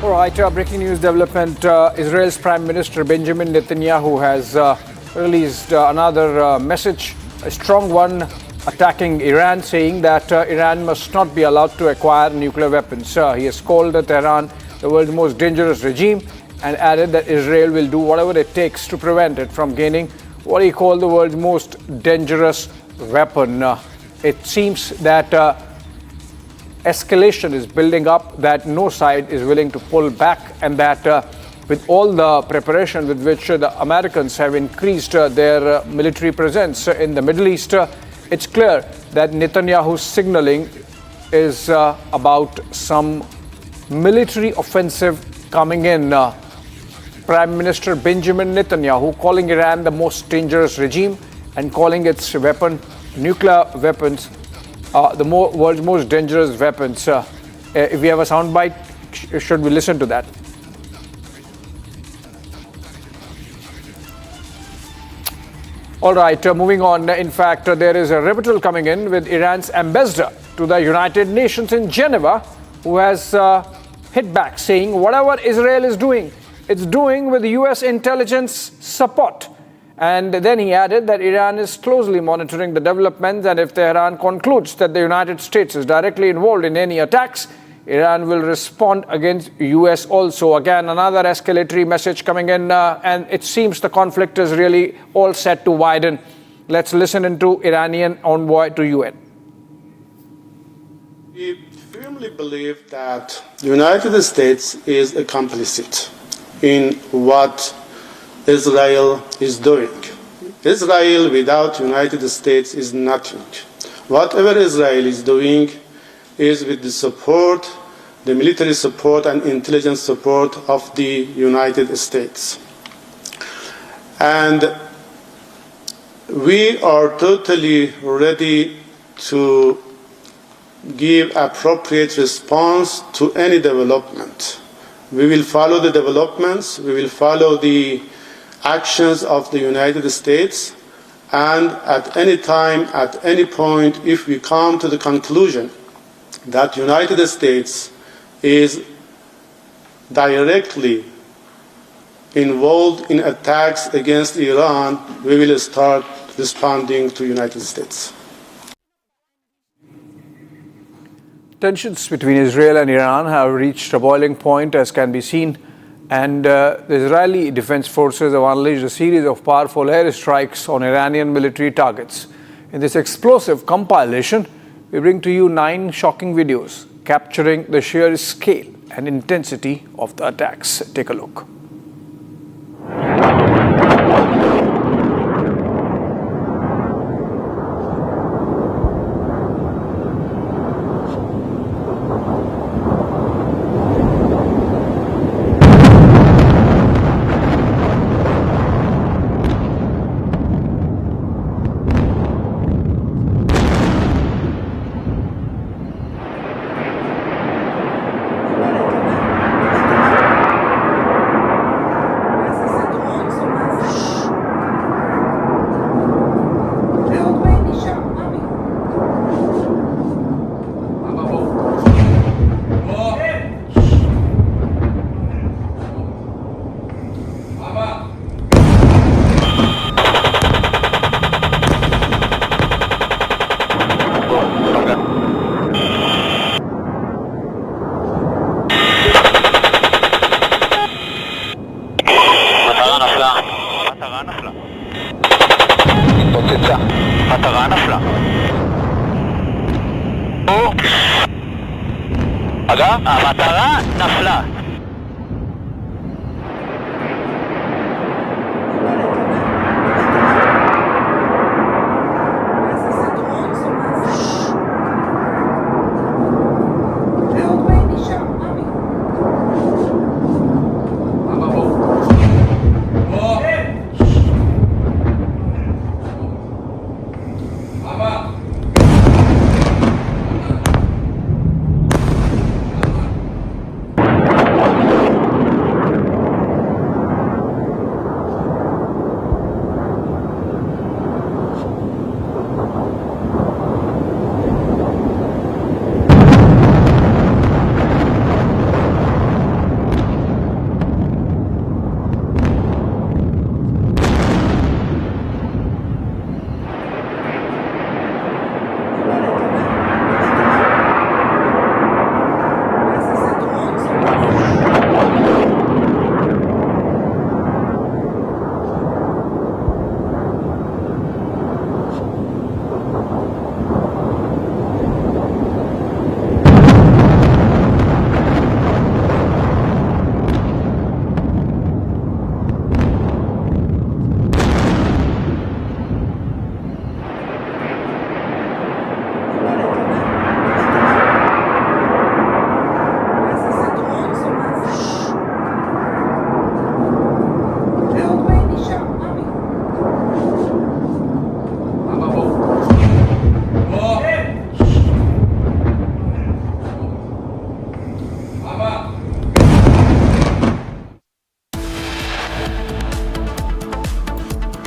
Speaker 18: All right, breaking news development. Israel's Prime Minister Benjamin Netanyahu has released another message, a strong one, attacking Iran, saying that Iran must not be allowed to acquire nuclear weapons. He has called Tehran the world's most dangerous regime and added that Israel will do whatever it takes to prevent it from gaining what he called the world's most dangerous weapon. It seems that escalation is building up, that no side is willing to pull back, and that with all the preparation with which the Americans have increased their military presence in the Middle East, it's clear that Netanyahu's signaling is about some military offensive coming in. Prime Minister Benjamin Netanyahu calling Iran the most dangerous regime and calling its weapon, nuclear weapons, the world's most dangerous weapons. If we have a soundbite, should we listen to that? All right, moving on. In fact, there is a rebuttal coming in with Iran's ambassador to the United Nations in Geneva, who has hit back, saying whatever Israel is doing, it's doing with US intelligence support. And then he added that Iran is closely monitoring the developments, and if Tehran concludes that the United States is directly involved in any attacks, Iran will respond against US also. Again, another escalatory message coming in, and it seems the conflict is really all set to widen. Let's listen into Iranian envoy to UN.
Speaker 2: We firmly believe that the United States is a complicit in what Israel is doing. Israel without United States is nothing. Whatever Israel is doing is with the support, the military support and intelligence support of the United States. And we are totally ready to give appropriate response to any development. We will follow the developments, we will follow the actions of the United States, and at any time, at any point, if we come to the conclusion that the United States is directly involved in attacks against Iran, we will start responding to the United States.
Speaker 18: Tensions between Israel and Iran have reached a boiling point, as can be seen, and the Israeli Defense Forces have unleashed a series of powerful airstrikes on Iranian military targets. In this explosive compilation, we bring to you 9 shocking videos capturing the sheer scale and intensity of the attacks. Take a look.
Speaker 4: המטרה נפלה.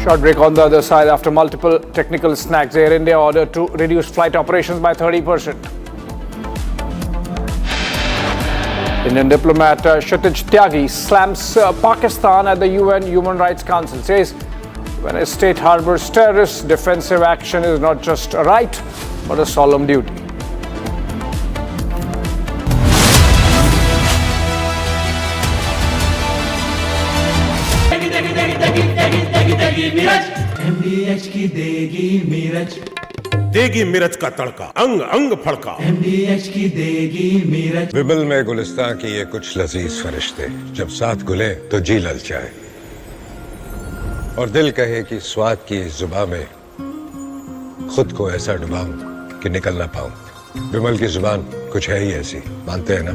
Speaker 18: Short break on the other side. After multiple technical snags, Air India ordered to reduce flight operations by 30%. Indian diplomat Kshitij Tyagi slams Pakistan at the UN Human Rights Council. Says when a state harbors terrorists, defensive action is not just a right, but a solemn duty.
Speaker 11: MDH की देगी मीरज,
Speaker 13: देगी मिरज का तड़का, अंग अंग फड़का।
Speaker 11: MDH की देगी मीरज।
Speaker 22: विबल में गुलिस्तां की ये कुछ लजीज फरिश्ते जब साथ गुले तो जी ललचाए और दिल कहे कि स्वाद की इस जुबान में खुद को ऐसा डुबाऊं कि निकल ना पाऊं। विमल की जुबान कुछ है ही ऐसी, मानते हैं ना?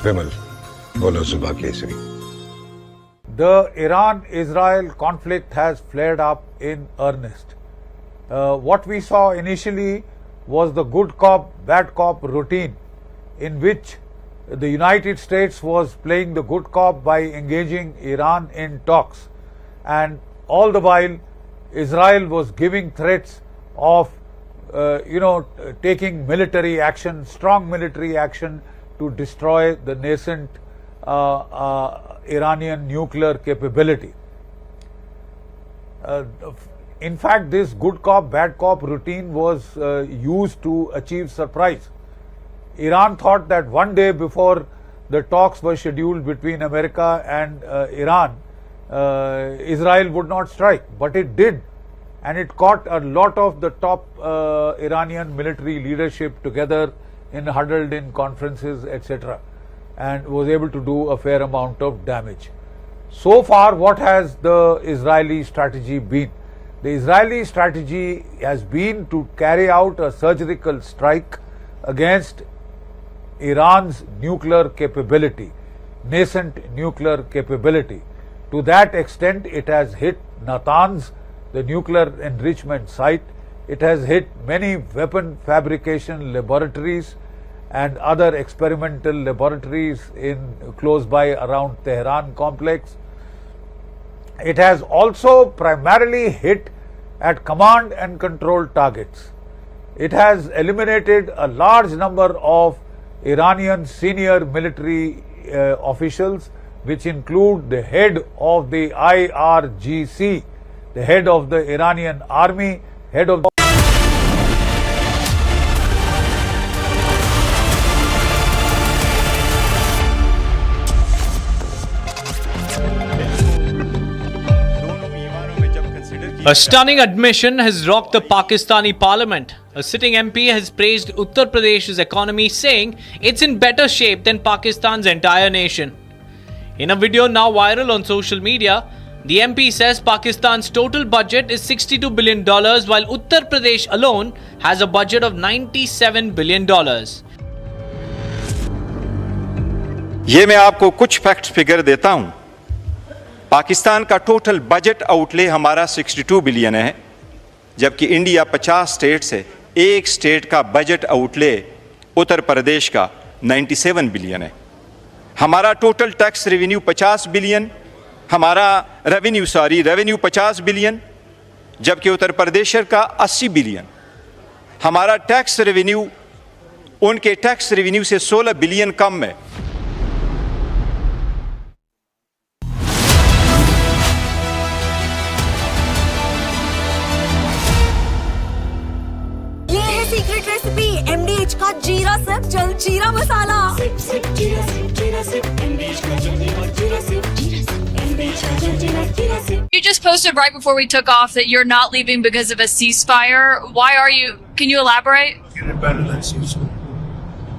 Speaker 22: विमल, बोलो जुबा Kesari.
Speaker 7: The Iran-Israel conflict has flared up in earnest. What we saw initially was the good cop, bad cop routine in which the United States was playing the good cop by engaging Iran in talks, and all the while Israel was giving threats of taking military action, strong military action to destroy the nascent Iranian nuclear capability. In fact, this good cop, bad cop routine was used to achieve surprise. Iran thought that one day before the talks were scheduled between America and Iran, Israel would not strike, but it did, and it caught a lot of the top Iranian military leadership together huddled in conferences, etc., and was able to do a fair amount of damage. So far, what has the Israeli strategy been? The Israeli strategy has been to carry out a surgical strike against Iran's nuclear capability, nascent nuclear capability. To that extent, it has hit Natanz, the nuclear enrichment site. It has hit many weapon fabrication laboratories and other experimental laboratories close by around Tehran complex. It has also primarily hit at command and control targets. It has eliminated a large number of Iranian senior military officials, which include the head of the IRGC, the head of the Iranian army, head of the
Speaker 15: A stunning admission has rocked the Pakistani parliament. A sitting MP has praised Uttar Pradesh's economy, saying it's in better shape than Pakistan's entire nation. In a video now viral on social media, the MP says Pakistan's total budget is $62 billion, while Uttar Pradesh alone has a budget of $97 billion.
Speaker 23: ये मैं आपको कुछ fact figure देता हूं. पाकिस्तान का total budget outlay हमारा 62 billion है, जबकि इंडिया 50 स्टेट से एक स्टेट का बजट आउटले उत्तर प्रदेश का 97 बिलियन है. हमारा टोटल टैक्स रेवेन्यू 50 बिलियन, हमारा रेवेन्यू 50 बिलियन, जबकि उत्तर प्रदेश का 80 बिलियन. हमारा टैक्स रेवेन्यू उनके टैक्स रेवेन्यू से 16 बिलियन कम है.
Speaker 10: सीक्रेट रेसिपी MDH का जीरा सिप जल जीरा मसाला. सिप सिप जीरा सिप MDH का जल्दी और जीरा सिप MDH का जल जीरा SIP.
Speaker 24: You just posted right before we took off that you're not leaving because of a ceasefire. Why are you? Can you elaborate?
Speaker 25: Get it better than ceasefire.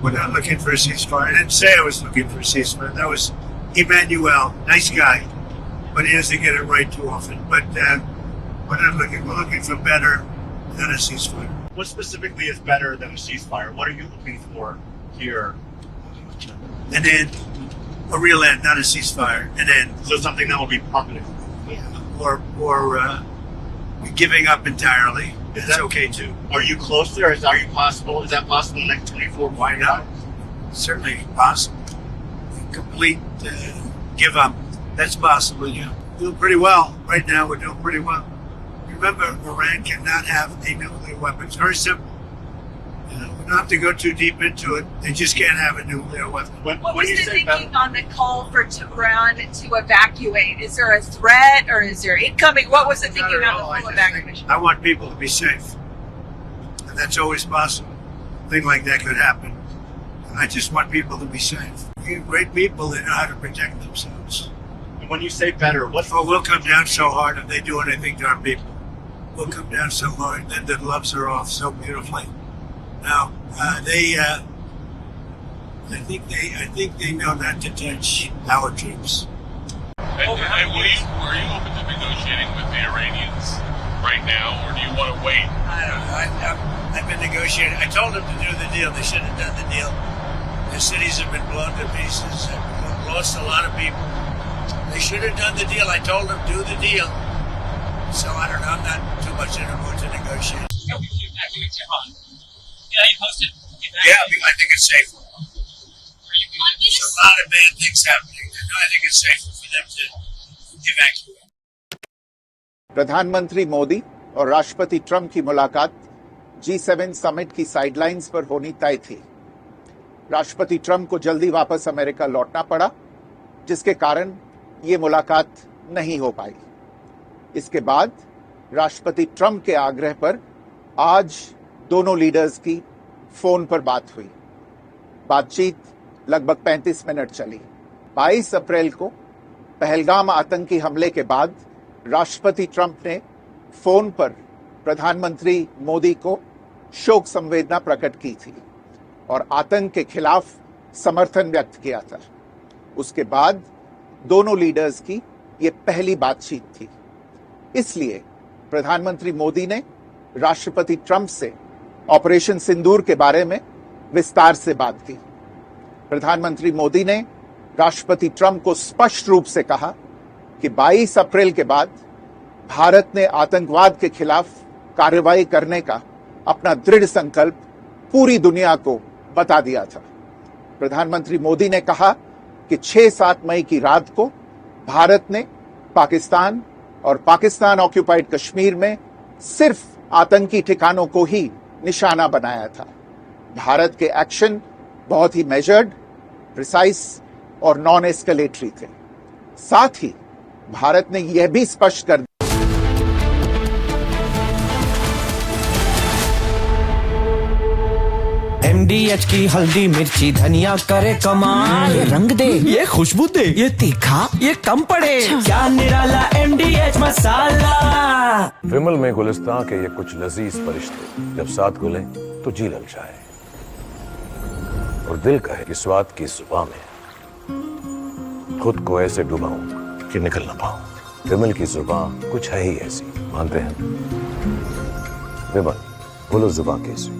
Speaker 25: We're not looking for a ceasefire. I didn't say I was looking for a ceasefire. That was Emmanuel, nice guy, but he doesn't get it right too often. But we're not looking. We're looking for better than a ceasefire.
Speaker 26: What specifically is better than a ceasefire? What are you looking for here?
Speaker 25: An end, a real end, not a ceasefire. An end.
Speaker 26: So something that will be permanent.
Speaker 25: Or giving up entirely.
Speaker 26: Is that okay too? Are you close there? Is that possible? Is that possible in the next 24?
Speaker 25: Why not? Certainly possible. Complete give up. That's possible. Yeah, doing pretty well right now. We're doing pretty well. Remember, Iran cannot have a nuclear weapon. It's very simple. We don't have to go too deep into it. They just can't have a nuclear weapon.
Speaker 24: What was the thinking on the call for Tehran to evacuate? Is there a threat or is there incoming? What was the thinking on the full evacuation?
Speaker 25: I want people to be safe. And that's always possible. A thing like that could happen. I just want people to be safe. We have great people that know how to protect themselves.
Speaker 26: And when you say better, what?
Speaker 25: Oh, we'll come down so hard if they do anything to our people. We'll come down so hard that the gloves are off so beautifully. Now, I think they know not to touch our troops.
Speaker 27: And were you open to negotiating with the Iranians?
Speaker 21: right now, or do you want to wait?
Speaker 25: I don't know. I've been negotiating. I told them to do the deal. They should have done the deal. Their cities have been blown to pieces. They've lost a lot of people. They should have done the deal. I told them do the deal. So I don't know. I'm not too much in the mood to negotiate.
Speaker 1: Yeah, you posted.
Speaker 25: Yeah, I think it's safe. There's a lot of bad things happening. I think it's safer for them to evacuate.
Speaker 17: प्रधानमंत्री मोदी और राष्ट्रपति Trump की मुलाकात G7 summit की sidelines पर होनी तय थी। राष्ट्रपति ट्रंप को जल्दी वापस अमेरिका लौटना पड़ा, जिसके कारण ये मुलाकात नहीं हो पाई। इसके बाद राष्ट्रपति ट्रंप के आग्रह पर आज दोनों लीडर्स की फोन पर बात हुई। बातचीत लगभग 35 मिनट चली। 22 अप्रैल को पहलगाम आतंकी हमले के बाद राष्ट्रपति ट्रंप ने फोन पर प्रधानमंत्री मोदी को शोक संवेदना प्रकट की थी और आतंक के खिलाफ समर्थन व्यक्त किया था। उसके बाद दोनों लीडर्स की ये पहली बातचीत थी। इसलिए प्रधानमंत्री मोदी ने राष्ट्रपति ट्रंप से ऑपरेशन सिंदूर के बारे में विस्तार से बात की। प्रधानमंत्री मोदी ने राष्ट्रपति ट्रंप को स्पष्ट रूप से कहा कि 22 अप्रैल के बाद भारत ने आतंकवाद के खिलाफ कार्रवाई करने का अपना दृढ़ संकल्प पूरी दुनिया को बता दिया था। प्रधानमंत्री मोदी ने कहा कि 6-7 मई की रात को भारत ने पाकिस्तान और पाकिस्तान ऑक्यूपाइड कश्मीर में सिर्फ आतंकी ठिकानों को ही निशाना बनाया था। भारत के एक्शन बहुत ही मेजर्ड, प्रिसाइज और नॉन एस्केलेटरी थे। साथ ही भारत ने यह भी स्पष्ट कर
Speaker 3: MDH की हल्दी मिर्ची धनिया करे कमाल, ये रंग दे, ये खुशबू दे, ये तीखा, ये कम पड़े, क्या निराला MDH मसाला।
Speaker 8: विमल में गुलिस्तां के ये कुछ लजीज फरिश्ते जब साथ घुले तो जी ललचाए और दिल कहे कि स्वाद की जुबां में खुद को ऐसे डुबाऊं कि निकल ना पाऊं। विमल की जुबां कुछ है ही ऐसी, मानते हैं? विमल, बोलो जुबां कैसी?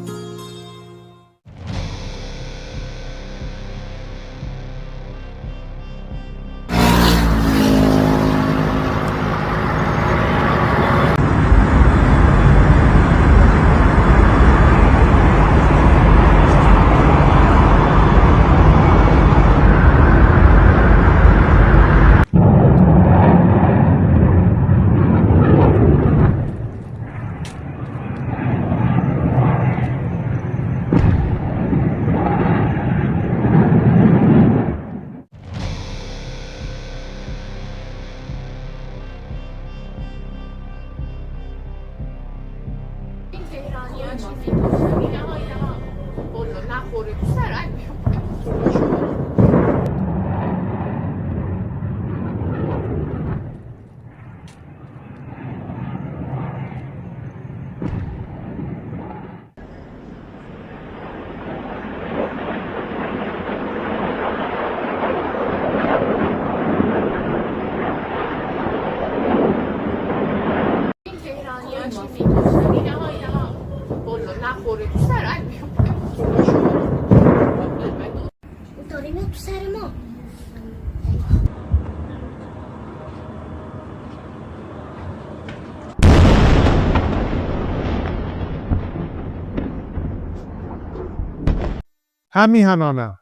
Speaker 12: همیهنانم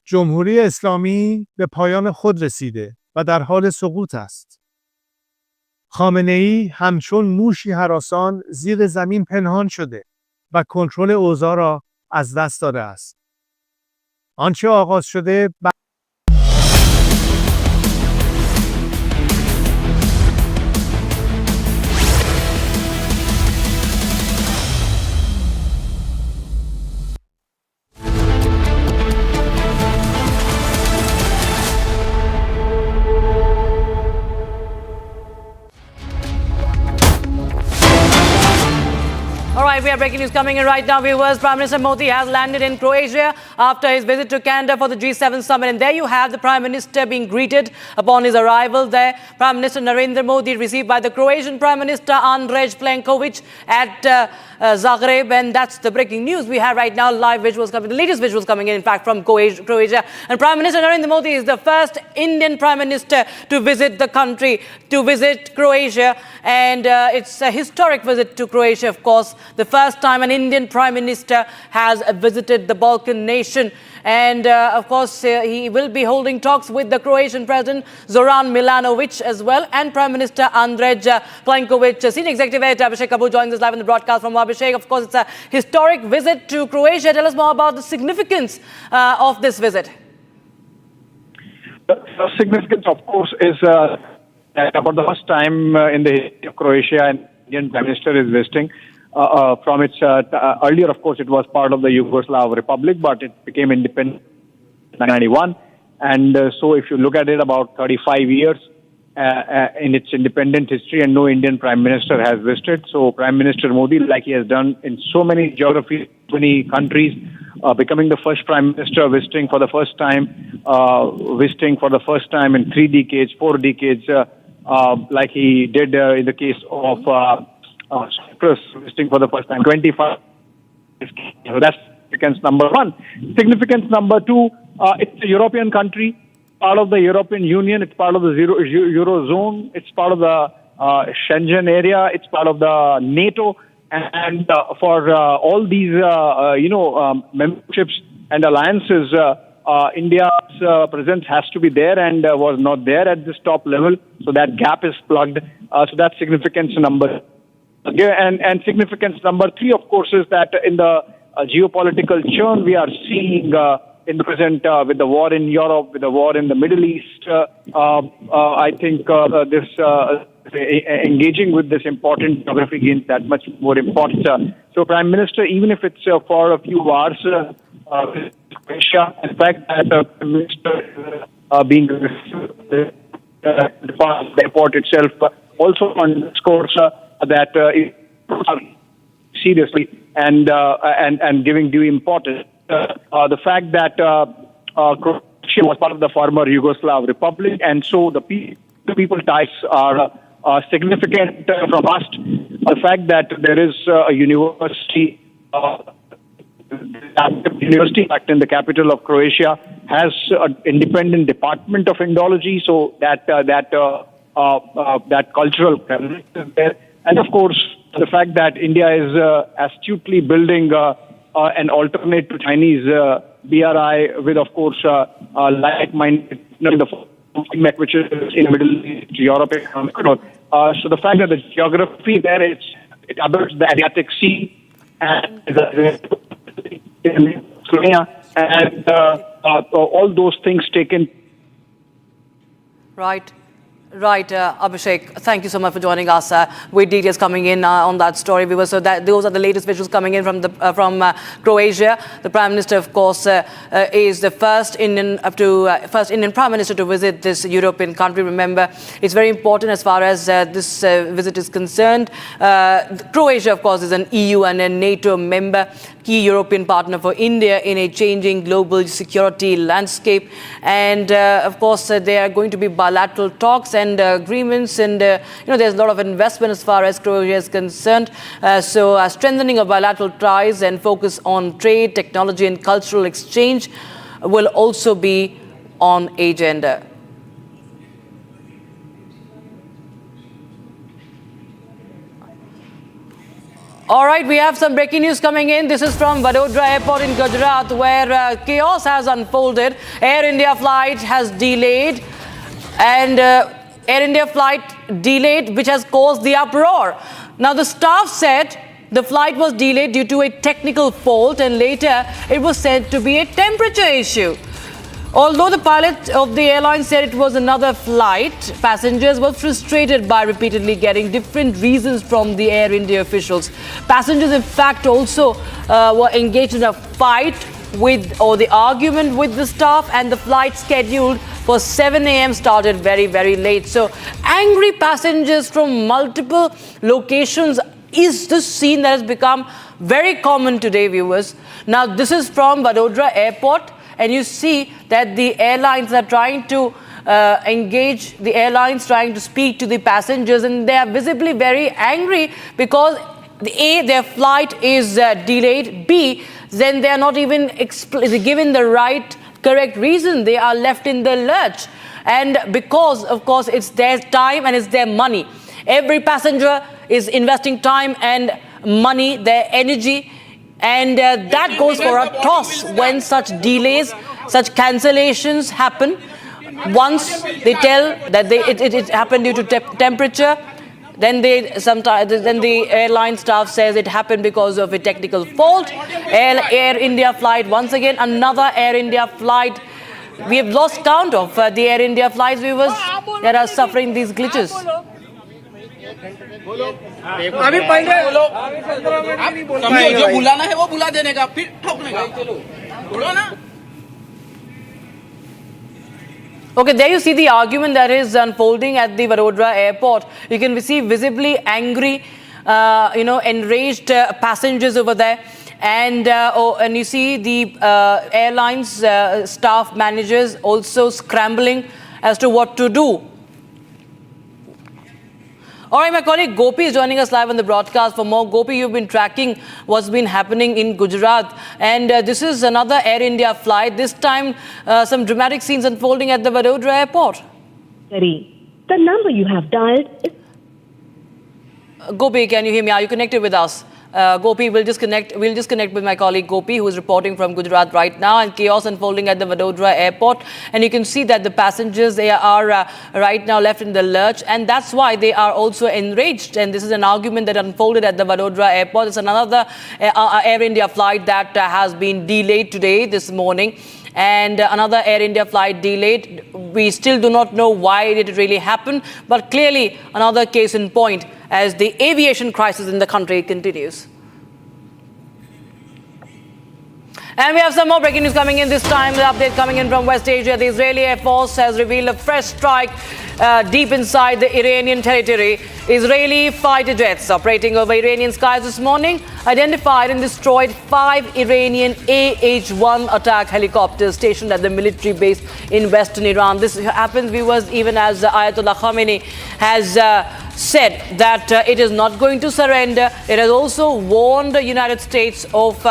Speaker 12: جمهوری اسلامی به پایان خود رسیده و در حال سقوط است. خامنه‌ای همچون موشی هراسان زیر زمین پنهان شده و کنترل اوضاع را از دست داده است. آنچه آغاز شده
Speaker 1: right, we have breaking news coming in right now, viewers. Prime Minister Modi has landed in Croatia after his visit to Canada for the G7 summit. And there you have the Prime Minister being greeted upon his arrival there. Prime Minister Narendra Modi received by the Croatian Prime Minister Andrej Plenković at Zagreb. And that's the breaking news we have right now. Live visuals coming, the latest visuals coming in fact, from Croatia. And Prime Minister Narendra Modi is the first Indian Prime Minister to visit the country, to visit Croatia. And it's a historic visit to Croatia, of course. The first time an Indian Prime Minister has visited the Balkan nation. And of course, he will be holding talks with the Croatian President Zoran Milanovic as well, and Prime Minister Andrej Plenković. Senior Executive Editor Abhishek Kapoor joins us live in the broadcast from Abhishek. Of course, it's a historic visit to Croatia. Tell us more about the significance of this visit.
Speaker 9: The significance, of course, is about the first time in the history of Croatia an Indian Prime Minister is visiting. From its earlier, of course, it was part of the Yugoslav Republic, but it became independent in 1991. And so if you look at it, about 35 years in its independent history, and no Indian Prime Minister has visited. So Prime Minister Modi, like he has done in so many geographies, many countries, becoming the first Prime Minister visiting for the first time in 3 decades, 4 decades, like he did in the case of Cyprus, visiting for the first time 25. So that's significance number one. Significance number two, it's a European country, part of the European Union, it's part of the Eurozone, it's part of the Schengen area, it's part of the NATO, and for all these, memberships and alliances, India's presence has to be there and was not there at this top level, so that gap is plugged. So that's significance number. And significance number three, of course, is that in the geopolitical churn we are seeing in the present with the war in Europe, with the war in the Middle East, I think engaging with this important geography gains that much more importance. So Prime Minister, even if it's for a few hours, Croatia, in fact, that the Prime Minister being the airport itself also underscores that seriously and giving due importance. The fact that Croatia was part of the former Yugoslav Republic, and so the people ties are significant from us. The fact that there is a university, in the capital of Croatia, has an independent department of Indology, so that cultural presence is there. And of course, the fact that India is astutely building an alternate to Chinese BRI with, of course, like-minded, which is in the Middle East, Europe. So the fact that the geography there, it abuts the Adriatic Sea and and all those things taken.
Speaker 1: Right. Right, Abhishek, thank you so much for joining us with details coming in on that story. So those are the latest visuals coming in from Croatia. The Prime Minister, of course, is the first Indian Prime Minister to visit this European country. Remember, it's very important as far as this visit is concerned. Croatia, of course, is an EU and a NATO member, key European partner for India in a changing global security landscape. And of course, there are going to be bilateral talks and agreements, and there's a lot of investment as far as Croatia is concerned. So strengthening of bilateral ties and focus on trade, technology and cultural exchange will also be on agenda. All right, we have some breaking news coming in. This is from Vadodara Airport in Gujarat, where chaos has unfolded. Air India flight has delayed, and Air India flight delayed, which has caused the uproar. Now, the staff said the flight was delayed due to a technical fault, and later it was said to be a temperature issue. Although the pilot of the airline said it was another flight, passengers were frustrated by repeatedly getting different reasons from the Air India officials. Passengers, in fact, also were engaged in a fight the argument with the staff, and the flight scheduled for 7 a.m. started very, very late. So angry passengers from multiple locations is the scene that has become very common today, viewers. Now, this is from Vadodara Airport, and you see that the airlines are trying to engage, the airlines trying to speak to the passengers, and they are visibly very angry because A, their flight is delayed, B, then they are not even given the right, correct reason. They are left in the lurch. And because, of course, it's their time and it's their money. Every passenger is investing time and money, their energy, and that goes for a toss when such delays, such cancellations happen. Once they tell that it happened due to temperature, then the airline staff says it happened because of a technical fault. Air India flight, once again, another Air India flight. We have lost count of the Air India flights, viewers, that are suffering these glitches. Okay, there you see the argument that is unfolding at the Vadodara Airport. You can see visibly angry, enraged passengers over there. And you see the airlines staff managers also scrambling as to what to do. All right, my colleague Gopi is joining us live on the broadcast for more. Gopi, you've been tracking what's been happening in Gujarat. And this is another Air India flight. This time, some dramatic scenes unfolding at the Vadodara Airport.
Speaker 5: The number you have dialed is...
Speaker 1: Gopi, can you hear me? Are you connected with us? Gopi, we'll just connect with my colleague Gopi, who is reporting from Gujarat right now, and chaos unfolding at the Vadodara Airport. And you can see that the passengers, they are right now left in the lurch, and that's why they are also enraged. And this is an argument that unfolded at the Vadodara Airport. It's another Air India flight that has been delayed today, this morning. And another Air India flight delayed. We still do not know why did it really happen, but clearly another case in point as the aviation crisis in the country continues. And we have some more breaking news coming in this time. The update coming in from West Asia. The Israeli Air Force has revealed a fresh strike deep inside the Iranian territory. Israeli fighter jets operating over Iranian skies this morning identified and destroyed 5 Iranian AH-1 attack helicopters stationed at the military base in western Iran. This happens, viewers, even as Ayatollah Khamenei has said that it is not going to surrender. It has also warned the United States of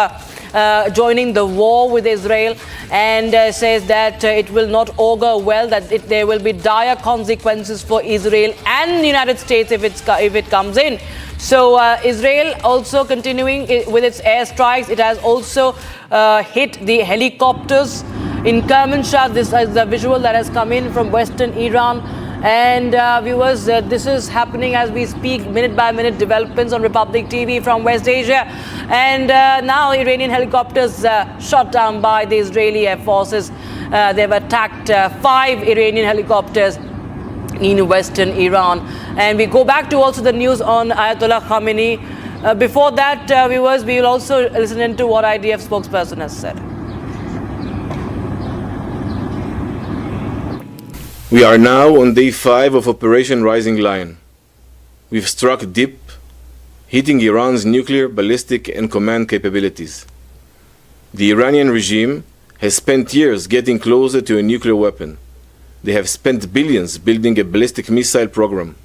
Speaker 1: joining the war with Israel, and says that it will not augur well, that there will be dire consequences for Israel and the United States if it comes in. So Israel also continuing with its airstrikes. It has also hit the helicopters in Kermanshah. This is the visual that has come in from western Iran. And viewers, this is happening as we speak, minute by minute developments on Republic TV from West Asia. And now Iranian helicopters shot down by the Israeli Air Forces. They've attacked 5 Iranian helicopters in western Iran. And we go back to also the news on Ayatollah Khamenei. Before that, viewers, we will also listen into what IDF spokesperson has said.
Speaker 6: We are now on day 5 of Operation Rising Lion. We've struck deep, hitting Iran's nuclear, ballistic, and command capabilities. The Iranian regime has spent years getting closer to a nuclear weapon. They have spent billions building a ballistic missile program.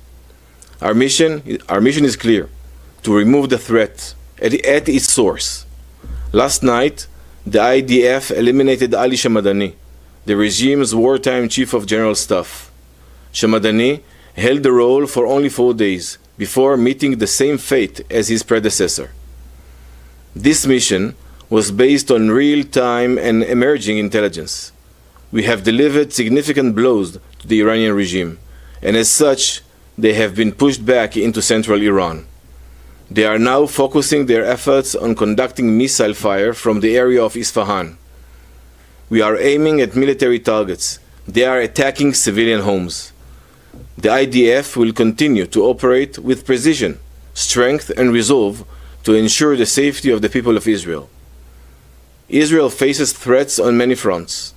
Speaker 6: Our mission is clear: to remove the threat at its source. Last night, the IDF eliminated Ali Shamadani, the regime's wartime chief of general staff. Shamadani held the role for only 4 days before meeting the same fate as his predecessor. This mission was based on real-time and emerging intelligence. We have delivered significant blows to the Iranian regime, and as such, they have been pushed back into central Iran. They are now focusing their efforts on conducting missile fire from the area of Isfahan. We are aiming at military targets. They are attacking civilian homes. The IDF will continue to operate with precision, strength, and resolve to ensure the safety of the people of Israel. Israel faces threats on many fronts.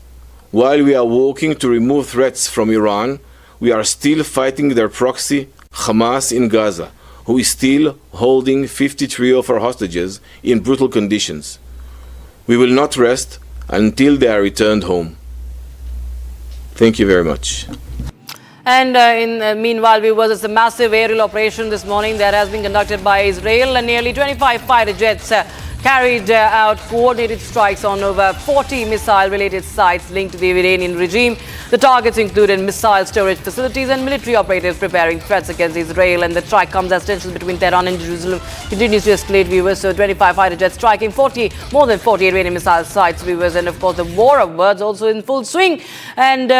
Speaker 6: While we are working to remove threats from Iran, we are still fighting their proxy, Hamas, in Gaza, who is still holding 53 of our hostages in brutal conditions. We will not rest until they are returned home. Thank you very much.
Speaker 1: And meanwhile, viewers, it's a massive aerial operation this morning that has been conducted by Israel, and nearly 25 fighter jets carried out coordinated strikes on over 40 missile-related sites linked to the Iranian regime. The targets included missile storage facilities and military operatives preparing threats against Israel. And the strike comes as tensions between Tehran and Jerusalem continues to escalate, viewers. So 25 fighter jets striking more than 40 Iranian missile sites, viewers. And of course, the war of words also in full swing. And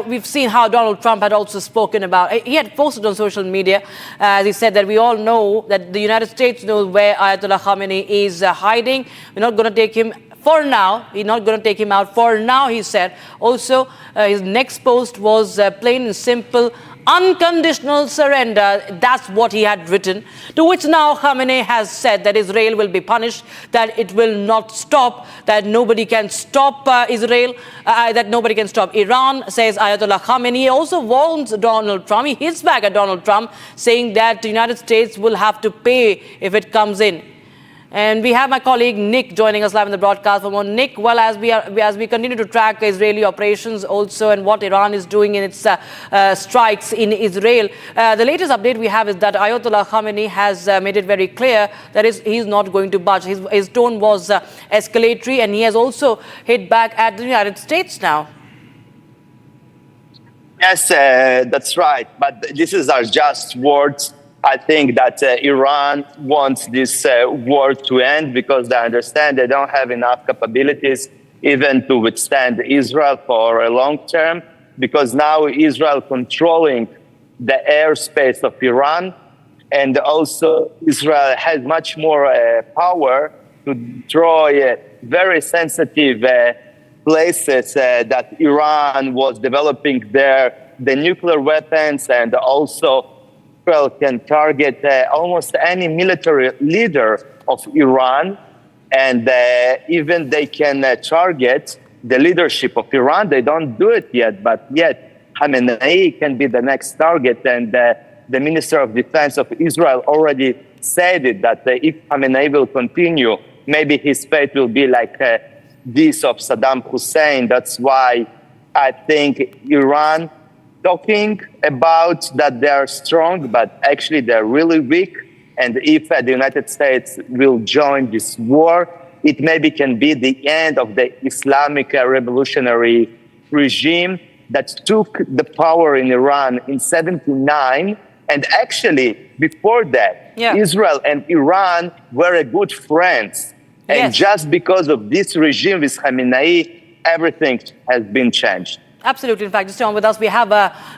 Speaker 1: we've seen how Donald Trump had also spoken about, he had posted on social media, as he said that we all know that the United States knows where Ayatollah Khamenei is hiding. We're not going to take him for now. We're not going to take him out for now, he said. Also, his next post was plain and simple, unconditional surrender. That's what he had written, to which now Khamenei has said that Israel will be punished, that it will not stop, that nobody can stop Israel, that nobody can stop Iran, says Ayatollah Khamenei. He also warns Donald Trump. He hits back at Donald Trump, saying that the United States will have to pay if it comes in. And we have my colleague Nick joining us live in the broadcast for more. Nick, well, as we continue to track Israeli operations also and what Iran is doing in its strikes in Israel, the latest update we have is that Ayatollah Khamenei has made it very clear that he's not going to budge. His tone was escalatory, and he has also hit back at the United States now.
Speaker 2: Yes, that's right. But this is our just words. I think that Iran wants this war to end because they understand they don't have enough capabilities even to withstand Israel for a long term, because now Israel controlling the airspace of Iran, and also Israel has much more power to destroy very sensitive places that Iran was developing there, the nuclear weapons, and also Israel can target almost any military leader of Iran, and even they can target the leadership of Iran. They don't do it yet, but yet Khamenei can be the next target. And the Minister of Defense of Israel already said it, that if Khamenei will continue, maybe his fate will be like this of Saddam Hussein. That's why I think Iran talking about that they are strong, but actually they're really weak. And if the United States will join this war, it maybe can be the end of the Islamic revolutionary regime that took the power in Iran in 1979. And actually, before that, Israel and Iran were good friends. And just because of this regime with Khamenei, everything has been changed.
Speaker 1: Absolutely. In fact, just on with us, we have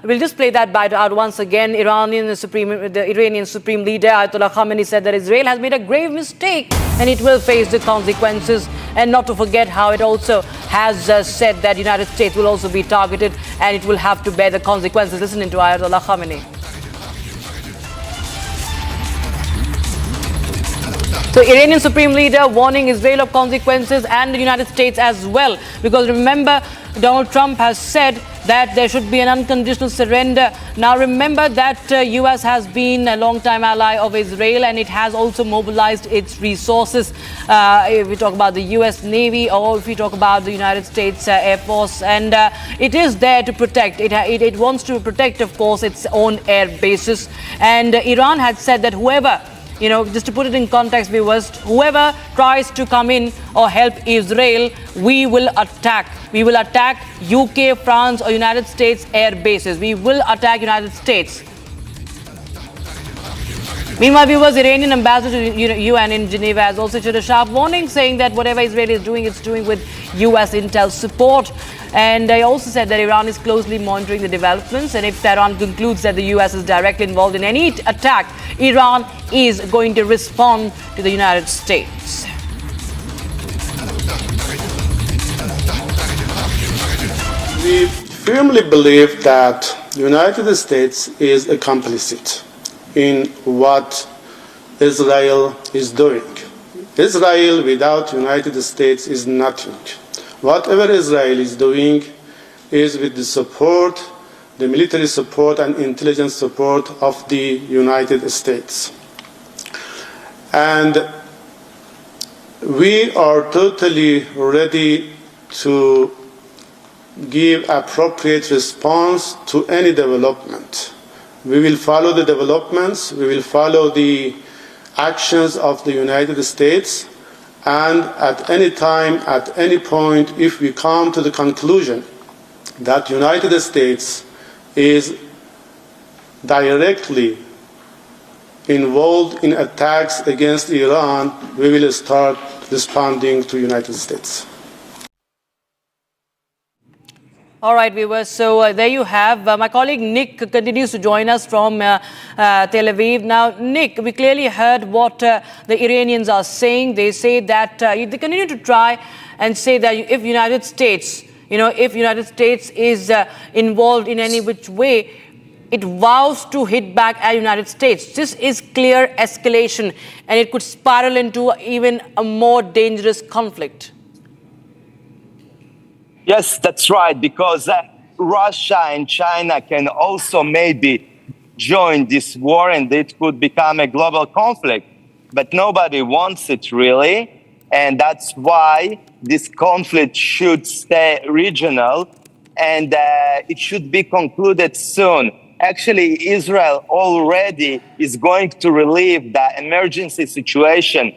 Speaker 1: we'll just play that bite out once again. The Iranian Supreme Leader Ayatollah Khamenei said that Israel has made a grave mistake and it will face the consequences. And not to forget how it also has said that the United States will also be targeted and it will have to bear the consequences. Listening to Ayatollah Khamenei. So Iranian Supreme Leader warning Israel of consequences and the United States as well. Because remember, Donald Trump has said that there should be an unconditional surrender. Now remember that US has been a long-time ally of Israel, and it has also mobilized its resources. If we talk about the US Navy, or if we talk about the United States Air Force, and it is there to protect. It wants to protect, of course, its own air bases. And Iran had said that whoever, just to put it in context, viewers, whoever tries to come in or help Israel, we will attack. We will attack UK, France, or United States air bases. We will attack United States. Meanwhile, viewers, Iranian ambassador to UN in Geneva has also issued a sharp warning, saying that whatever Israel is doing, it's doing with US intel support. And they also said that Iran is closely monitoring the developments, and if Tehran concludes that the US is directly involved in any attack, Iran is going to respond to the United States.
Speaker 4: We firmly believe that the United States is complicit in what Israel is doing. Israel without the United States is nothing. Whatever Israel is doing is with the support the military support and intelligence support of the United States. And we are totally ready to give appropriate response to any development. We will follow the developments, we will follow the actions of the United States, and at any time, at any point, if we come to the conclusion that the United States is directly involved in attacks against Iran, we will start responding to the United States.
Speaker 1: All right, viewers. So there you have. My colleague Nick continues to join us from Tel Aviv. Now, Nick, we clearly heard what the Iranians are saying. They say that they continue to try and say that if United States, if United States is involved in any which way, it vows to hit back at United States. This is clear escalation, and it could spiral into even a more dangerous conflict.
Speaker 2: Yes, that's right, because Russia and China can also maybe join this war and it could become a global conflict. But nobody wants it really. And that's why this conflict should stay regional and it should be concluded soon. Actually, Israel already is going to relieve the emergency situation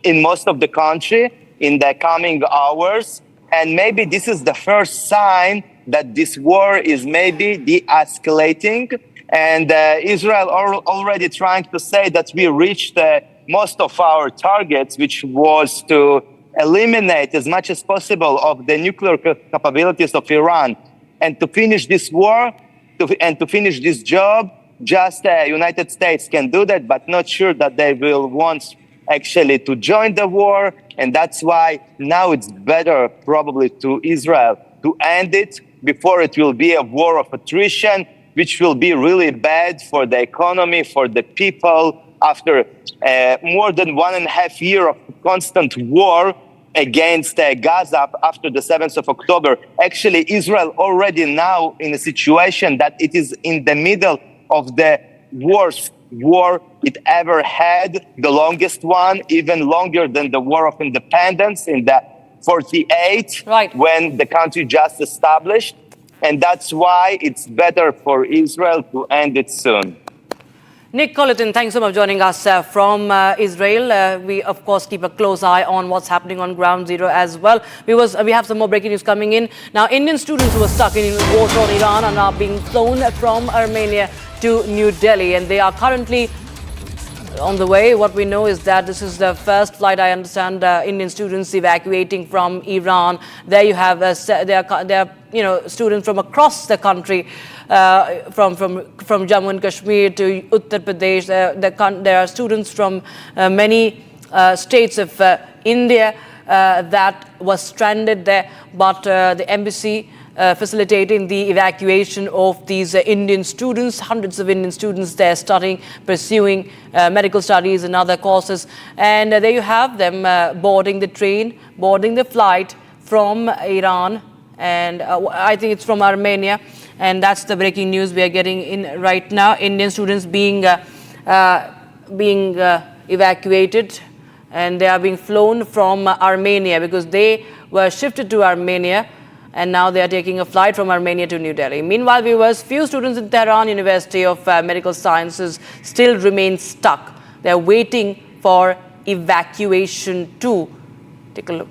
Speaker 2: in most of the country in the coming hours. And maybe this is the first sign that this war is maybe de-escalating. And Israel already trying to say that we reached most of our targets, which was to eliminate as much as possible of the nuclear capabilities of Iran. And to finish this war and to finish this job, just the United States can do that, but not sure that they will want actually to join the war. And that's why now it's better probably to Israel to end it before it will be a war of attrition, which will be really bad for the economy, for the people. After more than 1.5 years of constant war against Gaza after the 7th of October, actually Israel already now in a situation that it is in the middle of the worst war it ever had, the longest one, even longer than the War of Independence in the 48, when the country just established. And that's why it's better for Israel to end it soon.
Speaker 1: Nick Colleton, thanks so much for joining us from Israel. We, of course, keep a close eye on what's happening on ground zero as well. We have some more breaking news coming in. Now, Indian students who were stuck in war-torn Iran are now being flown from Armenia to New Delhi, and they are currently on the way. What we know is that this is the first flight, I understand, Indian students evacuating from Iran. There you have, there are students from across the country, from Jammu and Kashmir to Uttar Pradesh. There are students from many states of India that was stranded there, but the embassy facilitating the evacuation of these Indian students, hundreds of Indian students there studying, pursuing medical studies and other courses. And there you have them boarding the train, boarding the flight from Iran, and I think it's from Armenia. And that's the breaking news we are getting in right now. Indian students being evacuated, and they are being flown from Armenia because they were shifted to Armenia. And now they are taking a flight from Armenia to New Delhi. Meanwhile, viewers, few students in Tehran University of Medical Sciences still remain stuck. They are waiting for evacuation too. Take a look.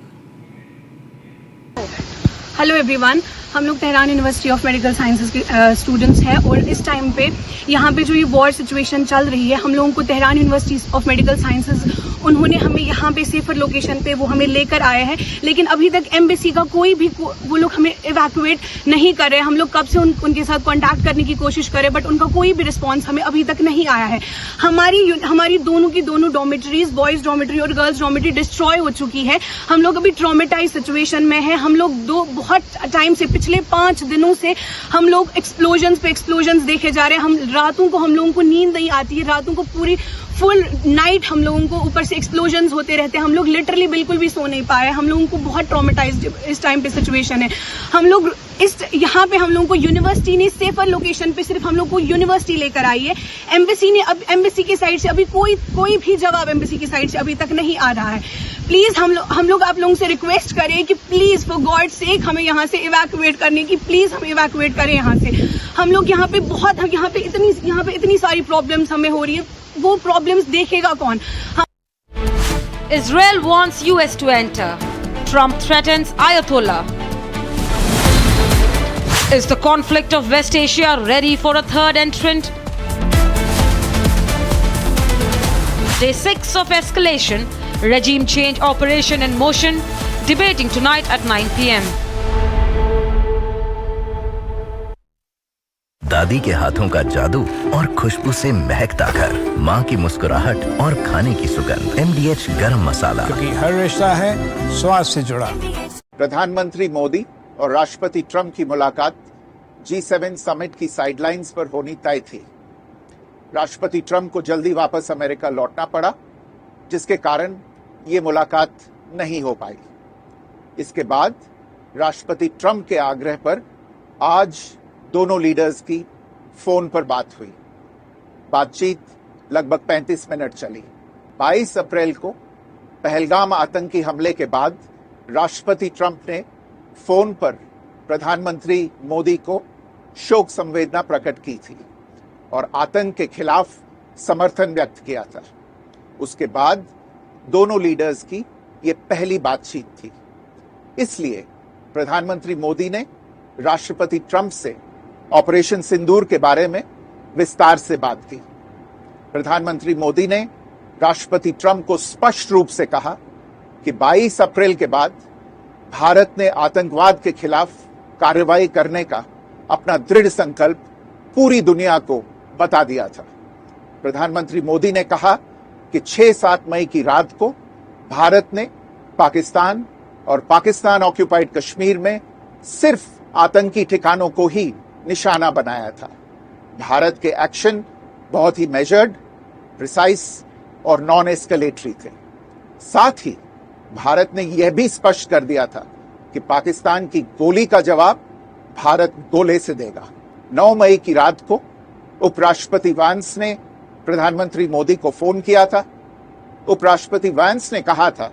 Speaker 13: Hello everyone, हम लोग Tehran university of medical sciences के students हैं और इस time पे यहाँ पे जो ये वॉर सिचुएशन चल रही है, हम लोगों को Tehran university of medical sciences उन्होंने हमें यहाँ पे सेफर लोकेशन पे वो हमें लेकर आए हैं, लेकिन अभी तक एम्बेसी का कोई भी वो लोग हमें इवैक्यूएट नहीं कर रहे हैं। हम लोग कब से उनके साथ कॉन्टैक्ट करने की कोशिश करें, बट उनका कोई भी रिस्पॉन्स हमें अभी तक नहीं आया है। हमारी दोनों डॉर्मेटरीज, बॉयज़ डॉर्मेटरी और गर्ल्स डॉर्मेटरी डिस्ट्रॉय हो चुकी है। हम लोग अभी ट्रॉमेटाइज सिचुएशन में है। हम लोग बहुत टाइम से, पिछले 5 दिनों से हम लोग एक्सप्लोजन्स पे एक्सप्लोजन्स देखे जा रहे हैं। रातों को हम लोगों को नींद नहीं आती है, रातों को पूरी फुल नाइट हम लोगों को ऊपर से एक्सप्लोजन्स होते रहते हैं। हम लोग लिटरली बिल्कुल भी सो नहीं पाए। हम लोगों को बहुत ट्रॉमेटाइज्ड इस टाइम पे सिचुएशन है। हम लोग इस यहाँ पे हम लोगों को यूनिवर्सिटी ने सेफर लोकेशन पे सिर्फ हम लोग को यूनिवर्सिटी लेकर आई है। एम्बेसी ने अब एम्बेसी की साइड से अभी कोई भी जवाब एम्बेसी की साइड से अभी तक नहीं आ रहा है। प्लीज हम लोग आप लोगों से रिक्वेस्ट करें कि प्लीज फॉर गॉड सेक हमें यहाँ से इवैक्यूएट करने की, प्लीज हम इवैक्यूएट करें यहाँ से। हम लोग यहाँ पे इतनी सारी प्रॉब्लम्स हमें हो रही है, वो प्रॉब्लम्स देखेगा कौन?
Speaker 11: Israel wants US to enter. Trump threatens Ayatollah. Is the conflict of West Asia ready for a third entrant? Day 6 of escalation, regime change operation in motion, debating tonight at 9 p.m.
Speaker 14: दादी के हाथों का जादू और खुशबू से महकता घर, माँ की मुस्कुराहट और खाने की सुगंध। MDH गरम मसाला,
Speaker 16: क्योंकि हर रिश्ता है स्वाद से जुड़ा।
Speaker 17: प्रधानमंत्री मोदी और राष्ट्रपति ट्रंप की मुलाकात G7 समिट की साइडलाइंस पर होनी तय थी। राष्ट्रपति ट्रंप को जल्दी वापस अमेरिका लौटना पड़ा, जिसके कारण ये मुलाकात नहीं हो पाई। इसके बाद राष्ट्रपति ट्रंप के आग्रह पर आज दोनों लीडर्स की फोन पर बात हुई। बातचीत लगभग 35 मिनट चली। 22 अप्रैल को पहलगाम आतंकी हमले के बाद राष्ट्रपति ट्रंप ने फोन पर प्रधानमंत्री मोदी को शोक संवेदना प्रकट की थी और आतंक के खिलाफ समर्थन व्यक्त किया था। उसके बाद दोनों लीडर्स की ये पहली बातचीत थी। इसलिए प्रधानमंत्री मोदी ने राष्ट्रपति ट्रंप से ऑपरेशन सिंदूर के बारे में विस्तार से बात की। प्रधानमंत्री मोदी ने राष्ट्रपति ट्रंप को स्पष्ट रूप से कहा कि 22 अप्रैल के बाद भारत ने आतंकवाद के खिलाफ कार्रवाई करने का अपना दृढ़ संकल्प पूरी दुनिया को बता दिया था। प्रधानमंत्री मोदी ने कहा कि 6-7 मई की रात को भारत ने पाकिस्तान और पाकिस्तान ऑक्यूपाइड कश्मीर में सिर्फ आतंकी ठिकानों को ही निशाना बनाया था। भारत के एक्शन बहुत ही मेजर्ड, प्रिसाइज और नॉन एस्केलेटरी थे। साथ ही भारत ने यह भी स्पष्ट कर दिया था कि पाकिस्तान की गोली का जवाब भारत गोले से देगा। 9 मई की रात को उपराष्ट्रपति वैंस ने प्रधानमंत्री मोदी को फोन किया था। उपराष्ट्रपति वैंस ने कहा था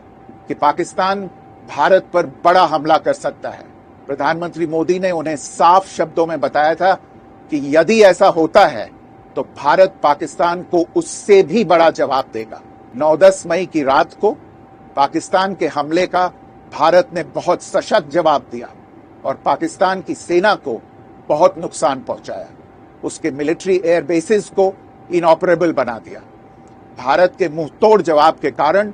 Speaker 17: कि पाकिस्तान भारत पर बड़ा हमला कर सकता है। प्रधानमंत्री मोदी ने उन्हें साफ शब्दों में बताया था कि यदि ऐसा होता है तो भारत पाकिस्तान को उससे भी बड़ा जवाब देगा। 9-10 मई की रात को पाकिस्तान के हमले का भारत ने बहुत सशक्त जवाब दिया और पाकिस्तान की सेना को बहुत नुकसान पहुंचाया। उसके मिलिट्री एयर बेसिस को इनऑपरेबल बना दिया। भारत के मुंहतोड़ जवाब के कारण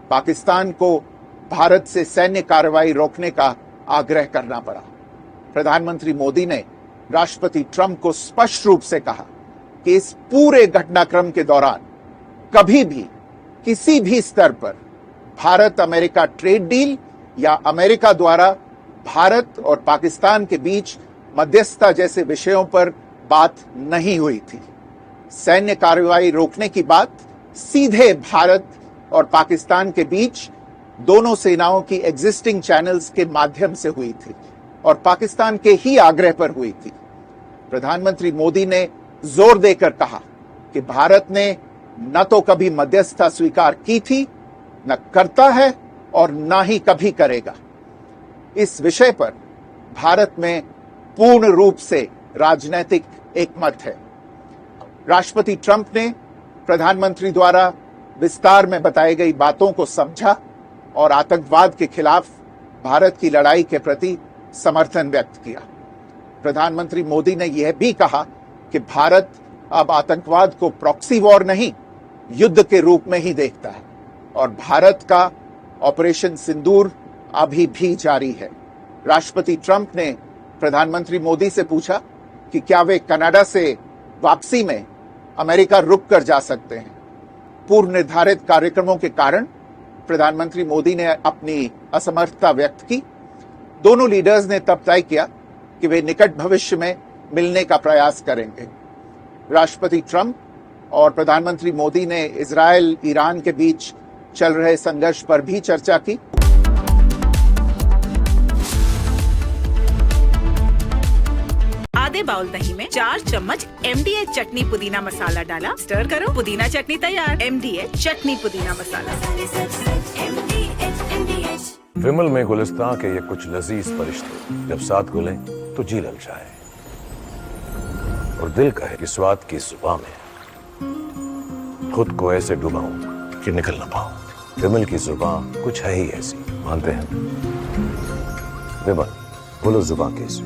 Speaker 17: पाकिस्तान को भारत से सैन्य कार्रवाई रोकने का आग्रह करना पड़ा। प्रधानमंत्री मोदी ने राष्ट्रपति ट्रंप को स्पष्ट रूप से कहा कि इस पूरे घटनाक्रम के दौरान कभी भी किसी भी स्तर पर भारत अमेरिका ट्रेड डील या अमेरिका द्वारा भारत और पाकिस्तान के बीच मध्यस्थता जैसे विषयों पर बात नहीं हुई थी। सैन्य कार्रवाई रोकने की बात सीधे भारत और पाकिस्तान के बीच दोनों सेनाओं की एग्जिस्टिंग चैनल्स के माध्यम से हुई थी और पाकिस्तान के ही आग्रह पर हुई थी। प्रधानमंत्री मोदी ने जोर देकर कहा कि भारत ने न तो कभी मध्यस्थता स्वीकार की थी, न करता है और न ही कभी करेगा। इस विषय पर भारत में पूर्ण रूप से राजनीतिक एकमत है। राष्ट्रपति ट्रंप ने प्रधानमंत्री द्वारा विस्तार में बताई गई बातों को समझा और आतंकवाद के खिलाफ भारत की लड़ाई के प्रति समर्थन व्यक्त किया। प्रधानमंत्री मोदी ने यह भी कहा कि भारत अब आतंकवाद को प्रॉक्सी वॉर नहीं, युद्ध के रूप में ही देखता है और भारत का ऑपरेशन सिंदूर अभी भी जारी है। राष्ट्रपति ट्रंप ने प्रधानमंत्री मोदी से पूछा कि क्या वे कनाडा से वापसी में अमेरिका रुक कर जा सकते हैं। पूर्व निर्धारित कार्यक्रमों के कारण प्रधानमंत्री मोदी ने अपनी असमर्थता व्यक्त की। दोनों लीडर्स ने तब तय किया कि वे निकट भविष्य में मिलने का प्रयास करेंगे। राष्ट्रपति ट्रंप और प्रधानमंत्री मोदी ने इजरायल ईरान के बीच चल रहे संघर्ष पर भी चर्चा की।
Speaker 7: आधे बाउल दही में 4 चम्मच MDH चटनी पुदीना मसाला डाला, स्टर करो, पुदीना चटनी तैयार। MDH चटनी पुदीना मसाला।
Speaker 8: विमल में गुलिस्तां के ये कुछ लजीज फरिश्ते जब साथ घुलें तो जी ललचाए और दिल कहे कि स्वाद की जुबां में खुद को ऐसे डुबाऊं कि निकल ना पाऊं। विमल की जुबां कुछ है ही ऐसी, मानते हैं? विमल, बोलो जुबां कैसी?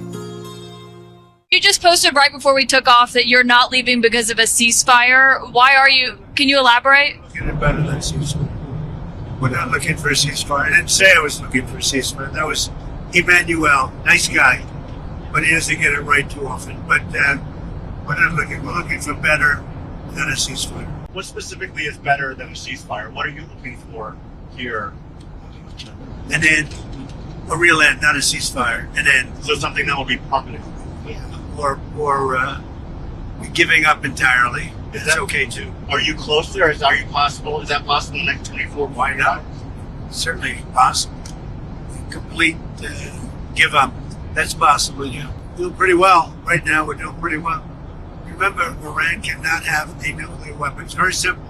Speaker 15: You just posted right before we took off that you're not leaving because of a ceasefire. Why are you? Can you elaborate?
Speaker 25: Get it better than ceasefire. We're not looking for a ceasefire. I didn't say I was looking for a ceasefire. That was Emmanuel, nice guy, but he doesn't get it right too often. But we're not looking. We're looking for better than a ceasefire.
Speaker 26: What specifically is better than a ceasefire? What are you looking for here?
Speaker 25: An end, a real end, not a ceasefire. An end.
Speaker 26: So something that will be permanent.
Speaker 25: Or giving up entirely. That's okay too.
Speaker 26: Are you close there? Are you possible? Is that possible in the next 24?
Speaker 25: Why not? Certainly possible. Complete give up. That's possible. Yeah, doing pretty well right now. We're doing pretty well. Remember, Iran cannot have a nuclear weapon. It's very simple.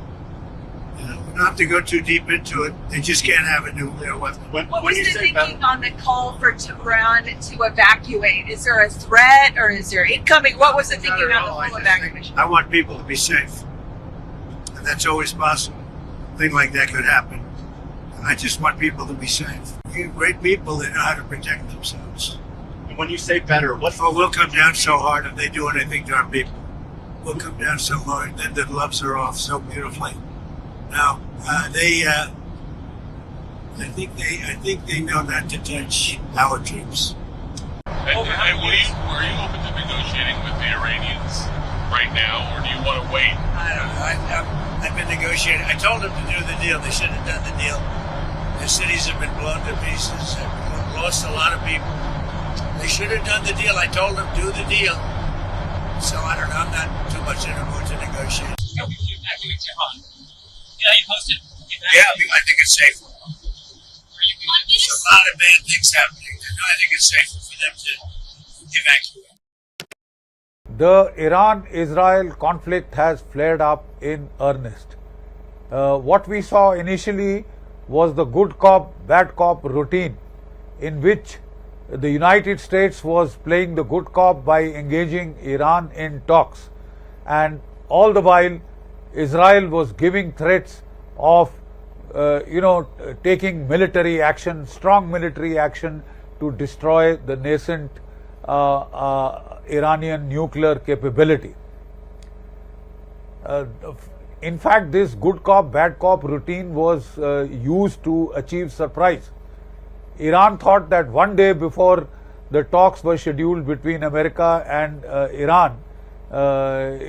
Speaker 25: We don't have to go too deep into it. They just can't have a nuclear weapon.
Speaker 24: What was the thinking on the call for Tehran to evacuate? Is there a threat or is there incoming? What was the thinking on the full evacuation?
Speaker 25: I want people to be safe. And that's always possible. A thing like that could happen. I just want people to be safe. You're great people that know how to protect themselves.
Speaker 26: And when you say better, what?
Speaker 25: Oh, we'll come down so hard if they do anything to our people. We'll come down so hard. Then the gloves are off so beautifully. Now, I think they know not to touch our troops.
Speaker 18: Are you open to negotiating with the Iranians right now, or do you want to wait?
Speaker 25: I don't know. I've been negotiating. I told them to do the deal. They should have done the deal. Their cities have been blown to pieces. They've lost a lot of people. They should have done the deal. I told them do the deal. So I don't know. I'm not too much in a mood to negotiate.
Speaker 18: Yeah, you posted.
Speaker 25: Yeah, I think it's safer. There's a lot of bad things happening. I think it's safer for them to evacuate.
Speaker 16: The Iran-Israel conflict has flared up in earnest. What we saw initially was the good cop, bad cop routine in which the United States was playing the good cop by engaging Iran in talks, and all the while Israel was giving threats of taking military action, strong military action to destroy the nascent Iranian nuclear capability. In fact, this good cop, bad cop routine was used to achieve surprise. Iran thought that one day before the talks were scheduled between America and Iran,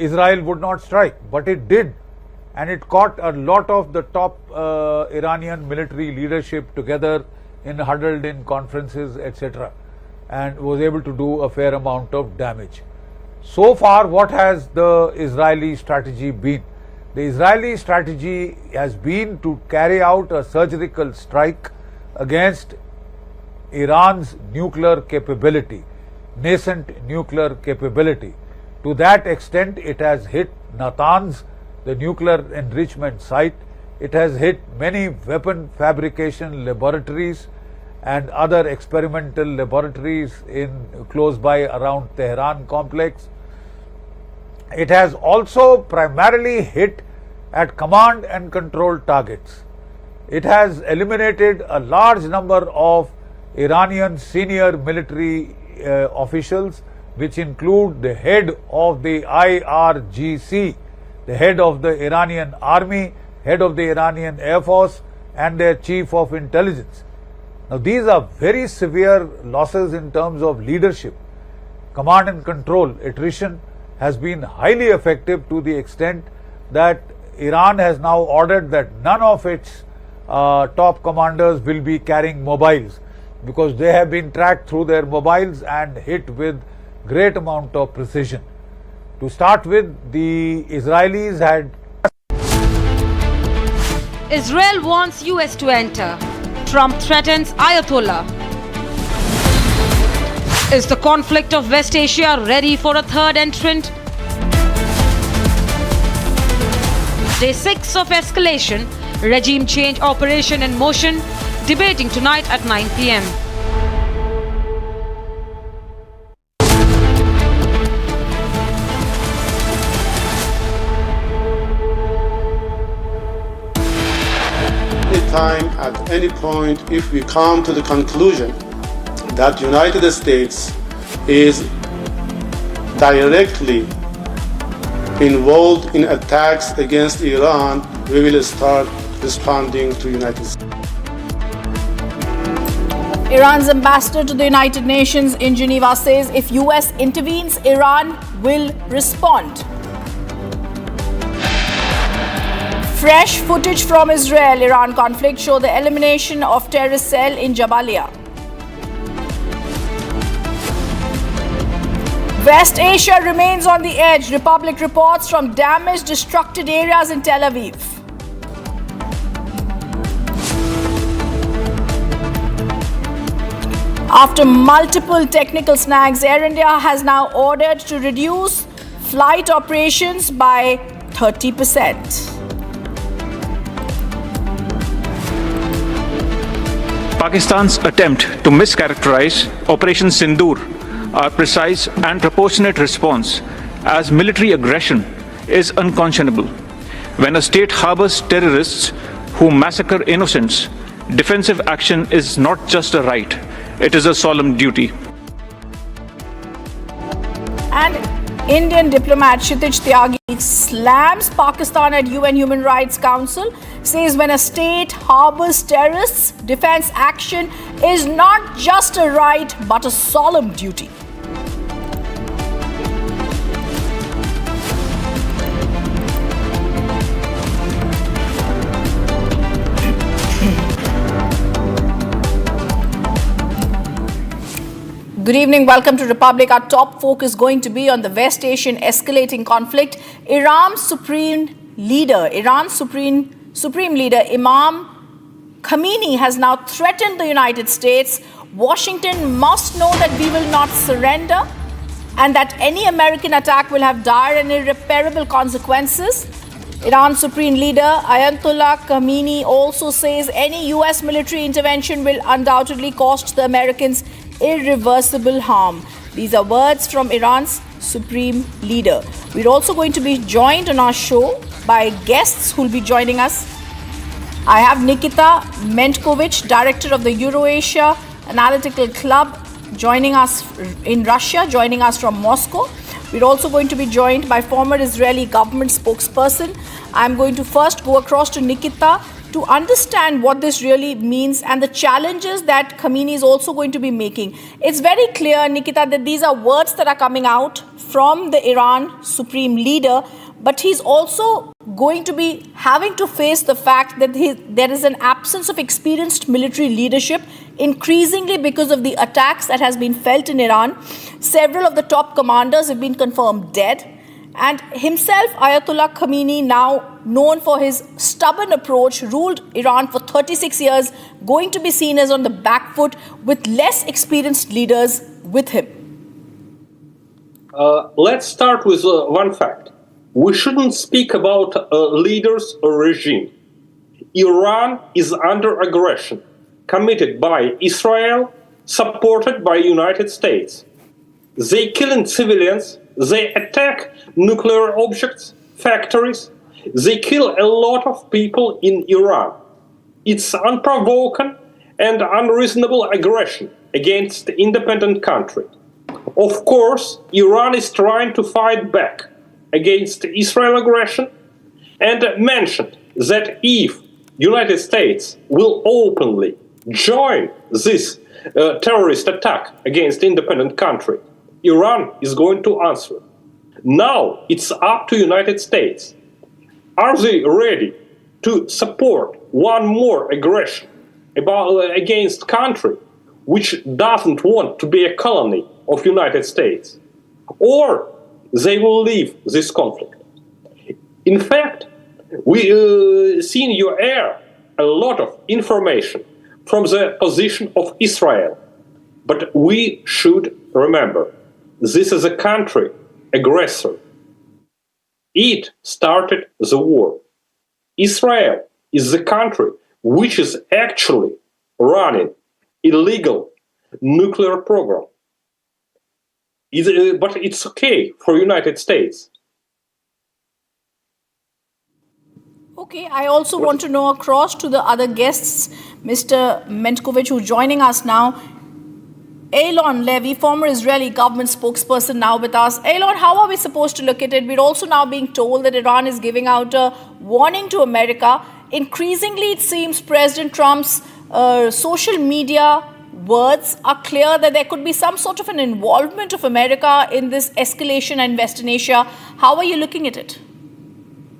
Speaker 16: Israel would not strike, but it did, and it caught a lot of the top Iranian military leadership together huddled in conferences, etc., and was able to do a fair amount of damage. So far, what has the Israeli strategy been? The Israeli strategy has been to carry out a surgical strike against Iran's nuclear capability, nascent nuclear capability. To that extent, it has hit Natanz, the nuclear enrichment site. It has hit many weapon fabrication laboratories and other experimental laboratories close by around Tehran complex. It has also primarily hit at command and control targets. It has eliminated a large number of Iranian senior military officials, which include the head of the IRGC, the head of the Iranian army, head of the Iranian Air Force, and their chief of intelligence. Now, these are very severe losses in terms of leadership. Command and control attrition has been highly effective to the extent that Iran has now ordered that none of its top commanders will be carrying mobiles, because they have been tracked through their mobiles and hit with great amount of precision. To start with, the Israelis had...
Speaker 11: Israel wants US to enter. Trump threatens Ayatollah. Is the conflict of West Asia ready for a third entrant? Day 6 of escalation, regime change operation in motion, debating tonight at 9 p.m.
Speaker 4: Anytime, at any point, if we come to the conclusion that United States is directly involved in attacks against Iran, we will start responding to United States.
Speaker 10: Iran's ambassador to the United Nations in Geneva says if US intervenes, Iran will respond. Fresh footage from Israel-Iran conflict show the elimination of terrorist cell in Jabalia. West Asia remains on the edge. Republic reports from damaged, destructed areas in Tel Aviv. After multiple technical snags, Air India has now ordered to reduce flight operations by 30%.
Speaker 9: Pakistan's attempt to mischaracterize Operation Sindoor, our precise and proportionate response, as military aggression is unconscionable. When a state harbors terrorists who massacre innocents, defensive action is not just a right, it is a solemn duty.
Speaker 10: And Indian diplomat Kshitij Tyagi slams Pakistan at UN Human Rights Council, says when a state harbors terrorists, defense action is not just a right but a solemn duty. Good evening, welcome to Republic. Our top focus is going to be on the West Asian escalating conflict. Iran's Supreme Leader Imam Khamenei has now threatened the United States. Washington must know that we will not surrender and that any American attack will have dire and irreparable consequences. Iran's Supreme Leader Ayatollah Khamenei also says any US military intervention will undoubtedly cost the Americans irreversible harm. These are words from Iran's Supreme Leader. We're also going to be joined on our show by guests who will be joining us. I have Nikita Mentkovich, Director of the Eurasia Analytical Club, joining us in Russia, joining us from Moscow. We're also going to be joined by former Israeli government spokesperson. I'm going to first go across to Nikita to understand what this really means and the challenges that Khamenei is also going to be making. It's very clear, Nikita, that these are words that are coming out from the Iran Supreme Leader, but he's also going to be having to face the fact that there is an absence of experienced military leadership, increasingly because of the attacks that has been felt in Iran. Several of the top commanders have been confirmed dead. And himself, Ayatollah Khamenei, now known for his stubborn approach, ruled Iran for 36 years, going to be seen as on the back foot with less experienced leaders with him.
Speaker 19: Let's start with one fact. We shouldn't speak about leaders or regime. Iran is under aggression, committed by Israel, supported by United States. They kill civilians. They attack nuclear objects, factories. They kill a lot of people in Iran. It's unprovoked and unreasonable aggression against the independent country. Of course, Iran is trying to fight back against Israel aggression and mentioned that if United States will openly join this terrorist attack against independent country, Iran is going to answer. Now it's up to United States. Are they ready to support one more aggression against country which doesn't want to be a colony of United States? Or they will leave this conflict? In fact, we see in your air a lot of information from the position of Israel, but we should remember, this is a country, aggressor. It started the war. Israel is the country which is actually running illegal nuclear program. But it's okay for United States.
Speaker 10: Okay, I also want to know across to the other guests, Mr. Mentkovich, who's joining us now. Eylon Levy, former Israeli government spokesperson, now with us. Eylon, how are we supposed to look at it? We're also now being told that Iran is giving out a warning to America. Increasingly, it seems President Trump's social media words are clear that there could be some sort of an involvement of America in this escalation in Western Asia. How are you looking at it?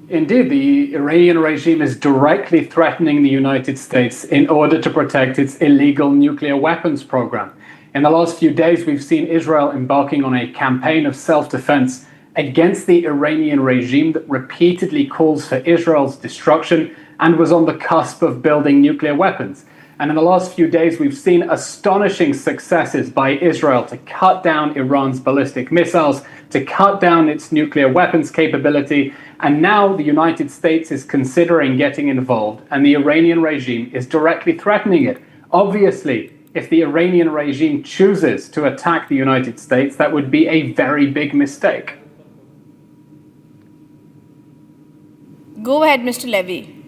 Speaker 3: Indeed, the Iranian regime is directly threatening the United States in order to protect its illegal nuclear weapons program. In the last few days, we've seen Israel embarking on a campaign of self-defense against the Iranian regime that repeatedly calls for Israel's destruction and was on the cusp of building nuclear weapons. And in the last few days, we've seen astonishing successes by Israel to cut down Iran's ballistic missiles, to cut down its nuclear weapons capability. And now the United States is considering getting involved, and the Iranian regime is directly threatening it. Obviously, if the Iranian regime chooses to attack the United States, that would be a very big mistake.
Speaker 10: Go ahead, Mr. Levy.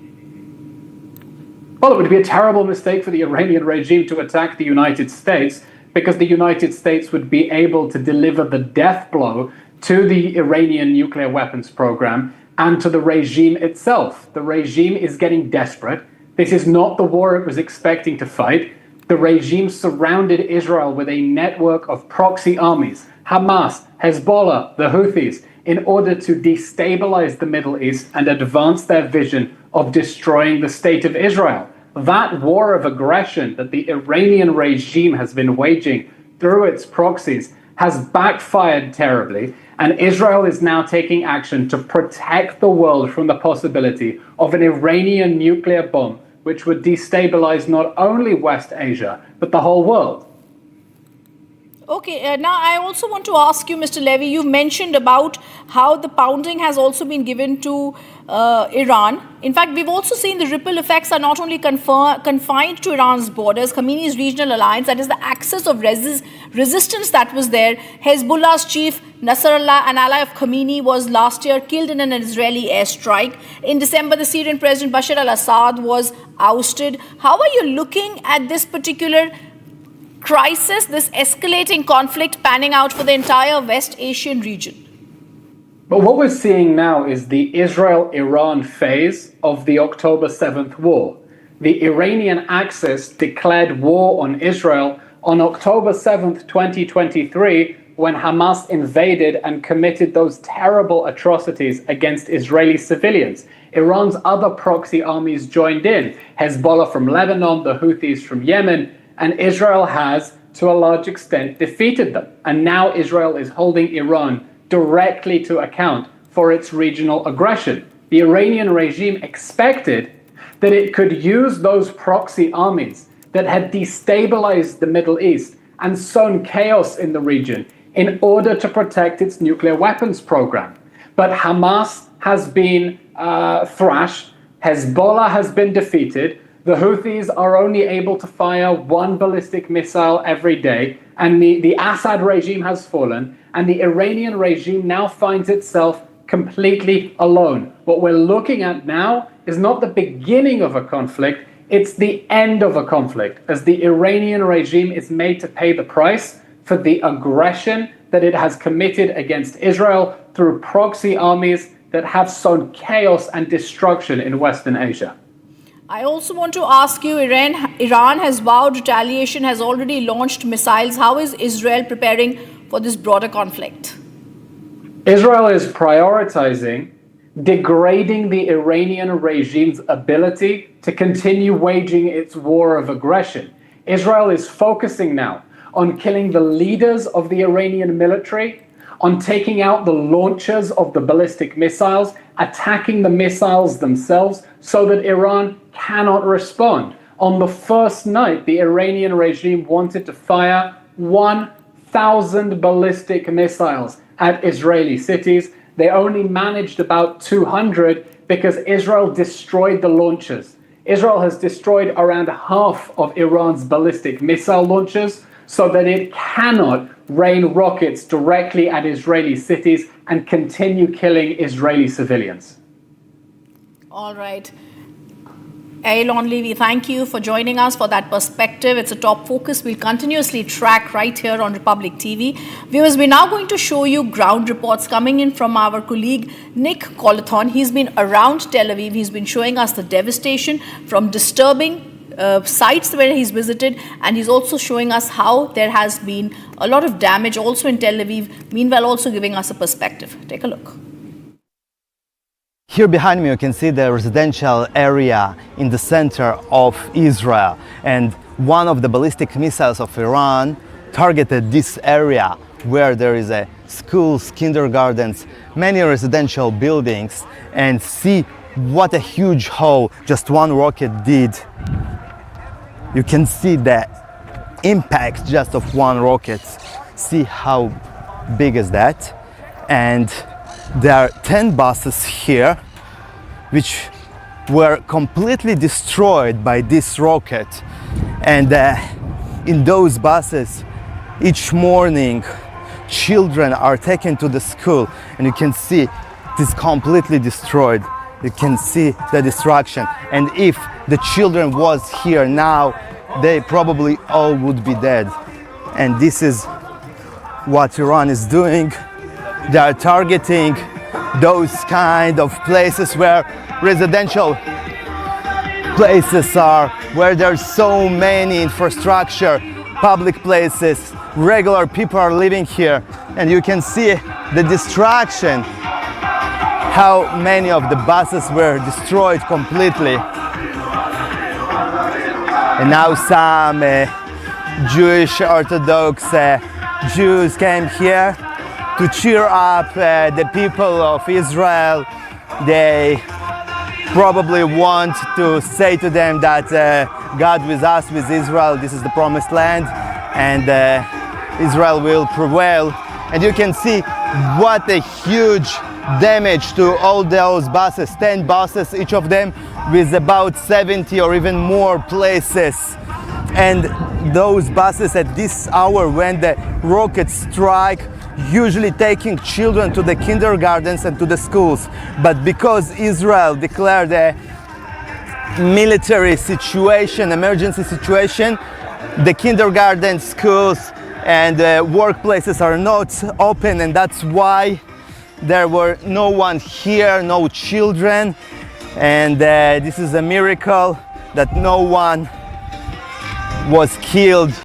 Speaker 3: Well, it would be a terrible mistake for the Iranian regime to attack the United States, because the United States would be able to deliver the death blow to the Iranian nuclear weapons program and to the regime itself. The regime is getting desperate. This is not the war it was expecting to fight. The regime surrounded Israel with a network of proxy armies, Hamas, Hezbollah, the Houthis, in order to destabilize the Middle East and advance their vision of destroying the state of Israel. That war of aggression that the Iranian regime has been waging through its proxies has backfired terribly, and Israel is now taking action to protect the world from the possibility of an Iranian nuclear bomb, which would destabilize not only West Asia, but the whole world.
Speaker 10: Okay, now I also want to ask you, Mr. Levy, you mentioned about how the pounding has also been given to Iran. In fact, we've also seen the ripple effects are not only confined to Iran's borders. Khamenei's regional alliance, that is the axis of resistance that was there. Hezbollah's chief, Nasrallah, an ally of Khamenei, was last year killed in an Israeli airstrike. In December, the Syrian President Bashar al-Assad was ousted. How are you looking at this particular crisis, this escalating conflict panning out for the entire West Asian region?
Speaker 3: But what we're seeing now is the Israel-Iran phase of the October 7th war. The Iranian axis declared war on Israel on October 7th, 2023, when Hamas invaded and committed those terrible atrocities against Israeli civilians. Iran's other proxy armies joined in, Hezbollah from Lebanon, the Houthis from Yemen, and Israel has, to a large extent, defeated them. And now Israel is holding Iran directly to account for its regional aggression. The Iranian regime expected that it could use those proxy armies that had destabilized the Middle East and sown chaos in the region in order to protect its nuclear weapons program. But Hamas has been thrashed, Hezbollah has been defeated, the Houthis are only able to fire one ballistic missile every day, and the Assad regime has fallen, and the Iranian regime now finds itself completely alone. What we're looking at now is not the beginning of a conflict, it's the end of a conflict, as the Iranian regime is made to pay the price for the aggression that it has committed against Israel through proxy armies that have sown chaos and destruction in Western Asia.
Speaker 10: I also want to ask you, Iran has vowed retaliation, has already launched missiles. How is Israel preparing for this broader conflict?
Speaker 3: Israel is prioritizing degrading the Iranian regime's ability to continue waging its war of aggression. Israel is focusing now on killing the leaders of the Iranian military, on taking out the launchers of the ballistic missiles, attacking the missiles themselves so that Iran cannot respond. On the first night, the Iranian regime wanted to fire 1,000 1,000 ballistic missiles at Israeli cities. They only managed about 200 because Israel destroyed the launchers. Israel has destroyed around half of Iran's ballistic missile launchers so that it cannot rain rockets directly at Israeli cities and continue killing Israeli civilians.
Speaker 10: All right. Eilon Levy, thank you for joining us for that perspective. It's a top focus we'll continuously track right here on Republic TV. Viewers, we're now going to show you ground reports coming in from our colleague Nick Colathon. He's been around Tel Aviv. He's been showing us the devastation from disturbing sites where he's visited, and he's also showing us how there has been a lot of damage also in Tel Aviv, meanwhile also giving us a perspective. Take a look.
Speaker 5: Here behind me you can see the residential area in the center of Israel, and one of the ballistic missiles of Iran targeted this area where there is a schools, kindergartens, many residential buildings, and see what a huge hole just one rocket did. You can see the impact just of one rocket. See how big is that? And there are 10 buses here which were completely destroyed by this rocket. And in those buses, each morning, children are taken to the school, and you can see it is completely destroyed. You can see the destruction. And if the children was here now, they probably all would be dead. And this is what Iran is doing. They are targeting those kind of places where residential places are, where there's so many infrastructure, public places, regular people are living here. And you can see the destruction, how many of the buses were destroyed completely. And now some Jewish Orthodox Jews came here to cheer up the people of Israel. They probably want to say to them that God with us, with Israel, this is the promised land, and Israel will prevail. And you can see what a huge damage to all those buses, 10 buses, each of them with about 70 or even more places. And those buses at this hour when the rockets strike, usually taking children to the kindergartens and to the schools. But because Israel declared a military situation, emergency situation, the kindergarten, schools and workplaces are not open, and that's why there were no one here, no children. And this is a miracle that no one was killed.